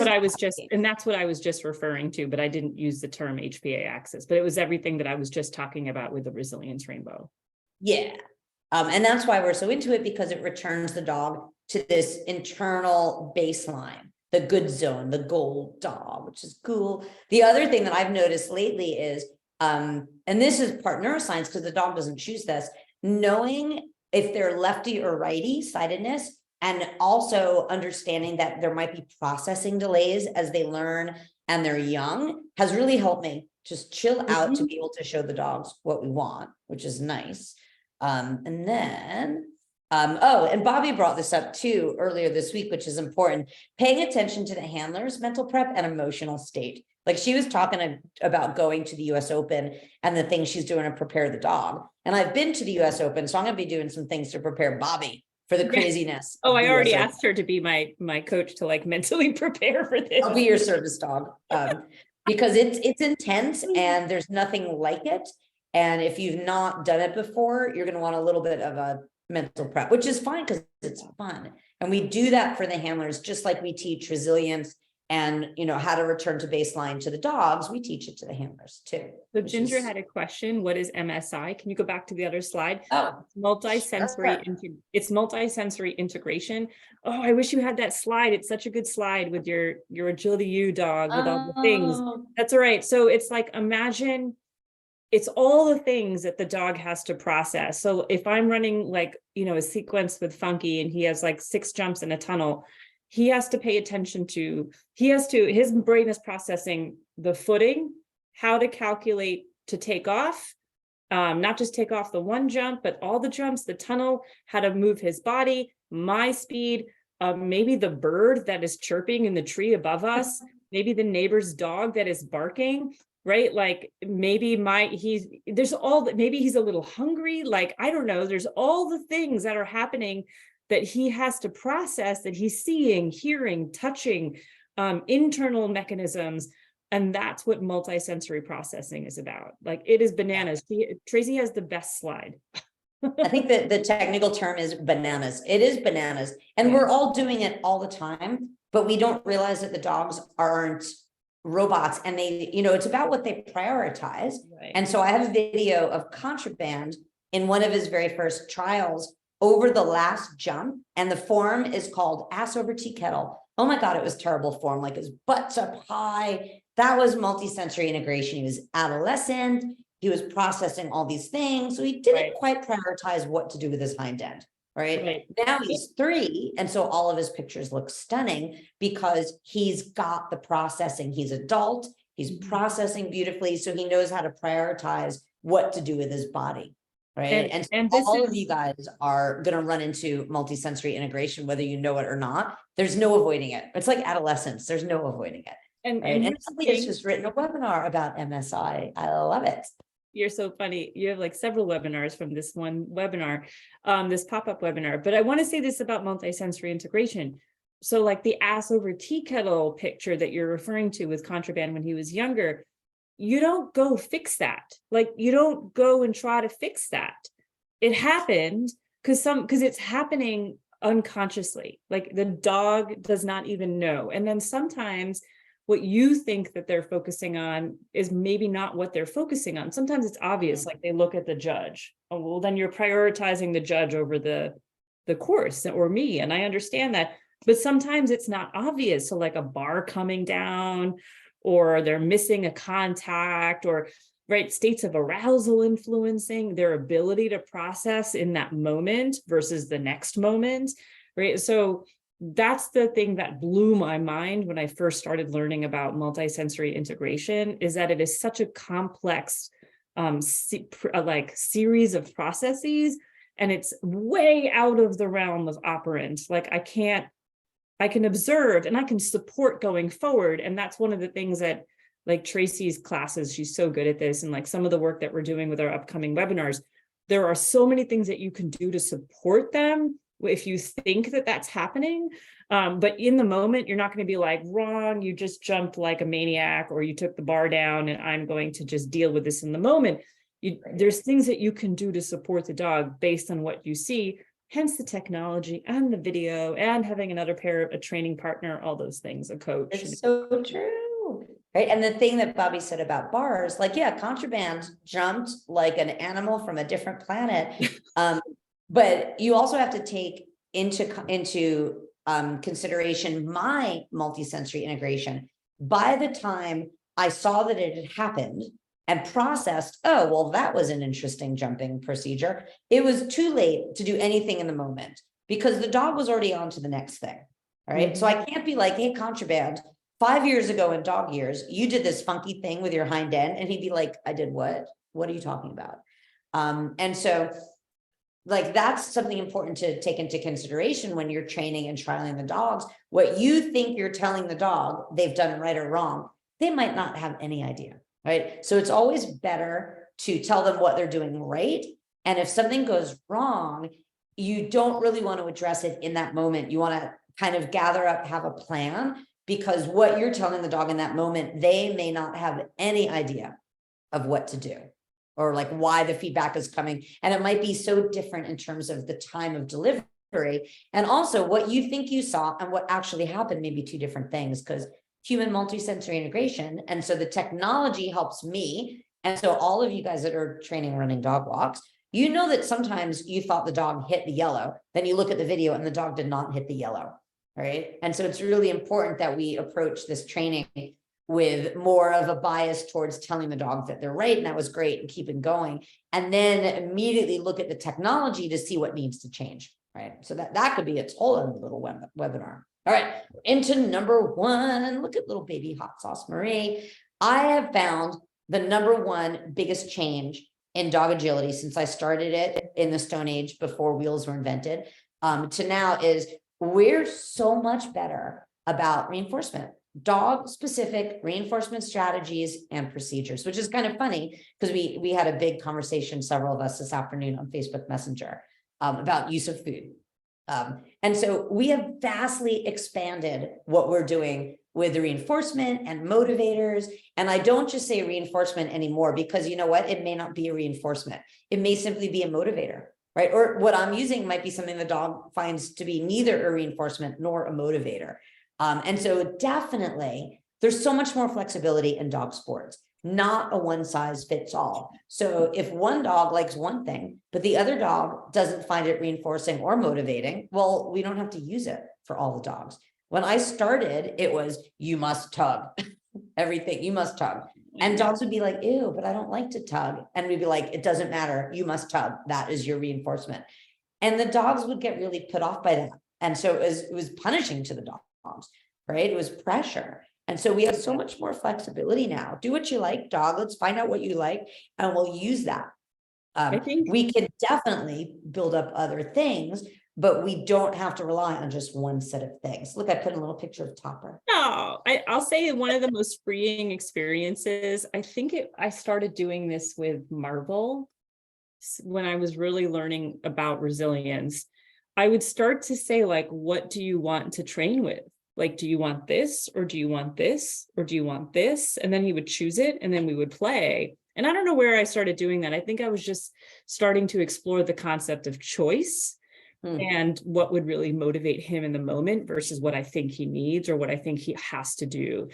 what I was just referring to, but I didn't use the term HPA axis, but it was everything that I was just talking about with the resilience rainbow. Yeah. And that's why we're so into it, because it returns the dog to this internal baseline, the good zone, the gold dog, which is cool. The other thing that I've noticed lately is, and this is part neuroscience because the dog doesn't choose this, knowing if they're lefty or righty sidedness, and also understanding that there might be processing delays as they learn and they're young, has really helped me just chill out to be able to show the dogs what we want, which is nice. And then Oh, and Bobbie brought this up too earlier this week, which is important. Paying attention to the handler's mental prep and emotional state. Like she was talking about going to the US Open and the things she's doing to prepare the dog. And I've been to the US Open, so I'm going to be doing some things to prepare Bobbie for the craziness. Oh, I already US asked her to be my coach to like mentally prepare for this. I'll be your service dog, because it's intense and there's nothing like it. And if you've not done it before, you're going to want a little bit of a mental prep, which is fine because it's fun. And we do that for the handlers, just like we teach resilience and, you know, how to return to baseline to the dogs. We teach it to the handlers too. So Ginger had a question. What is MSI? Can you go back to the other slide? Oh, multisensory. sure. It's multisensory integration. Oh, I wish you had that slide. It's such a good slide with your agility U dog with all the things. That's all right. So it's like, imagine it's all the things that the dog has to process. So if I'm running like, you know, a sequence with Funky and he has like 6 jumps in a tunnel, he has to pay attention to, his brain is processing the footing, how to calculate to take off, not just take off the one jump, but all the jumps, the tunnel, how to move his body, my speed, maybe the bird that is chirping in the tree above us, maybe the neighbor's dog that is barking, right? Like maybe maybe he's a little hungry. Like, I don't know, there's all the things that are happening that he has to process, that he's seeing, hearing, touching, internal mechanisms. And that's what multisensory processing is about. Like, it is bananas. Tracy has the best slide. I think that the technical term is bananas. It is bananas. And we're all doing it all the time, but we don't realize that the dogs aren't robots, and they, you know, it's about what they prioritize. Right. And so I have a video of Contraband in one of his very first trials over the last jump, and the form is called ass over tea kettle. Oh my God, it was terrible form, like his butt's up high. That was multisensory integration. He was adolescent. He was processing all these things. So he didn't quite prioritize what to do with his hind end. Right. Now he's 3. And so all of his pictures look stunning because he's got the processing. He's adult. He's processing beautifully. So he knows how to prioritize what to do with his body. Right. And all of you guys are going to run into multisensory integration, whether you know it or not. There's no avoiding it. It's like adolescence. There's no avoiding it. And somebody has just written a webinar about MSI. I love it. You're so funny. You have like several webinars from this one webinar, this pop-up webinar. But I want to say this about multisensory integration. So like the ass over tea kettle picture that you're referring to with Contraband when he was younger, you don't go fix that. Like, you don't go and try to fix that. It happened because it's happening unconsciously. Like, the dog does not even know. And then sometimes what you think that they're focusing on is maybe not what they're focusing on. Sometimes it's obvious, like they look at the judge. Oh, well, then you're prioritizing the judge over the course or me. And I understand that, but sometimes it's not obvious. So like a bar coming down, or they're missing a contact, or states of arousal influencing their ability to process in that moment versus the next moment, right? So that's the thing that blew my mind when I first started learning about multisensory integration, is that it is such a complex series of processes, and it's way out of the realm of operant. Like, I can observe and I can support going forward. And that's one of the things that, like, Tracy's classes, she's so good at this. And like some of the work that we're doing with our upcoming webinars, there are so many things that you can do to support them if you think that that's happening. But in the moment, you're not going to be like, wrong, you just jumped like a maniac, or you took the bar down and I'm going to just deal with this in the moment. There's things that you can do to support the dog based on what you see, hence the technology and the video and having a training partner, all those things, a coach. It's so true. Right. And the thing that Bobbie said about bars, like, yeah, Contraband jumped like an animal from a different planet. But you also have to take into consideration my multisensory integration. By the time I saw that it had happened and processed, oh, well, that was an interesting jumping procedure, it was too late to do anything in the moment because the dog was already on to the next thing. All right. So I can't be like, hey, Contraband, 5 years ago in dog years, you did this funky thing with your hind end. And he'd be like, I did what? What are you talking about? And so like, that's something important to take into consideration when you're training and trialing the dogs. What you think you're telling the dog they've done right or wrong, they might not have any idea, right? So it's always better to tell them what they're doing right. And if something goes wrong, you don't really want to address it in that moment. You want to kind of gather up, have a plan, because what you're telling the dog in that moment, they may not have any idea of what to do, or like why the feedback is coming. And it might be so different in terms of the time of delivery. And also what you think you saw and what actually happened may be two different things, because human multisensory integration. And so the technology helps me. And so all of you guys that are training running dog walks, you know that sometimes you thought the dog hit the yellow, then you look at the video and the dog did not hit the yellow, right? And so it's really important that we approach this training with more of a bias towards telling the dog that they're right. And that was great, and keep it going. And then immediately look at the technology to see what needs to change, right? So that could be its whole other little webinar. All right, into number one. Look at little baby hot sauce Marie. I have found the number one biggest change in dog agility since I started it in the Stone Age before wheels were invented to now is we're so much better about reinforcement. Dog-specific reinforcement strategies and procedures, which is kind of funny because we had a big conversation, several of us this afternoon on Facebook Messenger about use of food. And so we have vastly expanded what we're doing with the reinforcement and motivators. And I don't just say reinforcement anymore because you know what? It may not be a reinforcement. It may simply be a motivator, right? Or what I'm using might be something the dog finds to be neither a reinforcement nor a motivator. And so definitely there's so much more flexibility in dog sports, not a one size fits all. So if one dog likes one thing, but the other dog doesn't find it reinforcing or motivating, well, we don't have to use it for all the dogs. When I started, it was, you must tug everything, you must tug. And dogs would be like, ew, but I don't like to tug. And we'd be like, it doesn't matter, you must tug. That is your reinforcement. And the dogs would get really put off by that. And so it was punishing to the dogs, right? It was pressure. And so we have so much more flexibility now. Do what you like, dog. Let's find out what you like, and we'll use that. I think we can definitely build up other things, but we don't have to rely on just one set of things. Look, I put a little picture of Topper. No, I'll say one of the most freeing experiences. I started doing this with Marvel when I was really learning about resilience. I would start to say, like, what do you want to train with? Like, do you want this, or do you want this, or do you want this? And then he would choose it, and then we would play. And I don't know where I started doing that. I think I was just starting to explore the concept of choice and what would really motivate him in the moment versus what I think he needs or what I think he has to do.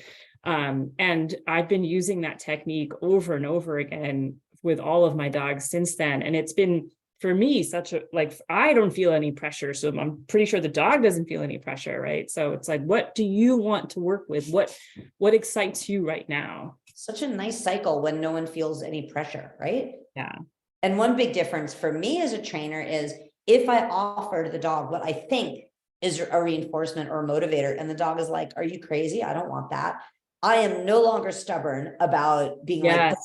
And I've been using that technique over and over again with all of my dogs since then. And it's been, for me, such a, like, I don't feel any pressure. So I'm pretty sure the dog doesn't feel any pressure, right? So it's like, what do you want to work with? What excites you right now? Such a nice cycle when no one feels any pressure, right? Yeah. And one big difference for me as a trainer is if I offer to the dog what I think is a reinforcement or a motivator, and the dog is like, are you crazy? I don't want that. I am no longer stubborn about being like,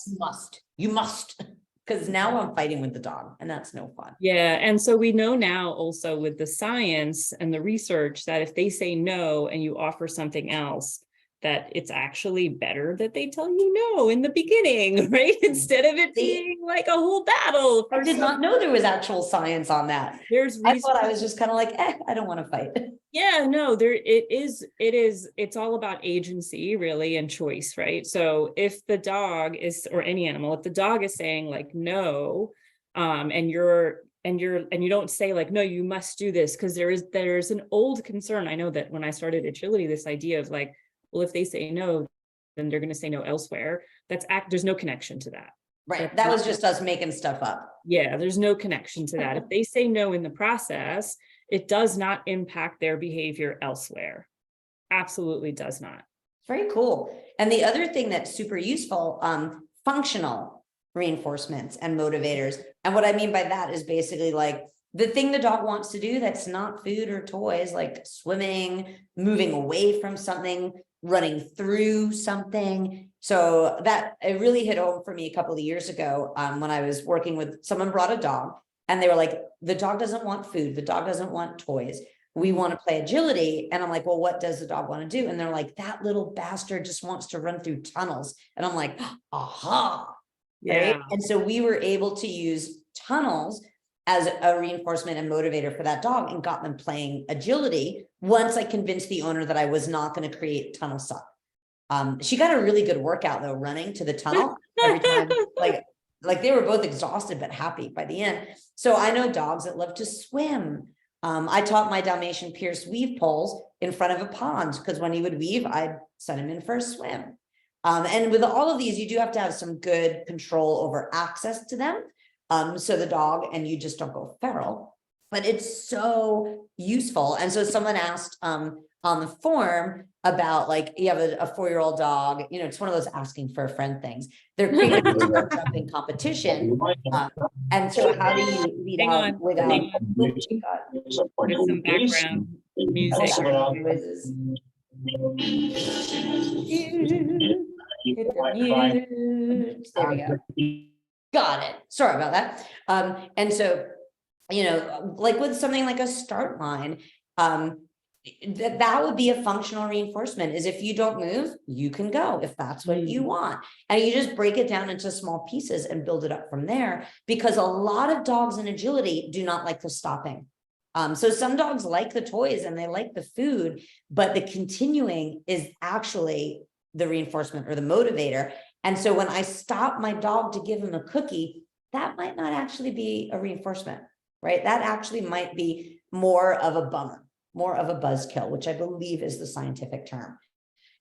you must. Because now I'm fighting with the dog, and that's no fun. Yeah. And so we know now also with the science and the research that if they say no and you offer something else, that it's actually better that they tell you no in the beginning, right? Instead of it being like a whole battle. I did not know there was actual science on that. There's I thought I was just kind of like, I don't want to fight. Yeah, no, it's all about agency really and choice, right? So if the dog is, or any animal, if the dog is saying like no, and you don't say like, no, you must do this, because there's an old concern. I know that when I started agility, this idea of like, well, if they say no, then they're going to say no elsewhere. There's no connection to that. Right. That was just us making stuff up. Yeah, there's no connection to that. If they say no in the process, it does not impact their behavior elsewhere. Absolutely does not. Very cool. And the other thing that's super useful, functional reinforcements and motivators. And what I mean by that is basically like the thing the dog wants to do that's not food or toys, like swimming, moving away from something, running through something. So that it really hit home for me a couple of years ago when I was working with someone brought a dog And they were like, the dog doesn't want food. The dog doesn't want toys. We want to play agility. And I'm like, well, what does the dog want to do? And they're like, that little bastard just wants to run through tunnels. And I'm like, aha. Yeah. Right. And so we were able to use tunnels as a reinforcement and motivator for that dog and got them playing agility once I convinced the owner that I was not going to create tunnel suck. She got a really good workout though, running to the tunnel every time, like they were both exhausted but happy by the end. So I know dogs that love to swim. I taught my Dalmatian Pierce weave poles in front of a pond because when he would weave, I'd send him in for a swim. And with all of these, you do have to have some good control over access to them. So the dog and you just don't go feral, but it's so useful. And so someone asked on the form about like, you have a 4-year-old dog, you know, it's one of those asking for a friend things. They're creating a jumping competition. And so how do you lead out without With some background music. noises? Hit the mute. There we go. Got it. Sorry about that. And so, you know, like with something like a start line, that would be a functional reinforcement is if you don't move, you can go if that's what you want. And you just break it down into small pieces and build it up from there, because a lot of dogs in agility do not like the stopping. So some dogs like the toys and they like the food, but the continuing is actually the reinforcement or the motivator. And so when I stop my dog to give him a cookie, that might not actually be a reinforcement, right? That actually might be more of a bummer, more of a buzzkill, which I believe is the scientific term.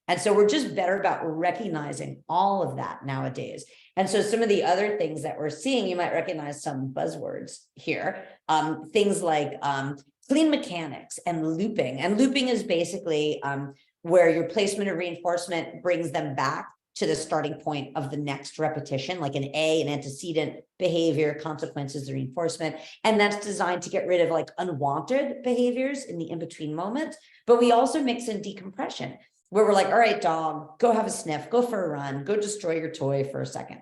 And so we're just better about recognizing all of that nowadays. And so some of the other things that we're seeing, you might recognize some buzzwords here, things like clean mechanics and looping. And looping is basically where your placement of reinforcement brings them back to the starting point of the next repetition, like an antecedent behavior, consequences, reinforcement. And that's designed to get rid of like unwanted behaviors in the in-between moments. But we also mix in decompression, where we're like, all right, dog, go have a sniff, go for a run, go destroy your toy for a second.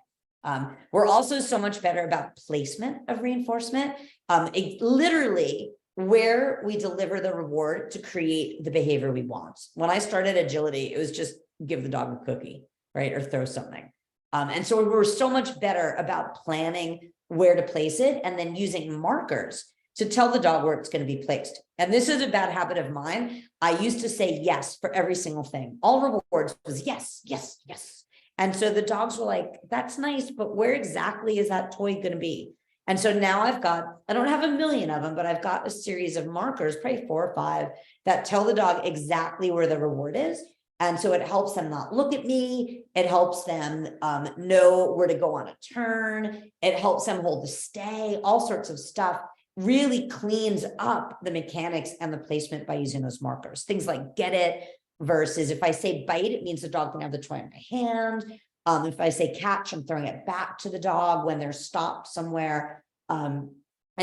We're also so much better about placement of reinforcement. Literally where we deliver the reward to create the behavior we want. When I started agility, it was just give the dog a cookie, right? Or throw something. And so we're so much better about planning where to place it and then using markers to tell the dog where it's going to be placed. And this is a bad habit of mine. I used to say yes for every single thing. All rewards was yes, yes, yes. And so the dogs were like, that's nice, but where exactly is that toy going to be? And so now I don't have a million of them, but I've got a series of markers, probably 4 or 5, that tell the dog exactly where the reward is. And so it helps them not look at me. It helps them know where to go on a turn. It helps them hold the stay, all sorts of stuff. Really cleans up the mechanics and the placement by using those markers. Things like get it versus if I say bite, it means the dog can have the toy in my hand. If I say catch, I'm throwing it back to the dog when they're stopped somewhere. And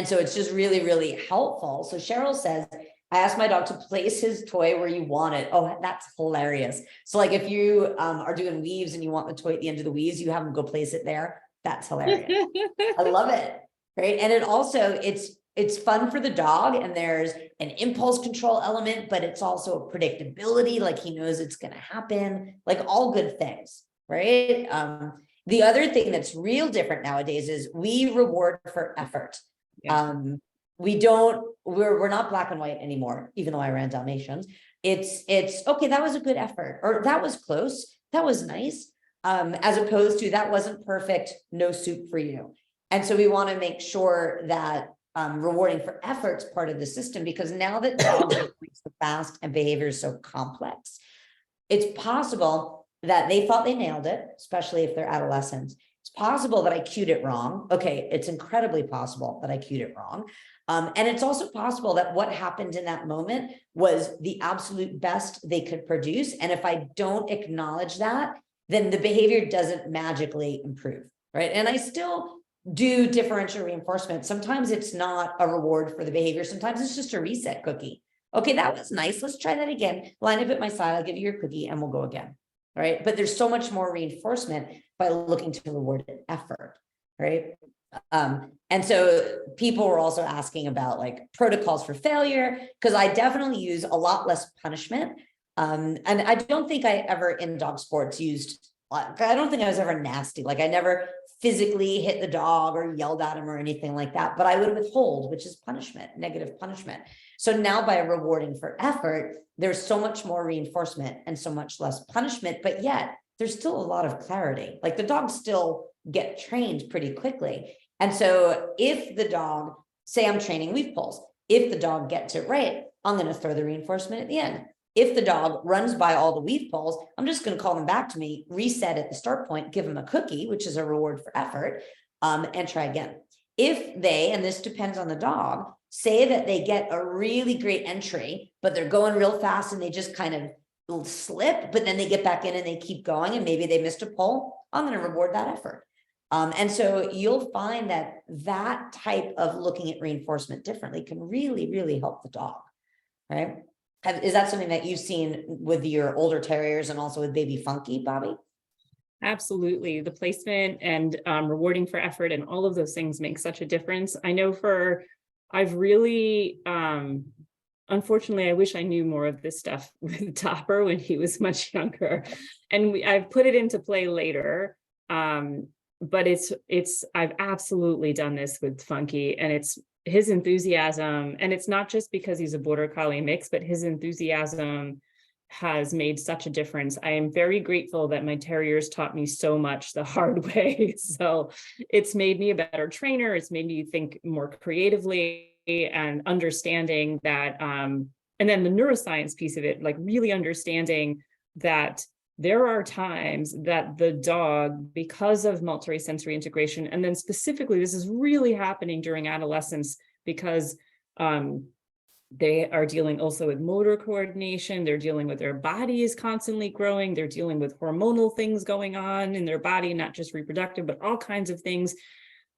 so it's just really, really helpful. So Cheryl says, I asked my dog to place his toy where you want it. Oh, that's hilarious. So like if you are doing weaves and you want the toy at the end of the weaves, you have them go place it there. That's hilarious. I love it. Right. And it also, it's fun for the dog and there's an impulse control element, but it's also a predictability. Like he knows it's going to happen, like all good things. Right. The other thing that's real different nowadays is we reward for effort. Yeah. We're not black and white anymore, even though I ran Dalmatians. It's okay, that was a good effort, or that was close, that was nice, as opposed to that wasn't perfect, no soup for you. And so we want to make sure that rewarding for effort's part of the system, because now that dogs are so fast and behavior is so complex, it's possible that they thought they nailed it, especially if they're adolescents. It's possible that I cued it wrong. Okay, it's incredibly possible that I cued it wrong. And it's also possible that what happened in that moment was the absolute best they could produce. And if I don't acknowledge that, then the behavior doesn't magically improve, right? And I still do differential reinforcement. Sometimes it's not a reward for the behavior. Sometimes it's just a reset cookie. Okay, that was nice. Let's try that again. Line up at my side. I'll give you your cookie and we'll go again, right? But there's so much more reinforcement by looking to reward effort, right? And so people were also asking about like protocols for failure, because I definitely use a lot less punishment. And I don't think I ever in dog sports used, I don't think I was ever nasty. Like I never physically hit the dog or yelled at him or anything like that, but I would withhold, which is punishment, negative punishment. So now by rewarding for effort, there's so much more reinforcement and so much less punishment, but yet there's still a lot of clarity. Like the dogs still get trained pretty quickly. And so if the dog, say I'm training weave pulls, if the dog gets it right, I'm going to throw the reinforcement at the end. If the dog runs by all the weave pulls, I'm just going to call them back to me, reset at the start point, give them a cookie, which is a reward for effort, and try again. If they, and this depends on the dog, say that they get a really great entry, but they're going real fast and they just kind of slip, but then they get back in and they keep going and maybe they missed a pull, I'm going to reward that effort. And so you'll find that that type of looking at reinforcement differently can really, really help the dog, right? Is that something that you've seen with your older terriers and also with baby Funky, Bobbie? Absolutely. The placement and rewarding for effort and all of those things make such a difference. I know I've really, unfortunately, I wish I knew more of this stuff with Topper when he was much younger, and I've put it into play later. But I've absolutely done this with Funky, and it's his enthusiasm, and it's not just because he's a border collie mix, but his enthusiasm has made such a difference. I am very grateful that my terriers taught me so much the hard way. So it's made me a better trainer. It's made me think more creatively and understanding that, and then the neuroscience piece of it, like really understanding that there are times that the dog, because of multisensory integration, and then specifically, this is really happening during adolescence because they are dealing also with motor coordination. They're dealing with their body is constantly growing. They're dealing with hormonal things going on in their body, not just reproductive, but all kinds of things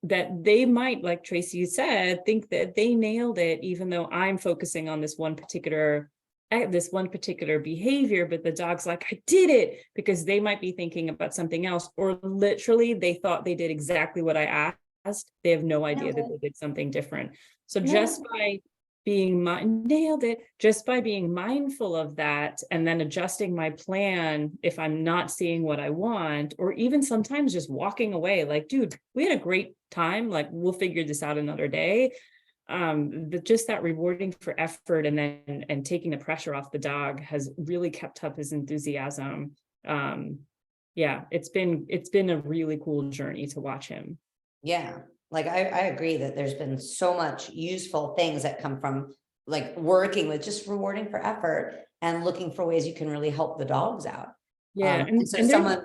that they might, like Tracy said, think that they nailed it, even though I'm focusing on this one particular behavior, but the dog's like, I did it, because they might be thinking about something else, or literally they thought they did exactly what I asked. They have no idea that they did something different. So just by being just by being mindful of that and then adjusting my plan if I'm not seeing what I want, or even sometimes just walking away, like, dude, we had a great time, like we'll figure this out another day. Just that rewarding for effort and taking the pressure off the dog has really kept up his enthusiasm. Yeah, it's been a really cool journey to watch him. Yeah, like I agree that there's been so much useful things that come from like working with just rewarding for effort and looking for ways you can really help the dogs out. Yeah, and so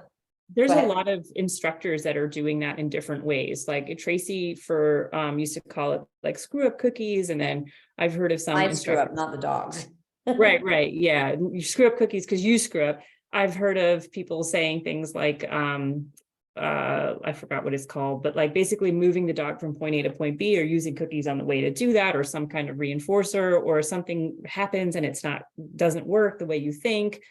there's a lot of instructors that are doing that in different ways. Like Tracy used to call it like screw up cookies. And then I've heard of some I screw up, not the dogs. Right. Yeah. You screw up cookies because you screw up. I've heard of people saying things like, I forgot what it's called, but like basically moving the dog from point A to point B, or using cookies on the way to do that, or some kind of reinforcer, or something happens and doesn't work the way you think.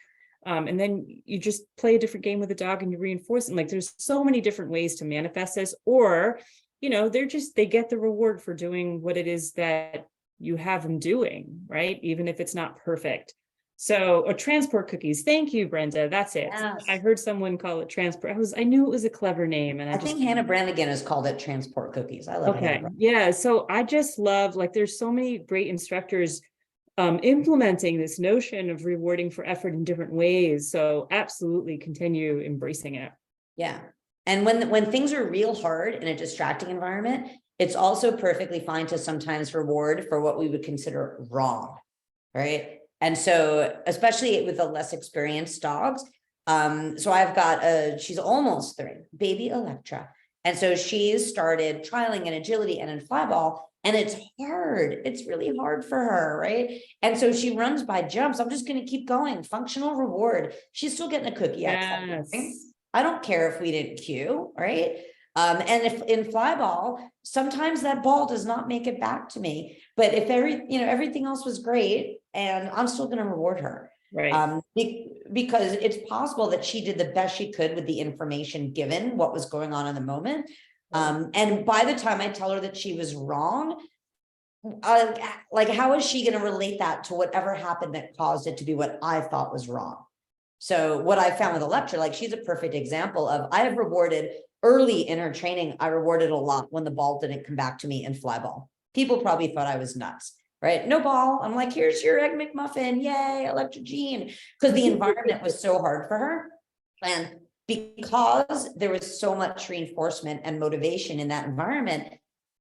And then you just play a different game with the dog and you reinforce it. Like there's so many different ways to manifest this, or, they get the reward for doing what it is that you have them doing, right? Even if it's not perfect. So, or transport cookies. Thank you, Brenda. That's it. Yes. I heard someone call it transport. I knew it was a clever name. And I think Hannah Brannigan has called it transport cookies. I love it. Yeah. So I just love, like, there's so many great instructors implementing this notion of rewarding for effort in different ways. So absolutely continue embracing it. Yeah. And when things are real hard in a distracting environment, it's also perfectly fine to sometimes reward for what we would consider wrong, right? And so, especially with the less experienced dogs. So I've got she's almost 3, baby Electra. And so she's started trialing in agility and in flyball, and it's hard. It's really hard for her, right? And so she runs by jumps. I'm just going to keep going. Functional reward. She's still getting a cookie. Yes. I don't care if we didn't cue, right? And if in flyball, sometimes that ball does not make it back to me. But if everything else was great, and I'm still going to reward her. Right. Because it's possible that she did the best she could with the information given what was going on in the moment. And by the time I tell her that she was wrong, like, how is she going to relate that to whatever happened that caused it to be what I thought was wrong? So what I found with the lecture, like, she's a perfect example of, I have rewarded early in her training. I rewarded a lot when the ball didn't come back to me in fly ball. People probably thought I was nuts, right? No ball. I'm like, here's your Egg McMuffin. Yay, electrogene. Because the environment was so hard for her. And because there was so much reinforcement and motivation in that environment,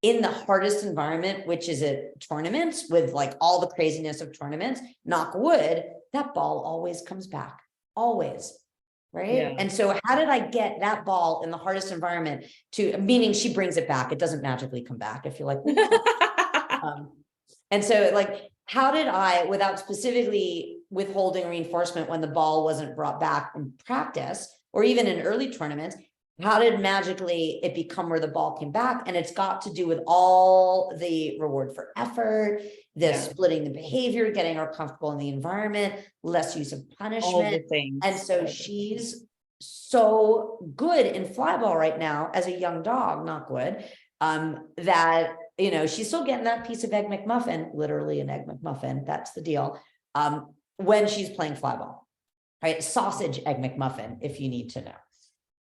in the hardest environment, which is a tournament with like all the craziness of tournaments, knock wood, that ball always comes back, always. Right. Yeah. And so how did I get that ball in the hardest environment to, meaning she brings it back. It doesn't magically come back if you're like, and so like, how did I, without specifically withholding reinforcement when the ball wasn't brought back in practice or even in early tournaments, how did magically it become where the ball came back? And it's got to do with all the reward for effort, the splitting the behavior, getting her comfortable in the environment, less use of punishment. All the things. And so she's so good in fly ball right now as a young dog, knock wood, that, you know, she's still getting that piece of Egg McMuffin, literally an Egg McMuffin. That's the deal. When she's playing fly ball, right? Sausage Egg McMuffin, if you need to know.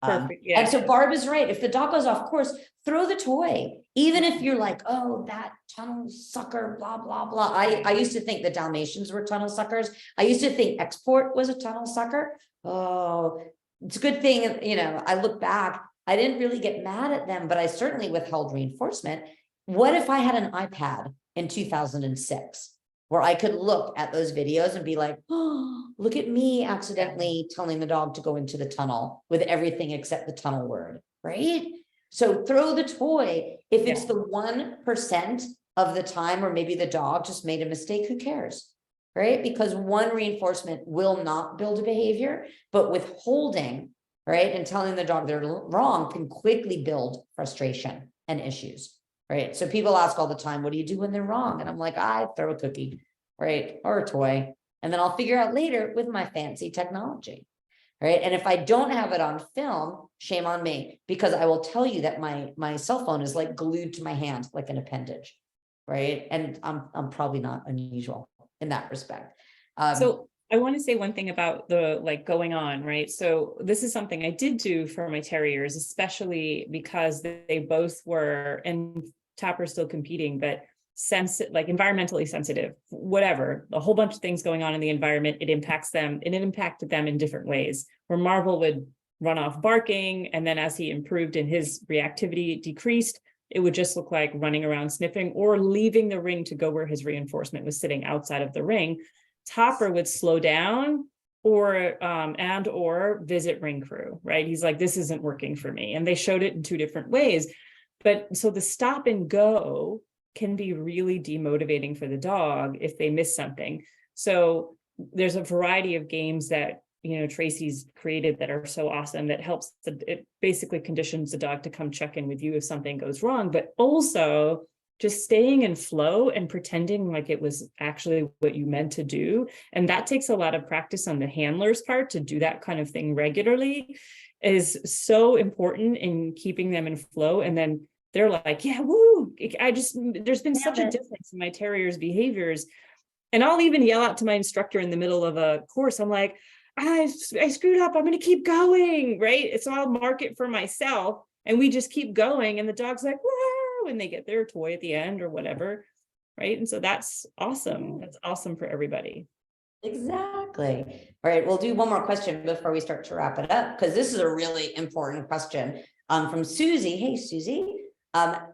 Perfect. Yeah. And so Barb is right. If the dog goes off course, throw the toy. Even if you're like, oh, that tunnel sucker, blah, blah, blah. I used to think the Dalmatians were tunnel suckers. I used to think Export was a tunnel sucker. Oh, it's a good thing, you know, I look back, I didn't really get mad at them, but I certainly withheld reinforcement. What if I had an iPad in 2006? Where I could look at those videos and be like, oh, look at me accidentally telling the dog to go into the tunnel with everything except the tunnel word, right? So throw the toy. If it's the 1% of the time, or maybe the dog just made a mistake, who cares, right? Because one reinforcement will not build a behavior, but withholding, right, and telling the dog they're wrong can quickly build frustration and issues. Right. So people ask all the time, what do you do when they're wrong? And I'm like, I throw a cookie, right, or a toy, and then I'll figure out later with my fancy technology. Right. And if I don't have it on film, shame on me, because I will tell you that my cell phone is like glued to my hand, like an appendage. Right. And I'm probably not unusual in that respect. So I want to say one thing about the like going on, right? So this is something I did do for my terriers, especially because they both were, and Tapper's still competing, but like environmentally sensitive, whatever, a whole bunch of things going on in the environment, it impacts them, and it impacted them in different ways, where Marvel would run off barking, and then as he improved and his reactivity decreased, it would just look like running around sniffing or leaving the ring to go where his reinforcement was sitting outside of the ring. Topper would slow down or visit ring crew, right? He's like, this isn't working for me. And they showed it in two different ways. But so the stop and go can be really demotivating for the dog if they miss something. So there's a variety of games that, you know, Tracy's created that are so awesome that helps, it basically conditions the dog to come check in with you if something goes wrong, but also just staying in flow and pretending like it was actually what you meant to do. And that takes a lot of practice on the handler's part to do that kind of thing regularly, is so important in keeping them in flow. And then they're like, yeah, woo, there's been such a difference in my terrier's behaviors. And I'll even yell out to my instructor in the middle of a course. I'm like, I screwed up. I'm going to keep going. Right. So I'll mark it for myself and we just keep going. And the dog's like, whoa, and they get their toy at the end or whatever. Right. And so that's awesome. That's awesome for everybody. Exactly. All right. We'll do one more question before we start to wrap it up, because this is a really important question from Susie. Hey, Susie.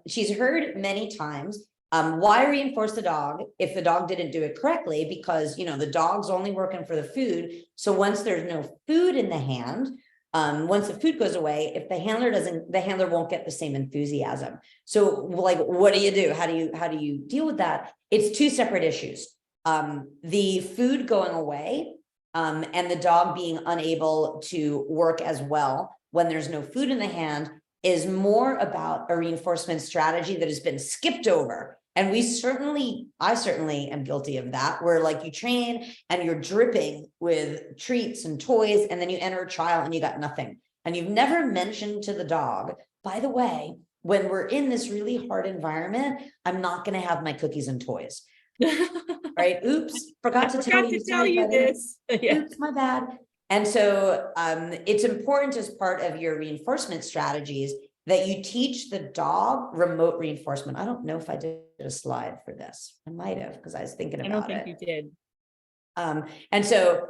She's heard many times, why reinforce the dog if the dog didn't do it correctly? Because, you know, the dog's only working for the food. So once there's no food in the hand, once the food goes away, if the handler won't get the same enthusiasm. So like, what do you do? How do you deal with that? It's two separate issues. The food going away, and the dog being unable to work as well when there's no food in the hand is more about a reinforcement strategy that has been skipped over. And I certainly am guilty of that, where like you train and you're dripping with treats and toys, and then you enter a trial and you got nothing. And you've never mentioned to the dog, by the way, when we're in this really hard environment, I'm not going to have my cookies and toys. Right? Oops, forgot to tell you. Sorry, buddy. this. Yeah. Oops, my bad. And so it's important as part of your reinforcement strategies that you teach the dog remote reinforcement. I don't know if I did a slide for this. I might have, because I was thinking about it. I don't think you did. And so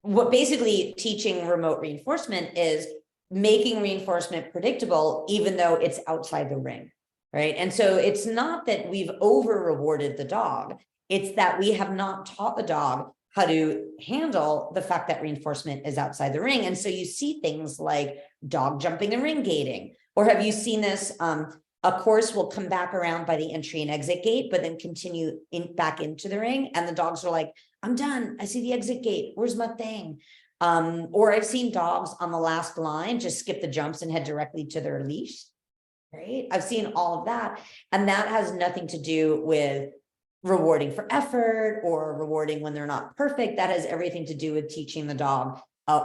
what basically teaching remote reinforcement is making reinforcement predictable, even though it's outside the ring, right? And so it's not that we've over rewarded the dog. It's that we have not taught the dog how to handle the fact that reinforcement is outside the ring. And so you see things like dog jumping and ring gating, or have you seen this? A course will come back around by the entry and exit gate, but then continue back into the ring. And the dogs are like, I'm done. I see the exit gate. Where's my thing? Or I've seen dogs on the last line just skip the jumps and head directly to their leash, right? I've seen all of that. And that has nothing to do with rewarding for effort or rewarding when they're not perfect. That has everything to do with teaching the dog,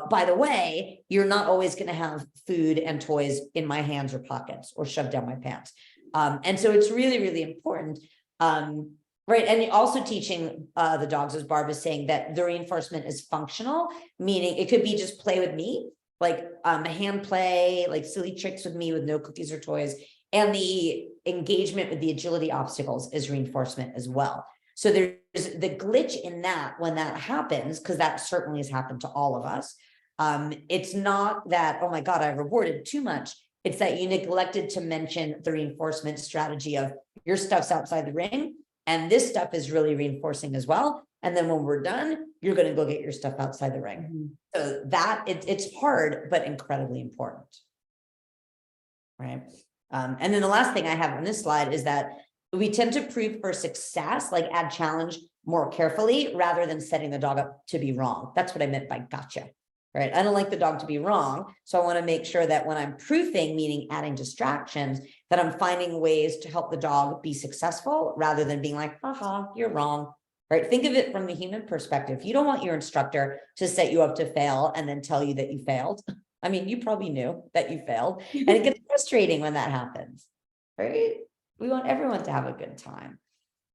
by the way, you're not always going to have food and toys in my hands or pockets or shoved down my pants. And so it's really, really important. Right. And also teaching the dogs, as Barb is saying, that the reinforcement is functional, meaning it could be just play with me, like hand play, like silly tricks with me with no cookies or toys. And the engagement with the agility obstacles is reinforcement as well. So there's the glitch in that when that happens, because that certainly has happened to all of us. It's not that, oh my God, I rewarded too much. It's that you neglected to mention the reinforcement strategy of your stuff's outside the ring. And this stuff is really reinforcing as well. And then when we're done, you're going to go get your stuff outside the ring. Mm-hmm. So that it's hard, but incredibly important. Right. And then the last thing I have on this slide is that we tend to prove for success, like add challenge more carefully rather than setting the dog up to be wrong. That's what I meant by gotcha. Right. I don't like the dog to be wrong. So I want to make sure that when I'm proofing, meaning adding distractions, that I'm finding ways to help the dog be successful rather than being like, haha, you're wrong. Right. Think of it from the human perspective. You don't want your instructor to set you up to fail and then tell you that you failed. I mean, you probably knew that you failed, and it gets frustrating when that happens. Right. We want everyone to have a good time.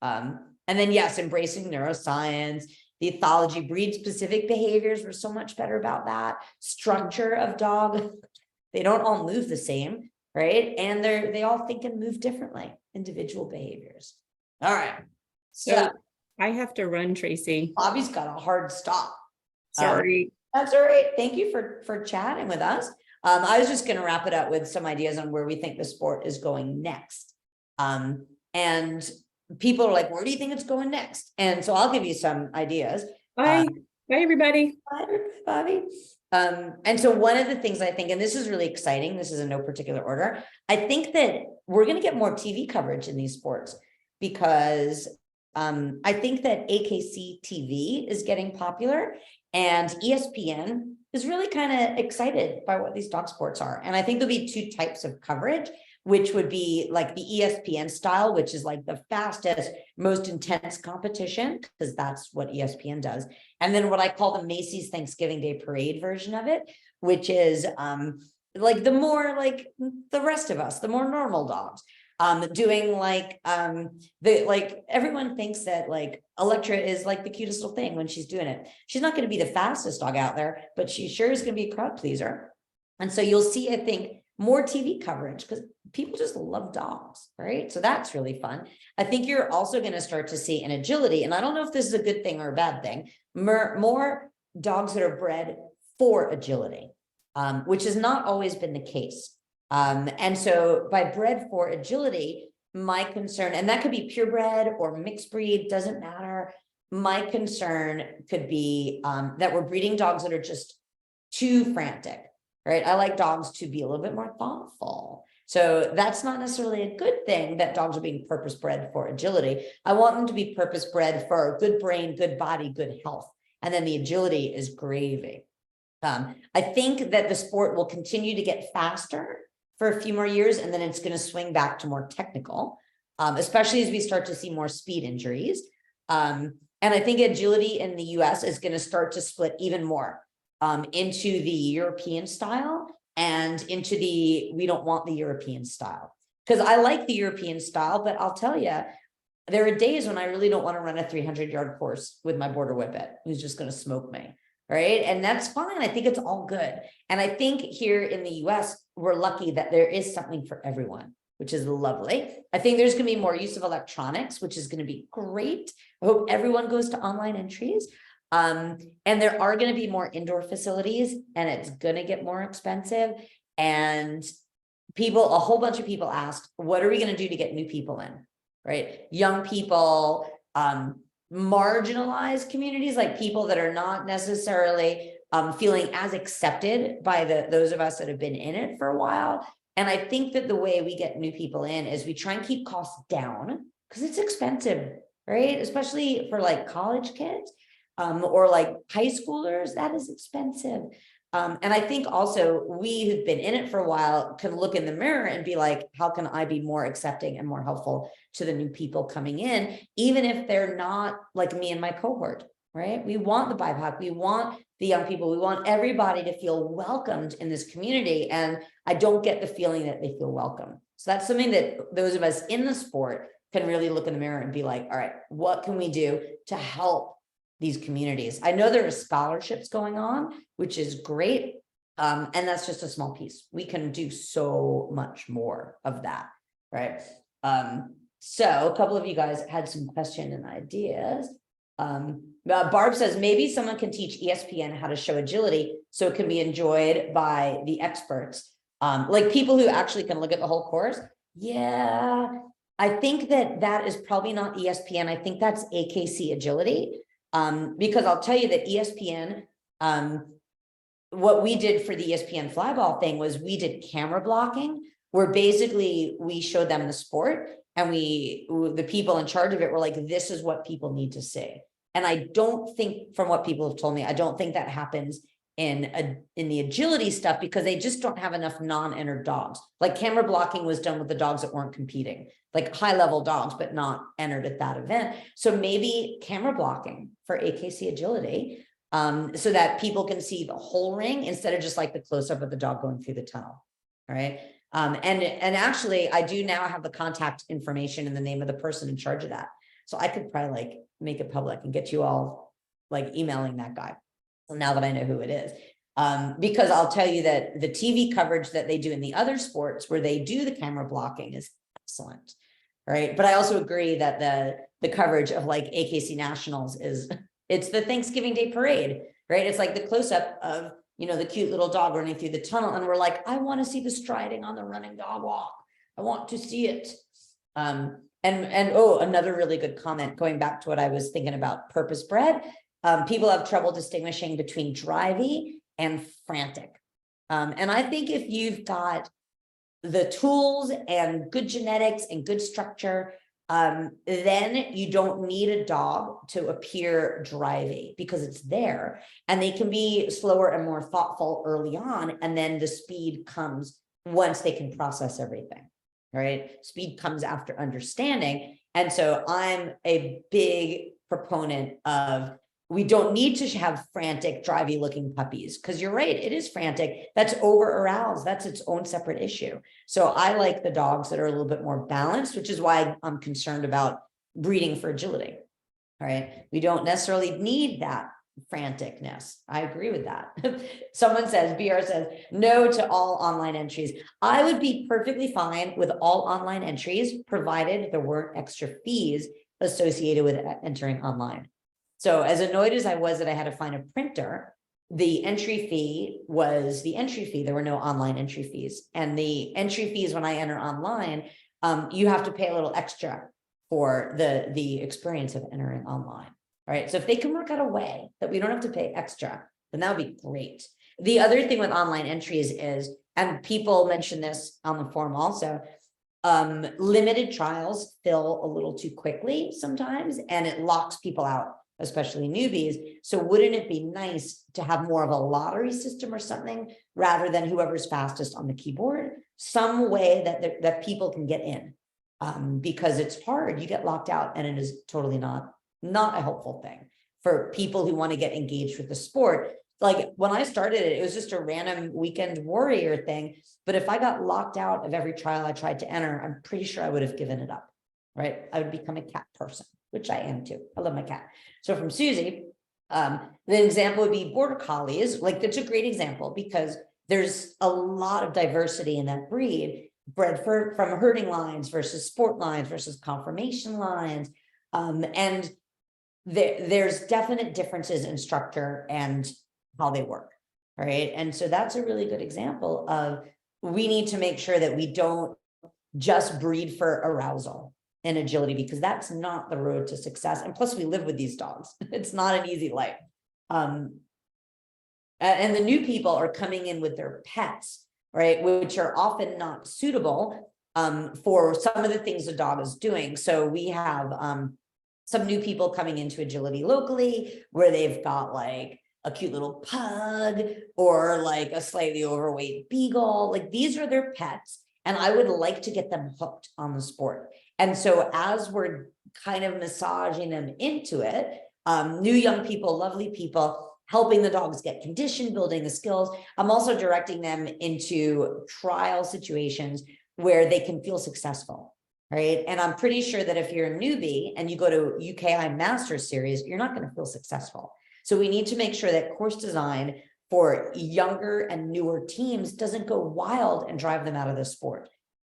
And then, yes, embracing neuroscience, the ethology, breed specific behaviors. We're so much better about that. Structure of dog. They don't all move the same, right? And they all think and move differently, individual behaviors. All right. So I have to run, Tracy. Bobbie's got a hard stop. Sorry. That's all right. Thank you for chatting with us. I was just going to wrap it up with some ideas on where we think the sport is going next. And people are like, where do you think it's going next? And so I'll give you some ideas. Bye. Bye, everybody. Bye, Bobbie. And so one of the things I think, and this is really exciting, this is in no particular order, I think that we're going to get more TV coverage in these sports because I think that AKC TV is getting popular and ESPN is really kind of excited by what these dog sports are. And I think there'll be two types of coverage, which would be like the ESPN style, which is like the fastest, most intense competition, because that's what ESPN does. And then what I call the Macy's Thanksgiving Day Parade version of it, which is like the more like the rest of us, the more normal dogs. Doing like everyone thinks that like Electra is like the cutest little thing when she's doing it. She's not going to be the fastest dog out there, but she sure is going to be a crowd pleaser. And so you'll see, I think, more TV coverage because people just love dogs, right? So that's really fun. I think you're also going to start to see an agility, and I don't know if this is a good thing or a bad thing, more dogs that are bred for agility, which has not always been the case. And so by bred for agility, my concern, and that could be purebred or mixed breed, doesn't matter. My concern could be that we're breeding dogs that are just too frantic, right? I like dogs to be a little bit more thoughtful. So that's not necessarily a good thing that dogs are being purpose bred for agility. I want them to be purpose bred for good brain, good body, good health. And then the agility is gravy. I think that the sport will continue to get faster for a few more years, and then it's going to swing back to more technical, especially as we start to see more speed injuries. And I think agility in the US is going to start to split even more into the European style and into we don't want the European style. Because I like the European style, but I'll tell you, there are days when I really don't want to run a 300-yard course with my border whippet, who's just going to smoke me. Right. And that's fine. I think it's all good. And I think here in the US, we're lucky that there is something for everyone, which is lovely. I think there's going to be more use of electronics, which is going to be great. I hope everyone goes to online entries. And there are going to be more indoor facilities, and it's going to get more expensive. And a whole bunch of people asked, what are we going to do to get new people in? Right. Young people, marginalized communities, like people that are not necessarily feeling as accepted by those of us that have been in it for a while. And I think that the way we get new people in is we try and keep costs down, because it's expensive, right? Especially for like college kids or like high schoolers, that is expensive. And I think also we who've been in it for a while can look in the mirror and be like, how can I be more accepting and more helpful to the new people coming in, even if they're not like me and my cohort, right? We want the BIPOC, we want the young people, we want everybody to feel welcomed in this community. And I don't get the feeling that they feel welcome. So that's something that those of us in the sport can really look in the mirror and be like, all right, what can we do to help these communities? I know there are scholarships going on, which is great. And that's just a small piece. We can do so much more of that, right? So a couple of you guys had some questions and ideas. Barb says, maybe someone can teach ESPN how to show agility so it can be enjoyed by the experts. Like people who actually can look at the whole course. Yeah, I think that is probably not ESPN. I think that's AKC agility. Because I'll tell you that ESPN, what we did for the ESPN flyball thing was we did camera blocking, where basically we showed them the sport, and the people in charge of it were like, this is what people need to see. And I don't think, from what people have told me, I don't think that happens in the agility stuff, because they just don't have enough non-entered dogs. Like camera blocking was done with the dogs that weren't competing, like high-level dogs, but not entered at that event. So maybe camera blocking for AKC agility, so that people can see the whole ring instead of just like the close-up of the dog going through the tunnel. All right. And actually, I do now have the contact information and the name of the person in charge of that. So I could probably like make it public and get you all like emailing that guy. So now that I know who it is, because I'll tell you that the TV coverage that they do in the other sports where they do the camera blocking is excellent. Right. But I also agree that the coverage of like AKC Nationals it's the Thanksgiving Day parade, right? It's like the close-up of, you know, the cute little dog running through the tunnel. And we're like, I want to see the striding on the running dog walk. I want to see it. And another really good comment, going back to what I was thinking about purpose bred. People have trouble distinguishing between drivey and frantic. And I think if you've got the tools and good genetics and good structure, then you don't need a dog to appear drivey, because it's there, and they can be slower and more thoughtful early on. And then the speed comes once they can process everything, right? Speed comes after understanding. And so I'm a big proponent of, we don't need to have frantic, drivey looking puppies, because you're right, it is frantic. That's over aroused. That's its own separate issue. So I like the dogs that are a little bit more balanced, which is why I'm concerned about breeding for agility. All right. We don't necessarily need that franticness. I agree with that. Someone says, BR says, no to all online entries. I would be perfectly fine with all online entries, provided there weren't extra fees associated with entering online. So as annoyed as I was that I had to find a printer, the entry fee was the entry fee. There were no online entry fees. And the entry fees when I enter online, you have to pay a little extra for the experience of entering online. All right. So if they can work out a way that we don't have to pay extra, then that would be great. The other thing with online entries is, and people mention this on the forum also, limited trials fill a little too quickly sometimes, and it locks people out, especially newbies. So wouldn't it be nice to have more of a lottery system or something, rather than whoever's fastest on the keyboard, some way that people can get in, because it's hard. You get locked out, and it is totally not a helpful thing for people who want to get engaged with the sport. like when I started it, it was just a random weekend warrior thing. But if I got locked out of every trial I tried to enter, I'm pretty sure I would have given it up, right? I would become a cat person, which I am too. I love my cat. So from Susie, the example would be border collies. Like that's a great example because there's a lot of diversity in that breed, bred from herding lines versus sport lines versus conformation lines. And there's definite differences in structure and how they work, right? And so that's a really good example of we need to make sure that we don't just breed for arousal and agility, because that's not the road to success. And plus we live with these dogs. It's not an easy life. And the new people are coming in with their pets, right? Which are often not suitable for some of the things the dog is doing. So we have some new people coming into agility locally where they've got like a cute little pug or like a slightly overweight beagle. Like these are their pets. And I would like to get them hooked on the sport. And so as we're kind of massaging them into it, new young people, lovely people, helping the dogs get conditioned, building the skills. I'm also directing them into trial situations where they can feel successful, right? And I'm pretty sure that if you're a newbie and you go to UKI Masters Series, you're not going to feel successful. So we need to make sure that course design for younger and newer teams doesn't go wild and drive them out of the sport,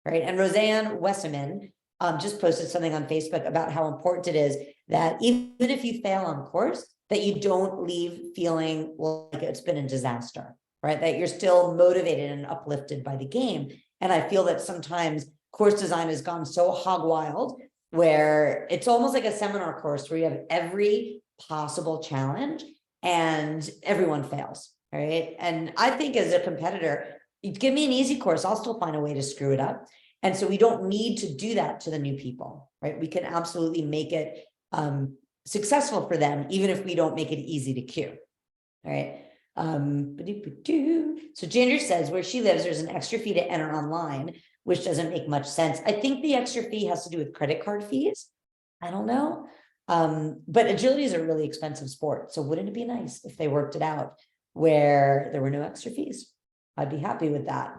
right? And Roseanne Wesseman just posted something on Facebook about how important it is that even if you fail on course, that you don't leave feeling like it's been a disaster, right? That you're still motivated and uplifted by the game. And I feel that sometimes course design has gone so hog wild where it's almost like a seminar course where you have every possible challenge and everyone fails, right? And I think as a competitor, you give me an easy course, I'll still find a way to screw it up. And so we don't need to do that to the new people, right? We can absolutely make it successful for them, even if we don't make it easy to cue. All right. So Ginger says where she lives, there's an extra fee to enter online, which doesn't make much sense. I think the extra fee has to do with credit card fees. I don't know. But agility is a really expensive sport. So wouldn't it be nice if they worked it out where there were no extra fees? I'd be happy with that.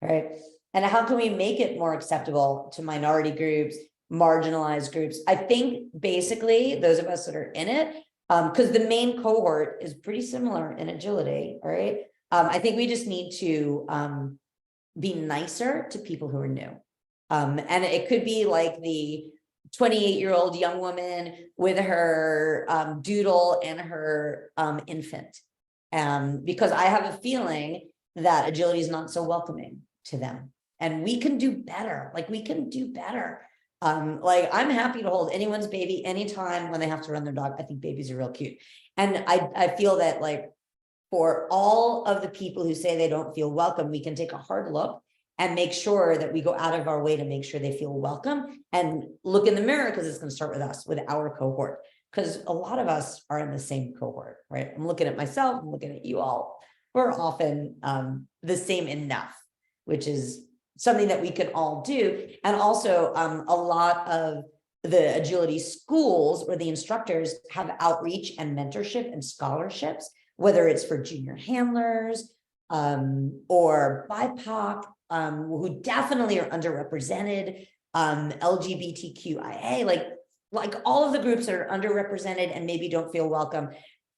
All right. And how can we make it more acceptable to minority groups, marginalized groups? I think basically those of us that are in it, because the main cohort is pretty similar in agility, all right? I think we just need to be nicer to people who are new. And it could be like the 28-year-old young woman with her doodle and her infant. Because I have a feeling that agility is not so welcoming to them. And we can do better. Like we can do better. Like I'm happy to hold anyone's baby anytime when they have to run their dog. I think babies are real cute. And I feel that like for all of the people who say they don't feel welcome, we can take a hard look and make sure that we go out of our way to make sure they feel welcome and look in the mirror, because it's going to start with us, with our cohort, because a lot of us are in the same cohort, right? I'm looking at myself, I'm looking at you all. We're often the same enough, which is something that we can all do. And also a lot of the agility schools or the instructors have outreach and mentorship and scholarships, whether it's for junior handlers or BIPOC, who definitely are underrepresented, LGBTQIA, like all of the groups that are underrepresented and maybe don't feel welcome.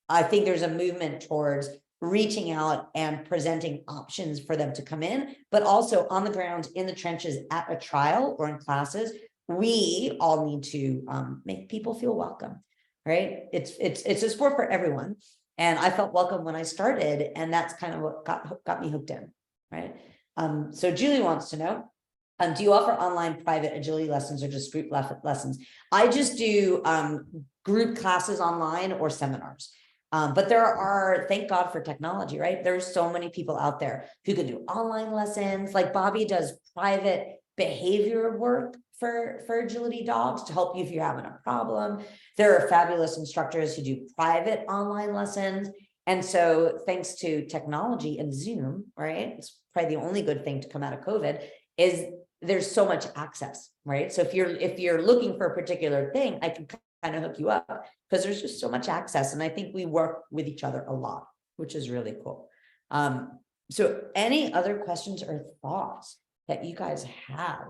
I think there's a movement towards reaching out and presenting options for them to come in, but also on the ground in the trenches at a trial or in classes, we all need to make people feel welcome, right? It's a sport for everyone. And I felt welcome when I started, and that's kind of what got me hooked in, right? So Julie wants to know, do you offer online private agility lessons or just group lessons? I just do group classes online or seminars. But there are, thank God for technology, right? There's so many people out there who can do online lessons. Like Bobbie does private behavior work for agility dogs to help you if you're having a problem. There are fabulous instructors who do private online lessons. And so thanks to technology and Zoom, right? It's probably the only good thing to come out of COVID is there's so much access, right? So if you're looking for a particular thing, I can kind of hook you up because there's just so much access. And I think we work with each other a lot, which is really cool. So any other questions or thoughts that you guys have?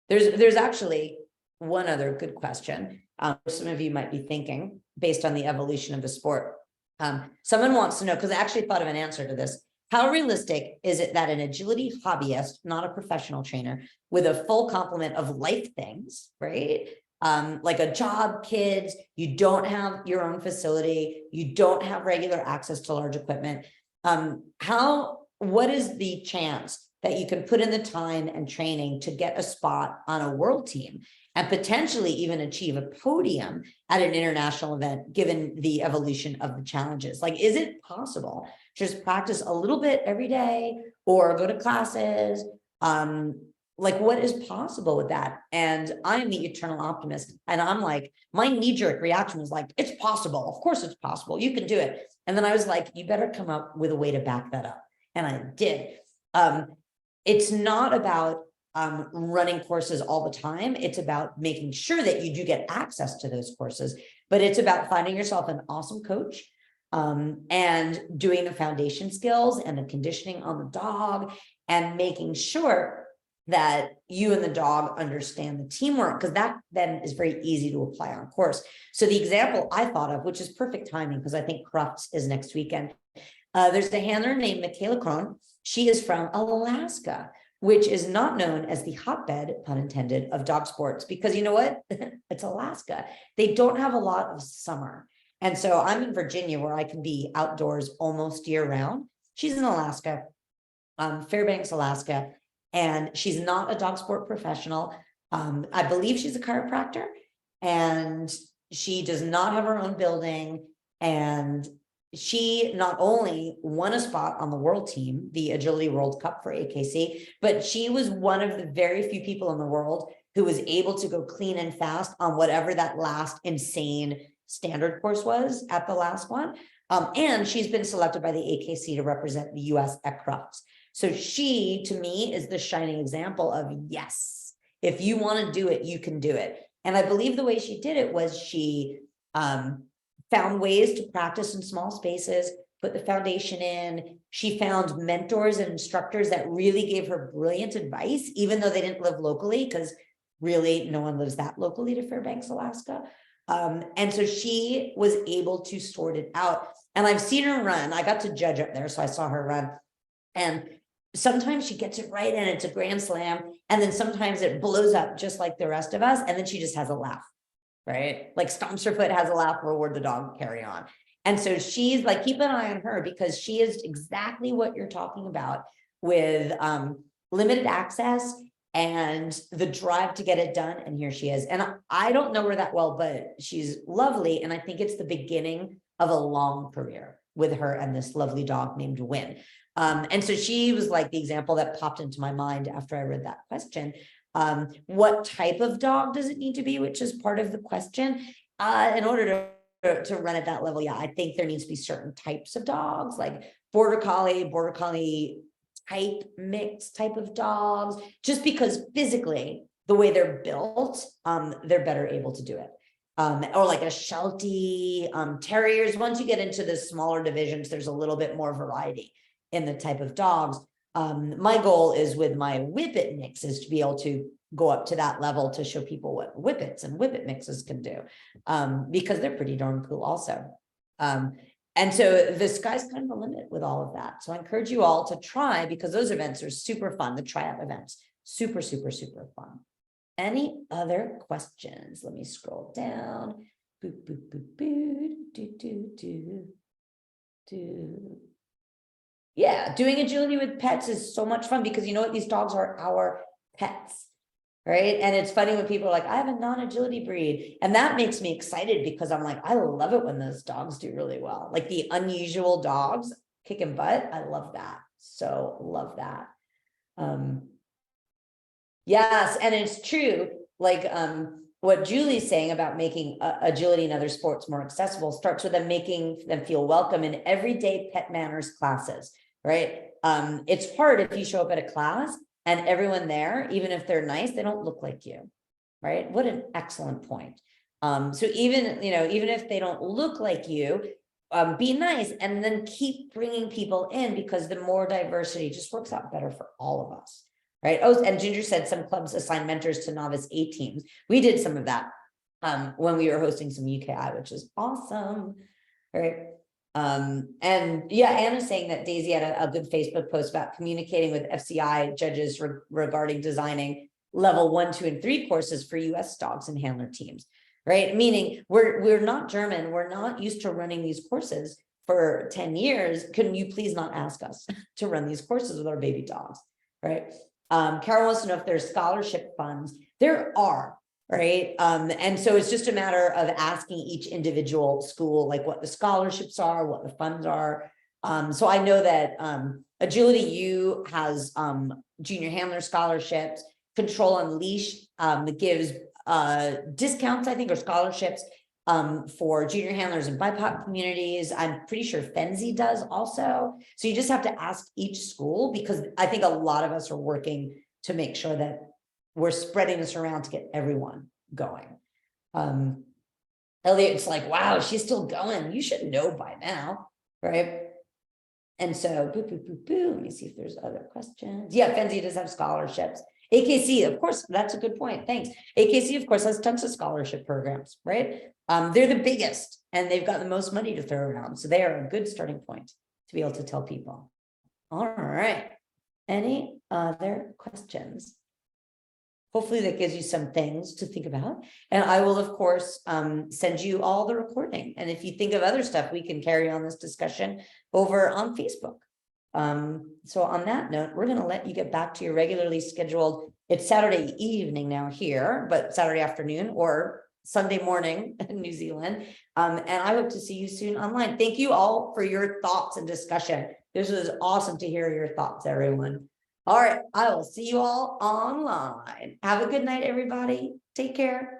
There's actually one other good question. Some of you might be thinking based on the evolution of the sport. Someone wants to know, because I actually thought of an answer to this. How realistic is it that an agility hobbyist, not a professional trainer, with a full complement of life things, right? Like a job, kids, you don't have your own facility, you don't have regular access to large equipment. What is the chance that you can put in the time and training to get a spot on a world team and potentially even achieve a podium at an international event, given the evolution of the challenges? Like, is it possible to just practice a little bit every day or go to classes? Like, what is possible with that? And I'm the eternal optimist. And I'm like, my knee-jerk reaction was like, it's possible. Of course it's possible. You can do it. And then I was like, you better come up with a way to back that up. And I did. It's not about running courses all the time. It's about making sure that you do get access to those courses, but it's about finding yourself an awesome coach and doing the foundation skills and the conditioning on the dog and making sure that you and the dog understand the teamwork, because that then is very easy to apply on course. So the example I thought of, which is perfect timing, because I think Crufts is next weekend. There's a handler named Michaela Krohn. She is from Alaska, which is not known as the hotbed, pun intended, of dog sports, because you know what? It's Alaska. They don't have a lot of summer. And so I'm in Virginia, where I can be outdoors almost year round. She's in Alaska, Fairbanks, Alaska, and she's not a dog sport professional. I believe she's a chiropractor, and she does not have her own building. And she not only won a spot on the world team, the Agility World Cup for AKC, but she was one of the very few people in the world who was able to go clean and fast on whatever that last insane standard course was at the last one. And she's been selected by the AKC to represent the US at Crufts. So she, to me, is the shining example of, yes, if you want to do it, you can do it. And I believe the way she did it was she found ways to practice in small spaces, put the foundation in. She found mentors and instructors that really gave her brilliant advice, even though they didn't live locally, because really no one lives that locally to Fairbanks, Alaska. And so she was able to sort it out. And I've seen her run. I got to judge up there, so I saw her run. And sometimes she gets it right and it's a grand slam. And then sometimes it blows up just like the rest of us. And then she just has a laugh, right? Like stomps her foot, has a laugh, reward the dog, carry on. And so she's like, keep an eye on her, because she is exactly what you're talking about with limited access and the drive to get it done. And here she is. And I don't know her that well, but she's lovely. And I think it's the beginning of a long career with her and this lovely dog named Win. And so she was like the example that popped into my mind after I read that question. What type of dog does it need to be, which is part of the question. In order to run at that level, yeah, I think there needs to be certain types of dogs, like border collie type mix type of dogs, just because physically the way they're built, they're better able to do it. Or like a Sheltie, terriers. Once you get into the smaller divisions, there's a little bit more variety in the type of dogs. My goal is with my Whippet mixes to be able to go up to that level to show people what Whippets and Whippet mixes can do, because they're pretty darn cool also. And so the sky's kind of the limit with all of that. So I encourage you all to try, because those events are super fun. The tryout events, super, super, super fun. Any other questions? Let me scroll down. Boop, boop, boop, boop, do. Yeah, doing agility with pets is so much fun, because you know what? These dogs are our pets, right? And it's funny when people are like, I have a non-agility breed. And that makes me excited, because I'm like, I love it when those dogs do really well. Like the unusual dogs kicking butt. I love that. So love that. Yes, and it's true. Like what Julie's saying about making agility in other sports more accessible starts with them making them feel welcome in everyday pet manners classes, right? It's hard if you show up at a class and everyone there, even if they're nice, they don't look like you, right? What an excellent point. So even if they don't look like you, be nice, and then keep bringing people in, because the more diversity just works out better for all of us, right? Oh, and Ginger said some clubs assign mentors to novice A teams. We did some of that when we were hosting some UKI, which is awesome, right? And yeah, Anna's saying that Daisy had a good Facebook post about communicating with FCI judges regarding designing level 1, 2, and 3 courses for US dogs and handler teams, right? Meaning we're not German, we're not used to running these courses for 10 years. Couldn't you please not ask us to run these courses with our baby dogs, right? Carol wants to know if there's scholarship funds. There are, right? And so it's just a matter of asking each individual school, like what the scholarships are, what the funds are. So I know that Agility U has junior handler scholarships. Control on Leash gives discounts, I think, or scholarships for junior handlers in BIPOC communities. I'm pretty sure Fenzi does also. So you just have to ask each school, because I think a lot of us are working to make sure that we're spreading this around to get everyone going. Elliot's like, wow, she's still going. You should know by now, right? And so, let me see if there's other questions. Yeah, Fenzi does have scholarships. AKC, of course, that's a good point. Thanks. AKC, of course, has tons of scholarship programs, right? They're the biggest, and they've got the most money to throw around. So they are a good starting point to be able to tell people. All right. Any other questions? Hopefully that gives you some things to think about. And I will, of course, send you all the recording. And if you think of other stuff, we can carry on this discussion over on Facebook. So on that note, we're going to let you get back to your regularly scheduled, it's Saturday evening now here, but Saturday afternoon or Sunday morning in New Zealand. And I hope to see you soon online. Thank you all for your thoughts and discussion. This was awesome to hear your thoughts, everyone. All right, I will see you all online. Have a good night, everybody. Take care.